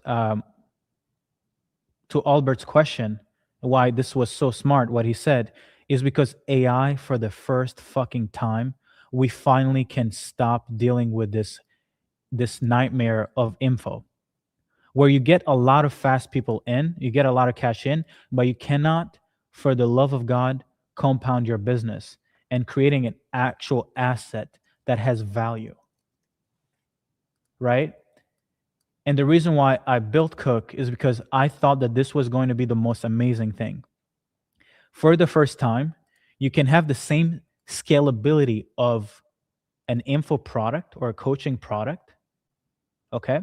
question, why this was so smart, what he said, is because AI, for the first fucking time, we finally can stop dealing with this nightmare of info, where you get a lot of fast people in, you get a lot of cash in, but you cannot, for the love of God, compound your business and creating an actual asset that has value, right? And the reason why I built Cook is because I thought that this was going to be the most amazing thing. For the first time, you can have the same scalability of an info product or a coaching product, okay?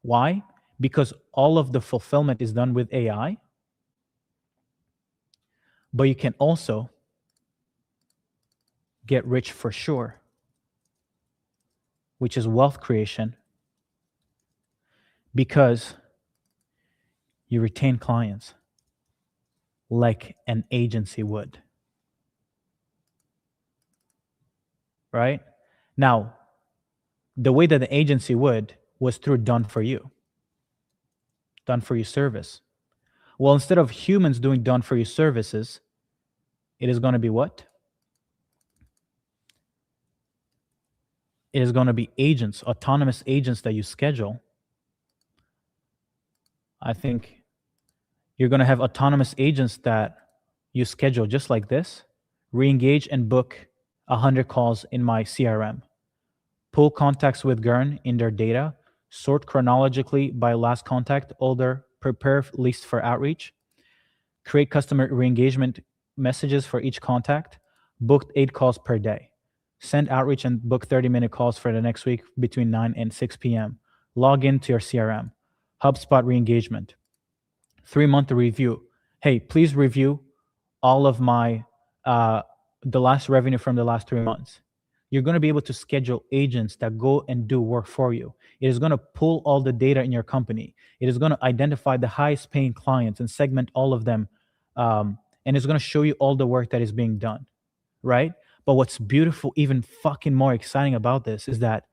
Why? Because all of the fulfillment is done with AI, but you can also get rich for sure, which is wealth creation, because you retain clients like an agency would. Right? Now, the way that the agency would was through done for you service. Well, instead of humans doing done for you services, it is going to be what? It is going to be agents, autonomous agents that you schedule. I think you're going to have autonomous agents that you schedule just like this, re-engage and book 100 calls in my CRM, pull contacts with Gurn in their data, sort chronologically by last contact, older, prepare list for outreach, create customer re-engagement messages for each contact, booked 8 calls per day, send outreach and book 30-minute calls for the next week between 9 and 6 p.m., log into your CRM, HubSpot re-engagement, 3-month review. Hey, please review all of my the last revenue from the last 3 months. You're going to be able to schedule agents that go and do work for you. It is going to pull all the data in your company. It is going to identify the highest paying clients and segment all of them. And it's going to show you all the work that is being done, right? But what's beautiful, even fucking more exciting about this is that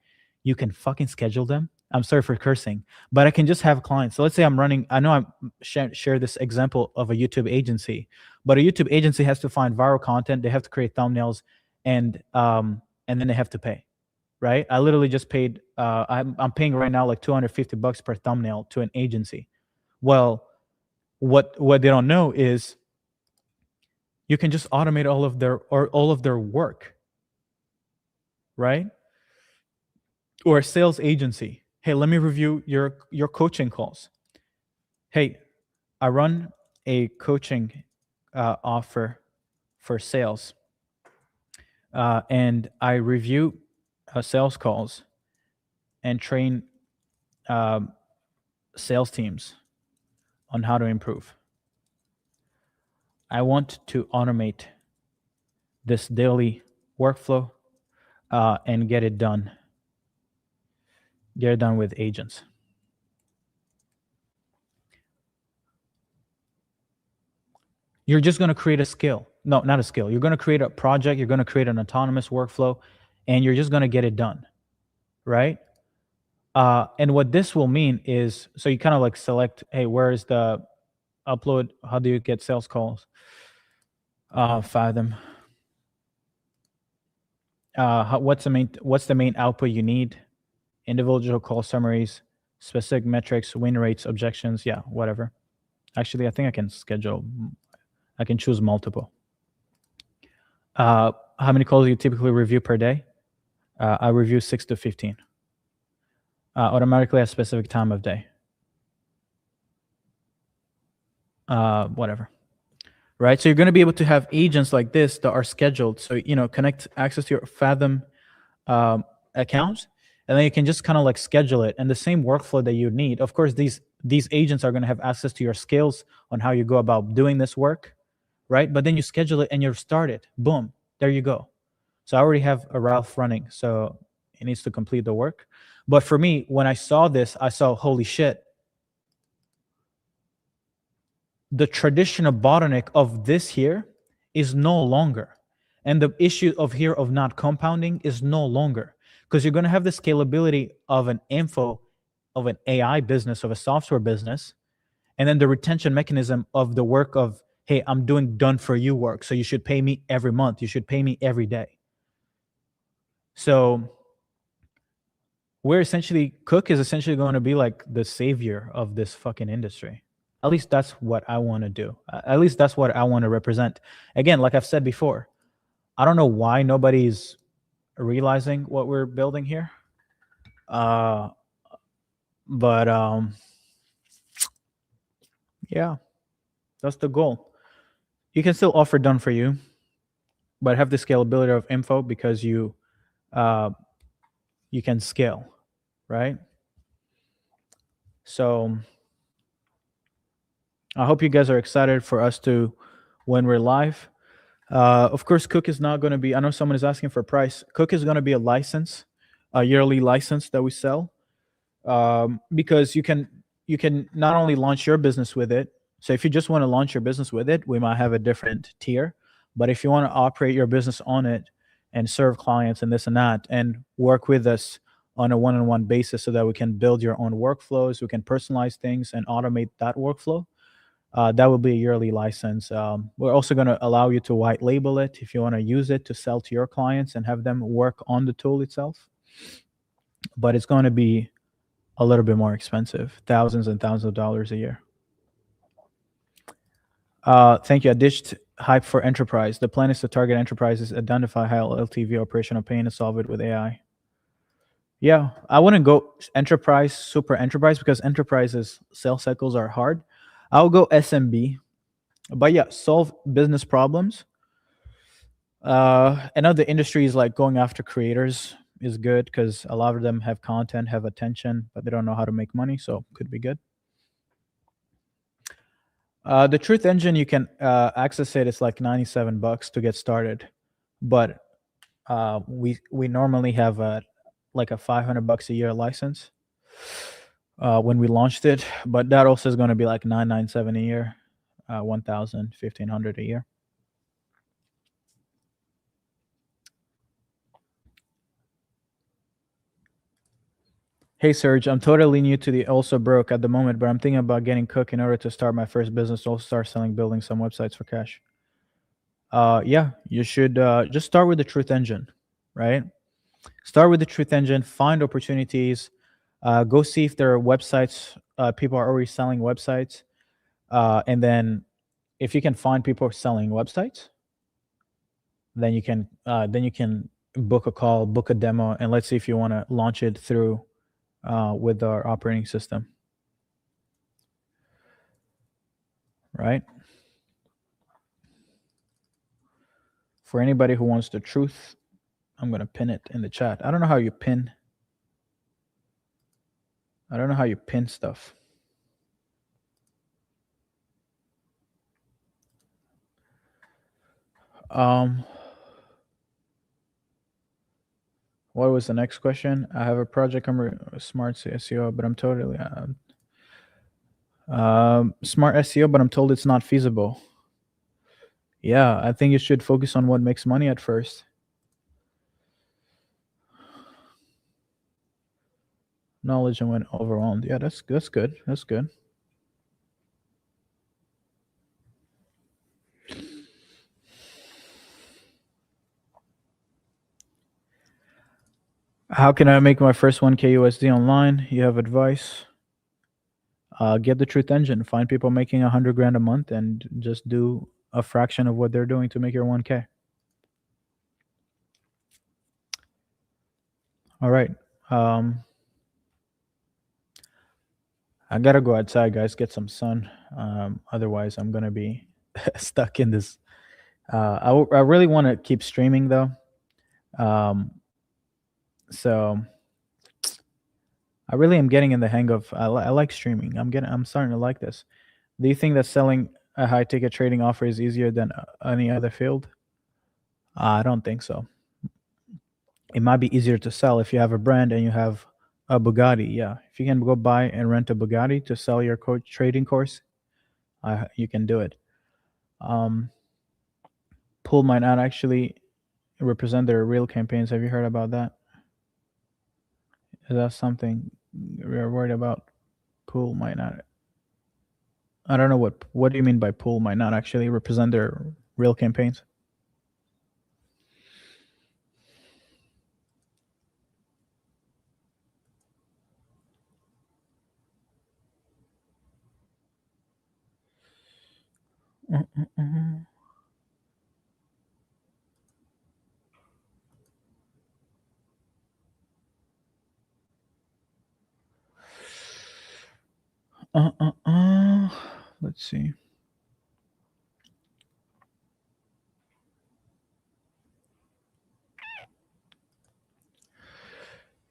you can fucking schedule them. I'm sorry for cursing, but I can just have clients. So let's say I'm running, I know I share this example of a YouTube agency, but a YouTube agency has to find viral content. They have to create thumbnails and then they have to pay, right? I literally just paid, I'm paying right now like $250 per thumbnail to an agency. Well, what they don't know is you can just automate all of their work, right? Or a sales agency. Hey, let me review your coaching calls. Hey, I run a coaching offer for sales. And I review sales calls and train sales teams on how to improve. I want to automate this daily workflow and get it done. Get it done with agents. You're just going to create a skill. No, not a skill. You're going to create a project. You're going to create an autonomous workflow, and you're just going to get it done, right? And what this will mean is, so you kind of like select, hey, where is the upload? How do you get sales calls? Fathom. What's the main output you need? Individual call summaries, specific metrics, win rates, objections. Yeah, whatever. Actually, I think I can choose multiple. How many calls do you typically review per day? I review 6 to 15. Automatically at a specific time of day. Whatever. Right? So you're going to be able to have agents like this that are scheduled. So, connect access to your Fathom account, and then you can just kind of like schedule it and the same workflow that you need. Of course, these agents are going to have access to your skills on how you go about doing this work, right? But then you schedule it and you're started. Boom, there you go. So I already have a Ralph running, so it needs to complete the work. But for me, when I saw this, I saw, holy shit, the traditional bottleneck of this here is no longer. And the issue of not compounding is no longer, because you're going to have the scalability of an AI business, of a software business, and then the retention mechanism of the work of, hey, I'm doing done for you work, so you should pay me every month. You should pay me every day. So Cook is essentially going to be like the savior of this fucking industry. At least that's what I want to do. At least that's what I want to represent. Again, like I've said before, I don't know why nobody's realizing what we're building here. But yeah, that's the goal. You can still offer done for you, but have the scalability of info because you can scale, right? So I hope you guys are excited for us to, when we're live. Of course, Cook is not going to be, I know someone is asking for a price. Cook is going to be a license, a yearly license that we sell, because you can not only launch your business with it. So if you just want to launch your business with it, we might have a different tier. But if you want to operate your business on it and serve clients and this and that, and work with us on a one-on-one basis so that we can build your own workflows, we can personalize things and automate that workflow, that will be a yearly license. We're also going to allow you to white label it if you want to use it to sell to your clients and have them work on the tool itself. But it's going to be a little bit more expensive, thousands and thousands of dollars a year. Thank you. I ditched hype for enterprise. The plan is to target enterprises, identify high LTV operational pain, and solve it with AI. Yeah, I wouldn't go enterprise, super enterprise, because enterprises sales cycles are hard. I'll go SMB, but yeah, solve business problems. And other industries like going after creators is good because a lot of them have content, have attention, but they don't know how to make money, so could be good. The Truth Engine, you can access it. It's like $97 to get started, but we normally have like a $500 a year license when we launched it, but that also is going to be like $997 a year, $1,000, $1,500 a year. Hey Serge, I'm totally new to the Also Broke at the moment, but I'm thinking about getting Cook in order to start my first business. Also start selling, building some websites for cash. Yeah, you should just start with the Truth Engine, right? Start with the Truth Engine, find opportunities, go see if there are websites, people are already selling websites. And then if you can find people selling websites, then you can book a call, book a demo, and let's see if you want to launch it through with our operating system, right? For anybody who wants the truth, I'm going to pin it in the chat. I don't know how you pin. I don't know how you pin stuff. What was the next question? I have a project. I'm smart SEO, but I'm totally smart SEO, but I'm told it's not feasible. Yeah, I think you should focus on what makes money at first. Knowledge and when overwhelmed. Yeah, that's good. That's good. How can I make my first 1K USD online? You have advice? Get the Truth Engine. Find people making 100 grand a month and just do a fraction of what they're doing to make your 1K. All right. I gotta go outside, guys, get some sun. Otherwise, I'm gonna be stuck in this. I really want to keep streaming though. So I really am getting in the hang of. I like streaming. I'm starting to like this. Do you think that selling a high ticket trading offer is easier than any other field? I don't think so. It might be easier to sell if you have a brand and you have a Bugatti. Yeah, if you can go buy and rent a Bugatti to sell your trading course, you can do it. Pool might not actually represent their real campaigns. Have you heard about that? Is that something we're worried about? Pool might not. I don't know what do you mean by pool might not actually represent their real campaigns? Let's see.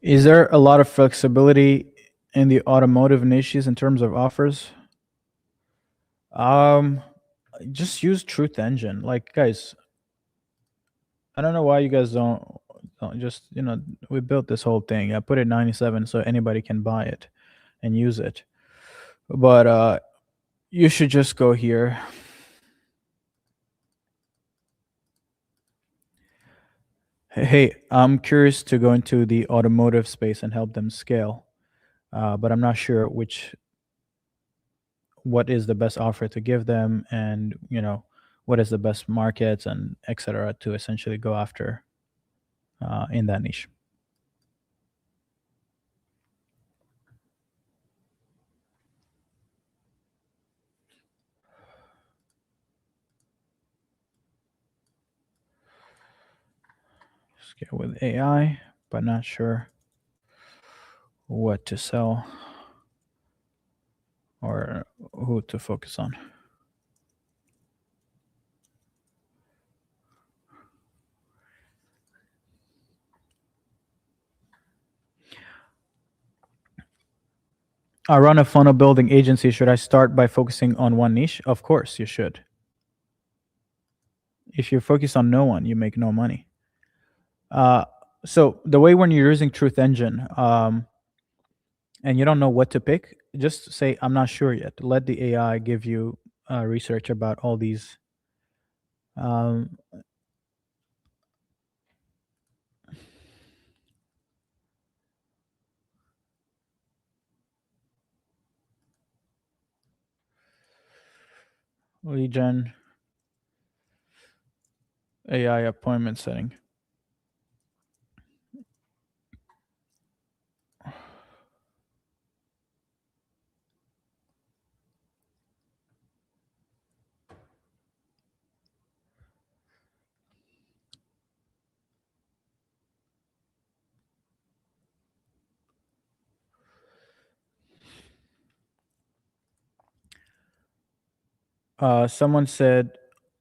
Is there a lot of flexibility in the automotive niches in terms of offers? Just use Truth Engine. Like, guys, I don't know why you guys don't just, we built this whole thing. I put it 97 so anybody can buy it and use it. But you should just go here. Hey, I'm curious to go into the automotive space and help them scale, but I'm not sure what is the best offer to give them, and what is the best markets and etc. to essentially go after in that niche. Scale with AI, but not sure what to sell or who to focus on. I run a funnel building agency. Should I start by focusing on one niche? Of course, you should. If you focus on no one, you make no money. So the way when you're using Truth Engine and you don't know what to pick, just say, I'm not sure yet. Let the AI give you research about all these. Lead gen, AI appointment setting. Someone said,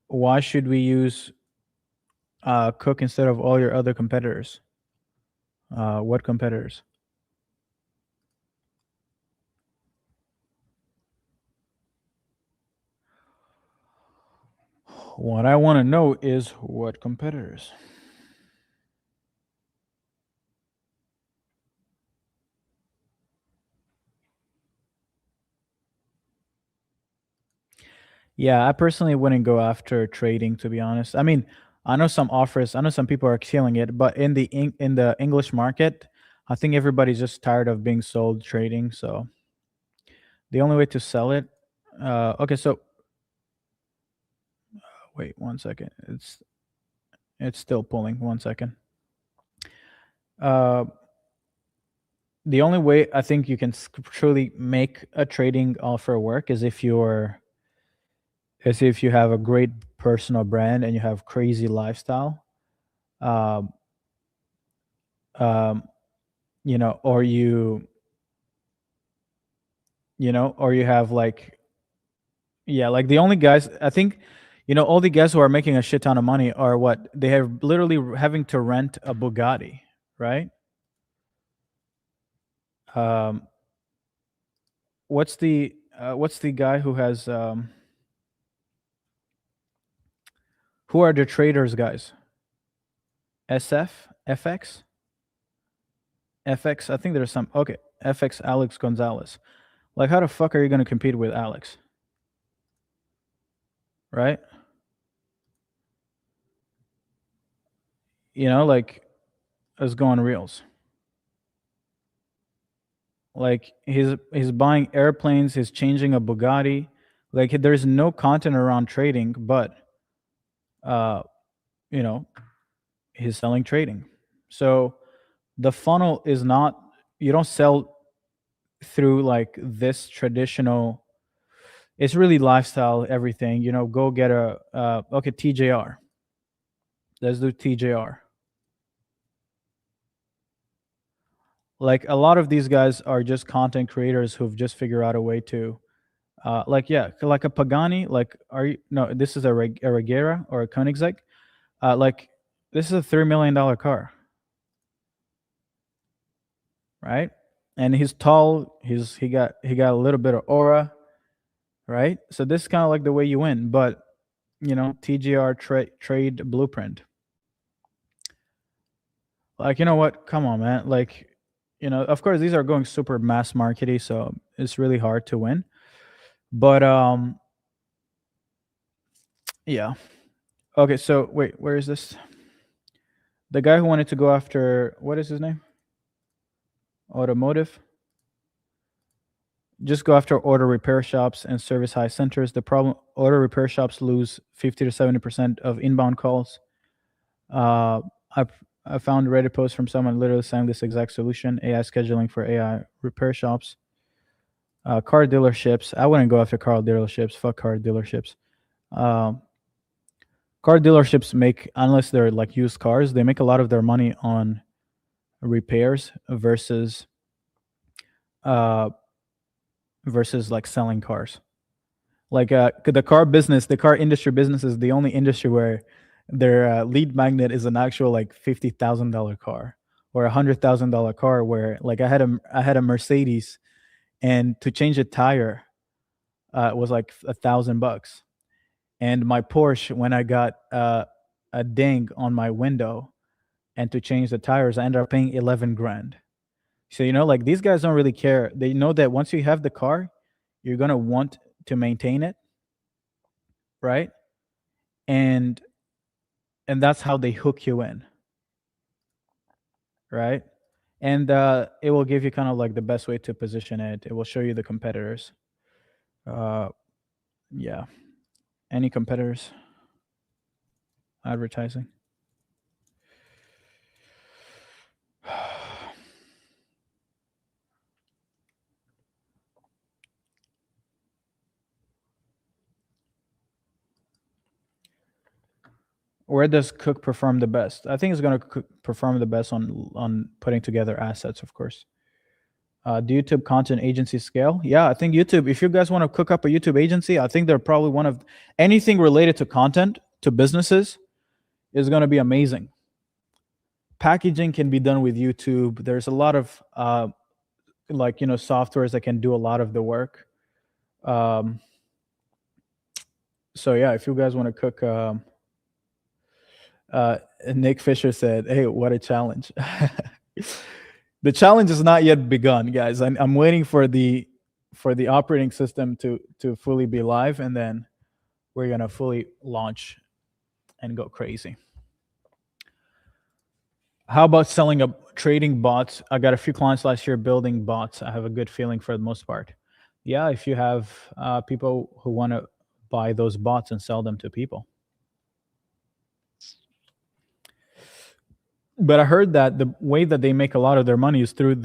why should we use Cook instead of all your other competitors? What competitors? What I want to know is what competitors. Yeah, I personally wouldn't go after trading, to be honest. I mean, I know some offers, I know some people are killing it, but in the English market, I think everybody's just tired of being sold trading. So the only way to sell it, okay. So wait 1 second. It's still pulling. 1 second. Uh, the only way I think you can truly make a trading offer work is if you have a great personal brand and you have crazy lifestyle. Um, um, or or you have like, yeah, like the only guys I think, all the guys who are making a shit ton of money are what they have literally having to rent a Bugatti, right? Um, what's the guy who has who are the traders guys? SF, FX, FX. I think there's some. Okay, FX Alex Gonzalez. Like, how the fuck are you gonna compete with Alex? Right? Like, let's go on reels. Like, he's buying airplanes, he's changing a Bugatti. Like, there's no content around trading, but uh, you know, he's selling trading. So the funnel is not, you don't sell through like this traditional, it's really lifestyle, everything. Go get a okay, TJR. Let's do TJR. Like, a lot of these guys are just content creators who've just figured out a way to like, yeah, like a Pagani. Like, no, this is a Regera or a Koenigsegg. Like, this is a $3 million car, right? And he's tall, he got a little bit of aura, right? So this is kind of like the way you win. But TGR trade blueprint. Like, you know what? Come on, man. Like, of course these are going super mass markety, so it's really hard to win. But yeah. Okay, so wait, where is this? The guy who wanted to go after, what is his name? Automotive. Just go after auto repair shops and service high centers. The problem, auto repair shops lose 50 to 70% of inbound calls. I found a Reddit post from someone literally saying this exact solution: AI scheduling for AI repair shops. Car dealerships. I wouldn't go after car dealerships. Fuck car dealerships. Car dealerships make, unless they're like used cars, they make a lot of their money on repairs versus like selling cars. Like the car industry business is the only industry where their lead magnet is an actual like $50,000 car or $100,000 car. Where like I had a Mercedes, and to change a tire was like $1,000. And my Porsche, when I got a ding on my window, and to change the tires, I ended up paying 11 grand. So like, these guys don't really care. They know that once you have the car, you're gonna want to maintain it, right? And that's how they hook you in, right? And it will give you kind of like the best way to position it. It will show you the competitors. Yeah. Any competitors? Advertising. Where does Cook perform the best? I think it's going to perform the best on putting together assets, of course. Do YouTube content agency scale? Yeah, I think YouTube, if you guys want to cook up a YouTube agency, I think they're probably one of, anything related to content, to businesses, is going to be amazing. Packaging can be done with YouTube. There's a lot of like, softwares that can do a lot of the work. So yeah, if you guys want to cook, Nick Fisher said, "Hey, what a challenge!" The challenge is not yet begun, guys. I'm waiting for the operating system to fully be live, and then we're gonna fully launch and go crazy. How about selling trading bots? I got a few clients last year building bots. I have a good feeling for the most part. Yeah, if you have people who want to buy those bots and sell them to people. But I heard that the way that they make a lot of their money is through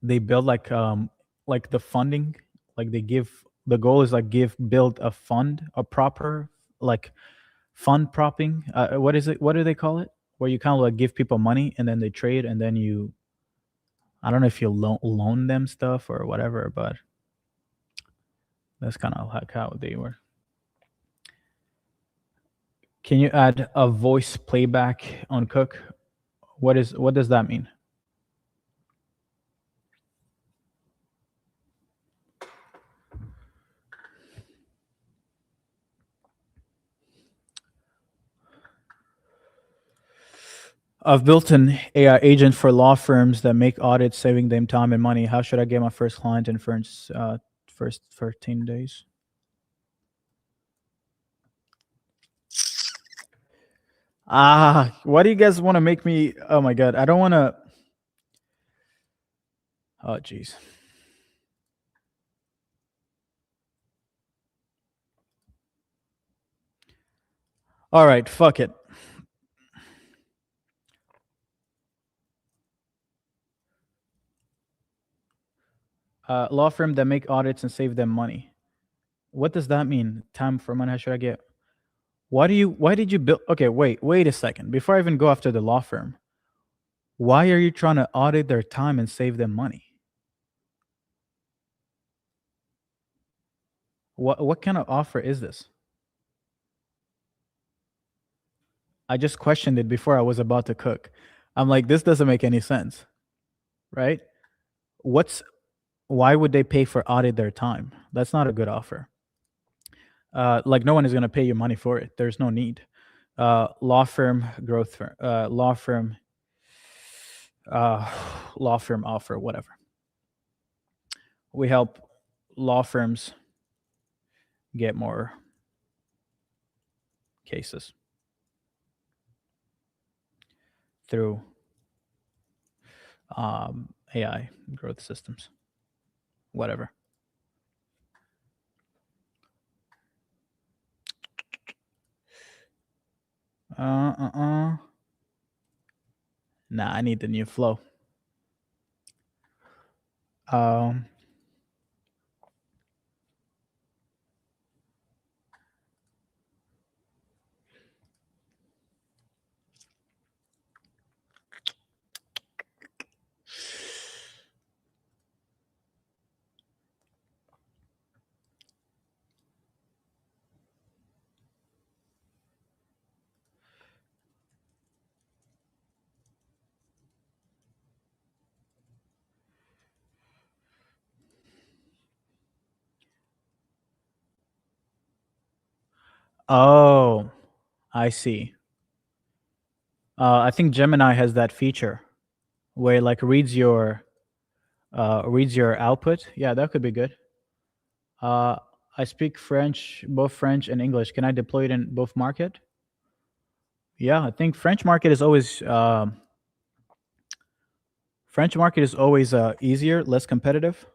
they build like the funding, like the goal is like build a fund, a proper like fund propping. What is it? What do they call it? Where you kind of like give people money and then they trade and then I don't know if you loan them stuff or whatever, but that's kind of like how they work. Can you add a voice playback on Cook? What does that mean? I've built an AI agent for law firms that make audits, saving them time and money. How should I get my first client in first 13 days? Why do you guys want to make me? Oh my God, I don't want to. Oh geez. All right, fuck it. Law firm that make audits and save them money. What does that mean? Time for money. How should I get? Why did you build? Okay, wait a second. Before I even go after the law firm, why are you trying to audit their time and save them money? What kind of offer is this? I just questioned it before I was about to cook. I'm like, this doesn't make any sense, right? Why would they pay for audit their time? That's not a good offer. Like no one is going to pay you money for it. There's no need. Law firm growth firm, law firm offer, whatever. We help law firms get more cases through AI growth systems, whatever. Nah, I need the new flow. Oh, I see. I think Gemini has that feature where it like reads your output. Yeah, that could be good. I speak French, both French and English. Can I deploy it in both market? Yeah, I think French market is always easier, less competitive.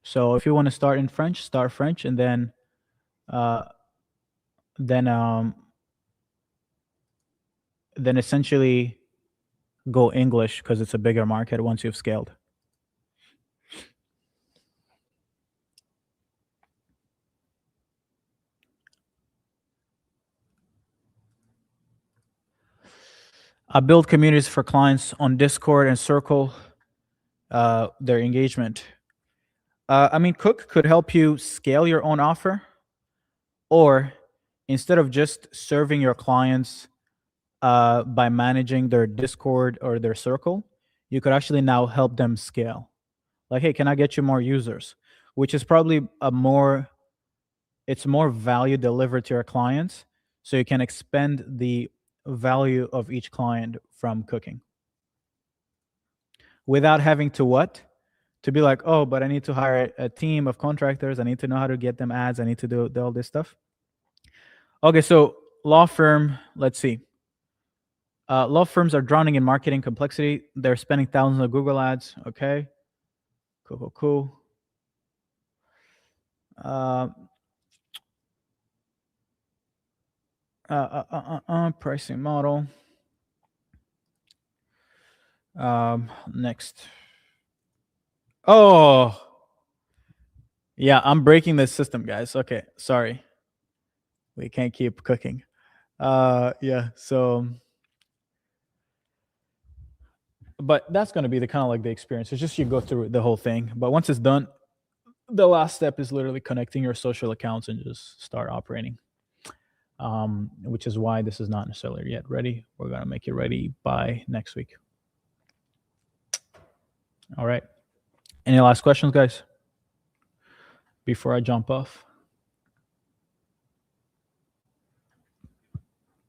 So if you want to start in French, start French, and then essentially go English because it's a bigger market once you've scaled. I build communities for clients on Discord and Circle their engagement. I mean, Cook could help you scale your own offer, or instead of just serving your clients by managing their Discord or their Circle, you could actually now help them scale. Like, hey, can I get you more users? Which is probably it's more value delivered to your clients, so you can expand the value of each client from cooking without having to what? to be like, oh, but I need to hire a team of contractors. I need to know how to get them ads. I need to do all this stuff. Okay, so law firm, let's see. Law firms are drowning in marketing complexity. They're spending thousands on Google ads. Okay, cool. Pricing model. Next. Oh, yeah, I'm breaking this system, guys. Okay, sorry. We can't keep cooking. Yeah, so, but that's going to be the kind of like the experience. It's just you go through the whole thing. But once it's done, the last step is literally connecting your social accounts and just start operating. Which is why this is not necessarily yet ready. We're going to make it ready by next week. All right. Any last questions, guys? Before I jump off.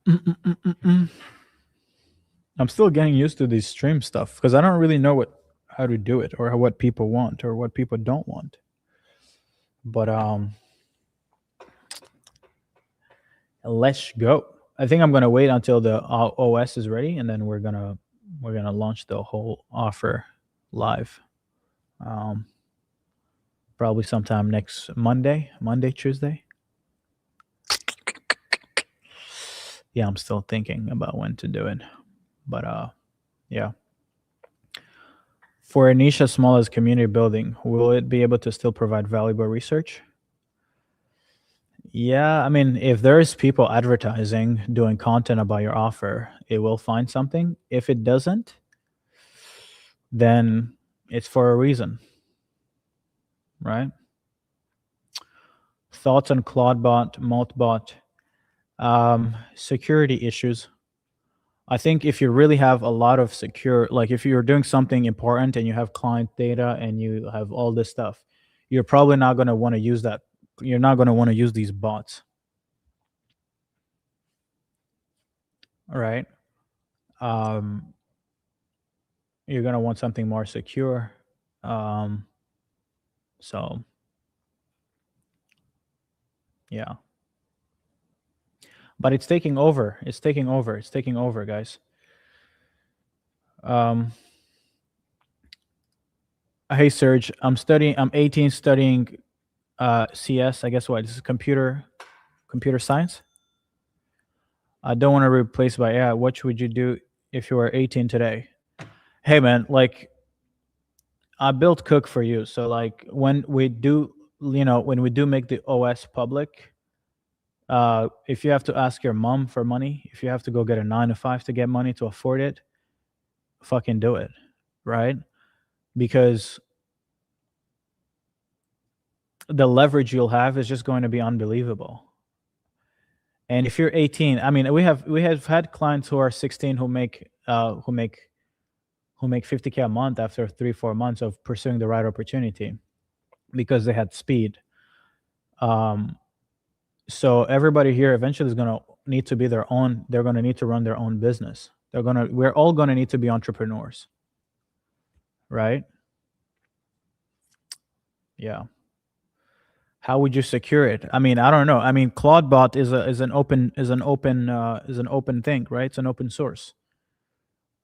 I'm still getting used to this stream stuff because I don't really know how to do it or what people want or what people don't want. But let's go. I think I'm gonna wait until the OS is ready, and then we're gonna launch the whole offer live. Probably sometime next Monday, Tuesday. Yeah, I'm still thinking about when to do it, but yeah. For a niche as small as community building, will it be able to still provide valuable research? Yeah, I mean, if there's people advertising, doing content about your offer, it will find something. If it doesn't, then it's for a reason, right? Thoughts on Claudebot, Maltbot, security issues. I think if you really have a lot of like if you're doing something important and you have client data and you have all this stuff, you're probably not going to want to use that. You're not going to want to use these bots. All right. You're going to want something more secure. So yeah. But it's taking over. It's taking over, guys. Hey Serge, I'm 18 studying CS. I guess what? This is computer science. I don't want to replace by AI. What would you do if you were 18 today? Hey man, like I built Cook for you. So like when we do make the OS public, if you have to ask your mom for money, if you have to go get a 9 to 5 to get money to afford it, fucking do it, right? Because the leverage you'll have is just going to be unbelievable. And if you're 18, I mean, we have had clients who are 16 who make 50K a month after 3-4 months of pursuing the right opportunity because they had speed. So everybody here eventually is going to need to be their own. They're going to need to run their own business. We're all going to need to be entrepreneurs, right? Yeah. How would you secure it? I mean, I don't know. I mean, Claudebot is an open thing, right? It's an open source.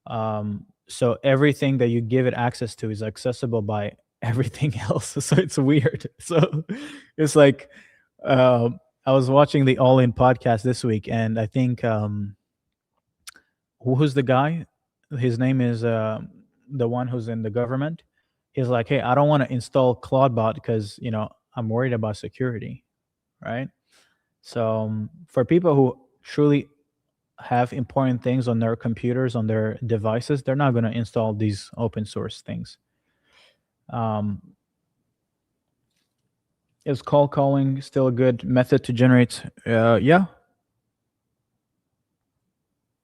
So everything that you give it access to is accessible by everything else. So it's weird. So it's like I was watching the All In podcast this week, and I think who's the guy? His name is the one who's in the government. He's like, hey, I don't want to install Claudebot because I'm worried about security, right? So for people who truly have important things on their computers, on their devices, they're not going to install these open source things. Is cold calling still a good method to generate? Yeah.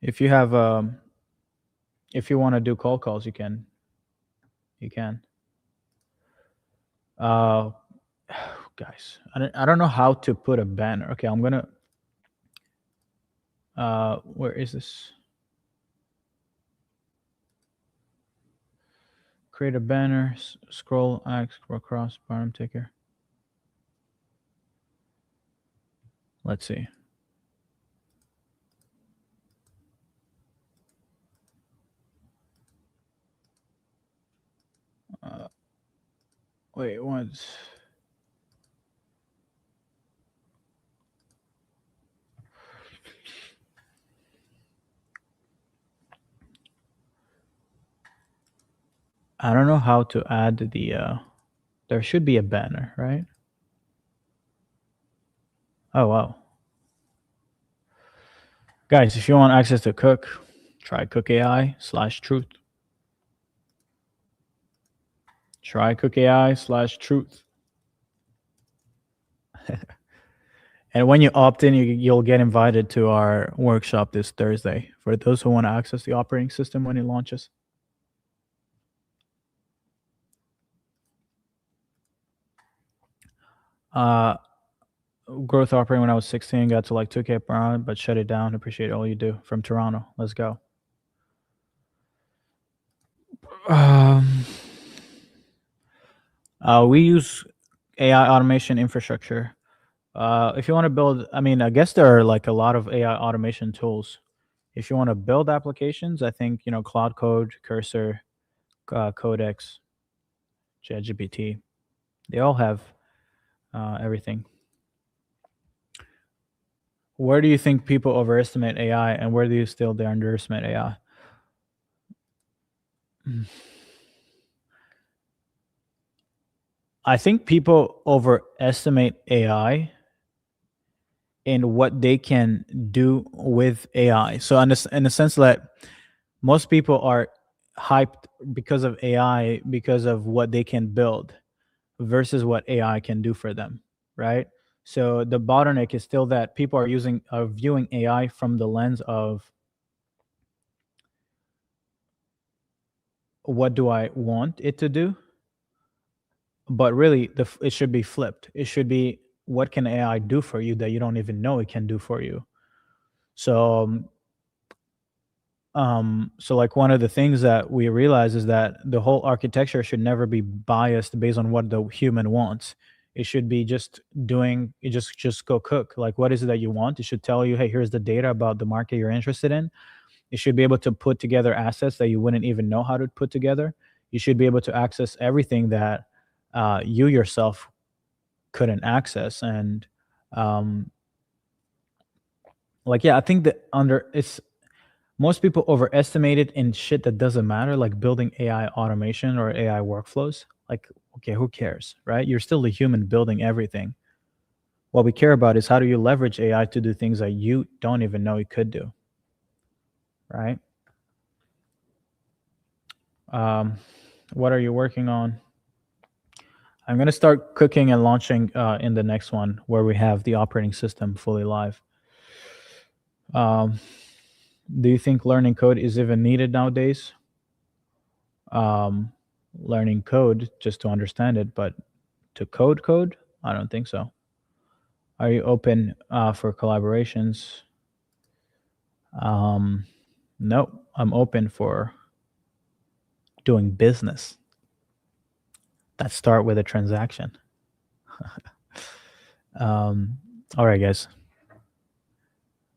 If you have, if you want to do cold calls, you can. Guys, I don't know how to put a banner. Okay, I'm gonna. Where is this? Create a banner, scroll, scroll across, bottom ticker. Let's see. Wait, once. I don't know how to add the, there should be a banner, right? Oh, wow. Guys, if you want access to Cook, try Cook AI/truth. Try Cook AI/truth. And when you opt in, you'll get invited to our workshop this Thursday for those who want to access the operating system when it launches. Growth operating when I was 16, got to like 2K per hour, but shut it down. Appreciate all you do. From Toronto. Let's go. We use AI automation infrastructure. If you want to build, I mean, I guess there are like a lot of AI automation tools. If you want to build applications, I think, you know, Cloud Code, Cursor, Codex, ChatGPT, they all have everything. Where do you think people overestimate AI, and where do you still they underestimate AI? I think people overestimate AI in what they can do with AI. So in the sense that most people are hyped because of AI, because of what they can build versus what AI can do for them, right? So the bottleneck is still that people are viewing AI from the lens of what do I want it to do? But really, it should be flipped. It should be what can AI do for you that you don't even know it can do for you. So, so like one of the things that we realize is that the whole architecture should never be biased based on what the human wants. It should be just go cook. Like, what is it that you want? It should tell you, hey, here's the data about the market you're interested in. You should be able to put together assets that you wouldn't even know how to put together. You should be able to access everything that you yourself couldn't access. And like, yeah, I think that most people overestimate it in shit that doesn't matter, like building AI automation or AI workflows. Like, okay, who cares, right? You're still a human building everything. What we care about is how do you leverage AI to do things that you don't even know it could do, right? What are you working on? I'm going to start cooking and launching in the next one where we have the operating system fully live. Do you think learning code is even needed nowadays? Learning code just to understand it, but to code, I don't think so. Are you open for collaborations? No, I'm open for doing business that start with a transaction. All right, guys.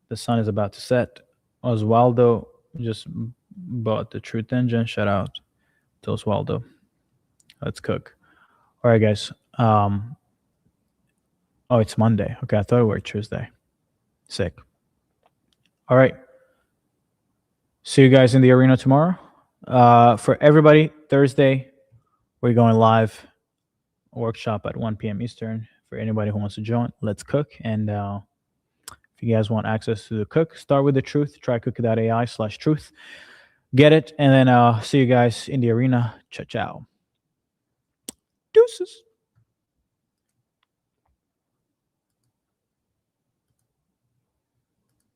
The sun is about to set. Oswaldo just bought the Truth Engine. Shout out to Oswaldo. Let's cook. All right, guys. Oh, it's Monday. Okay, I thought it were Tuesday. Sick. All right. See you guys in the arena tomorrow. For everybody, Thursday, we're going live. Workshop at 1 p.m. Eastern. For anybody who wants to join, let's cook. And if you guys want access to the cook, start with the truth. Try cook.ai/truth. Get it. And then see you guys in the arena. Ciao, ciao. Deuces.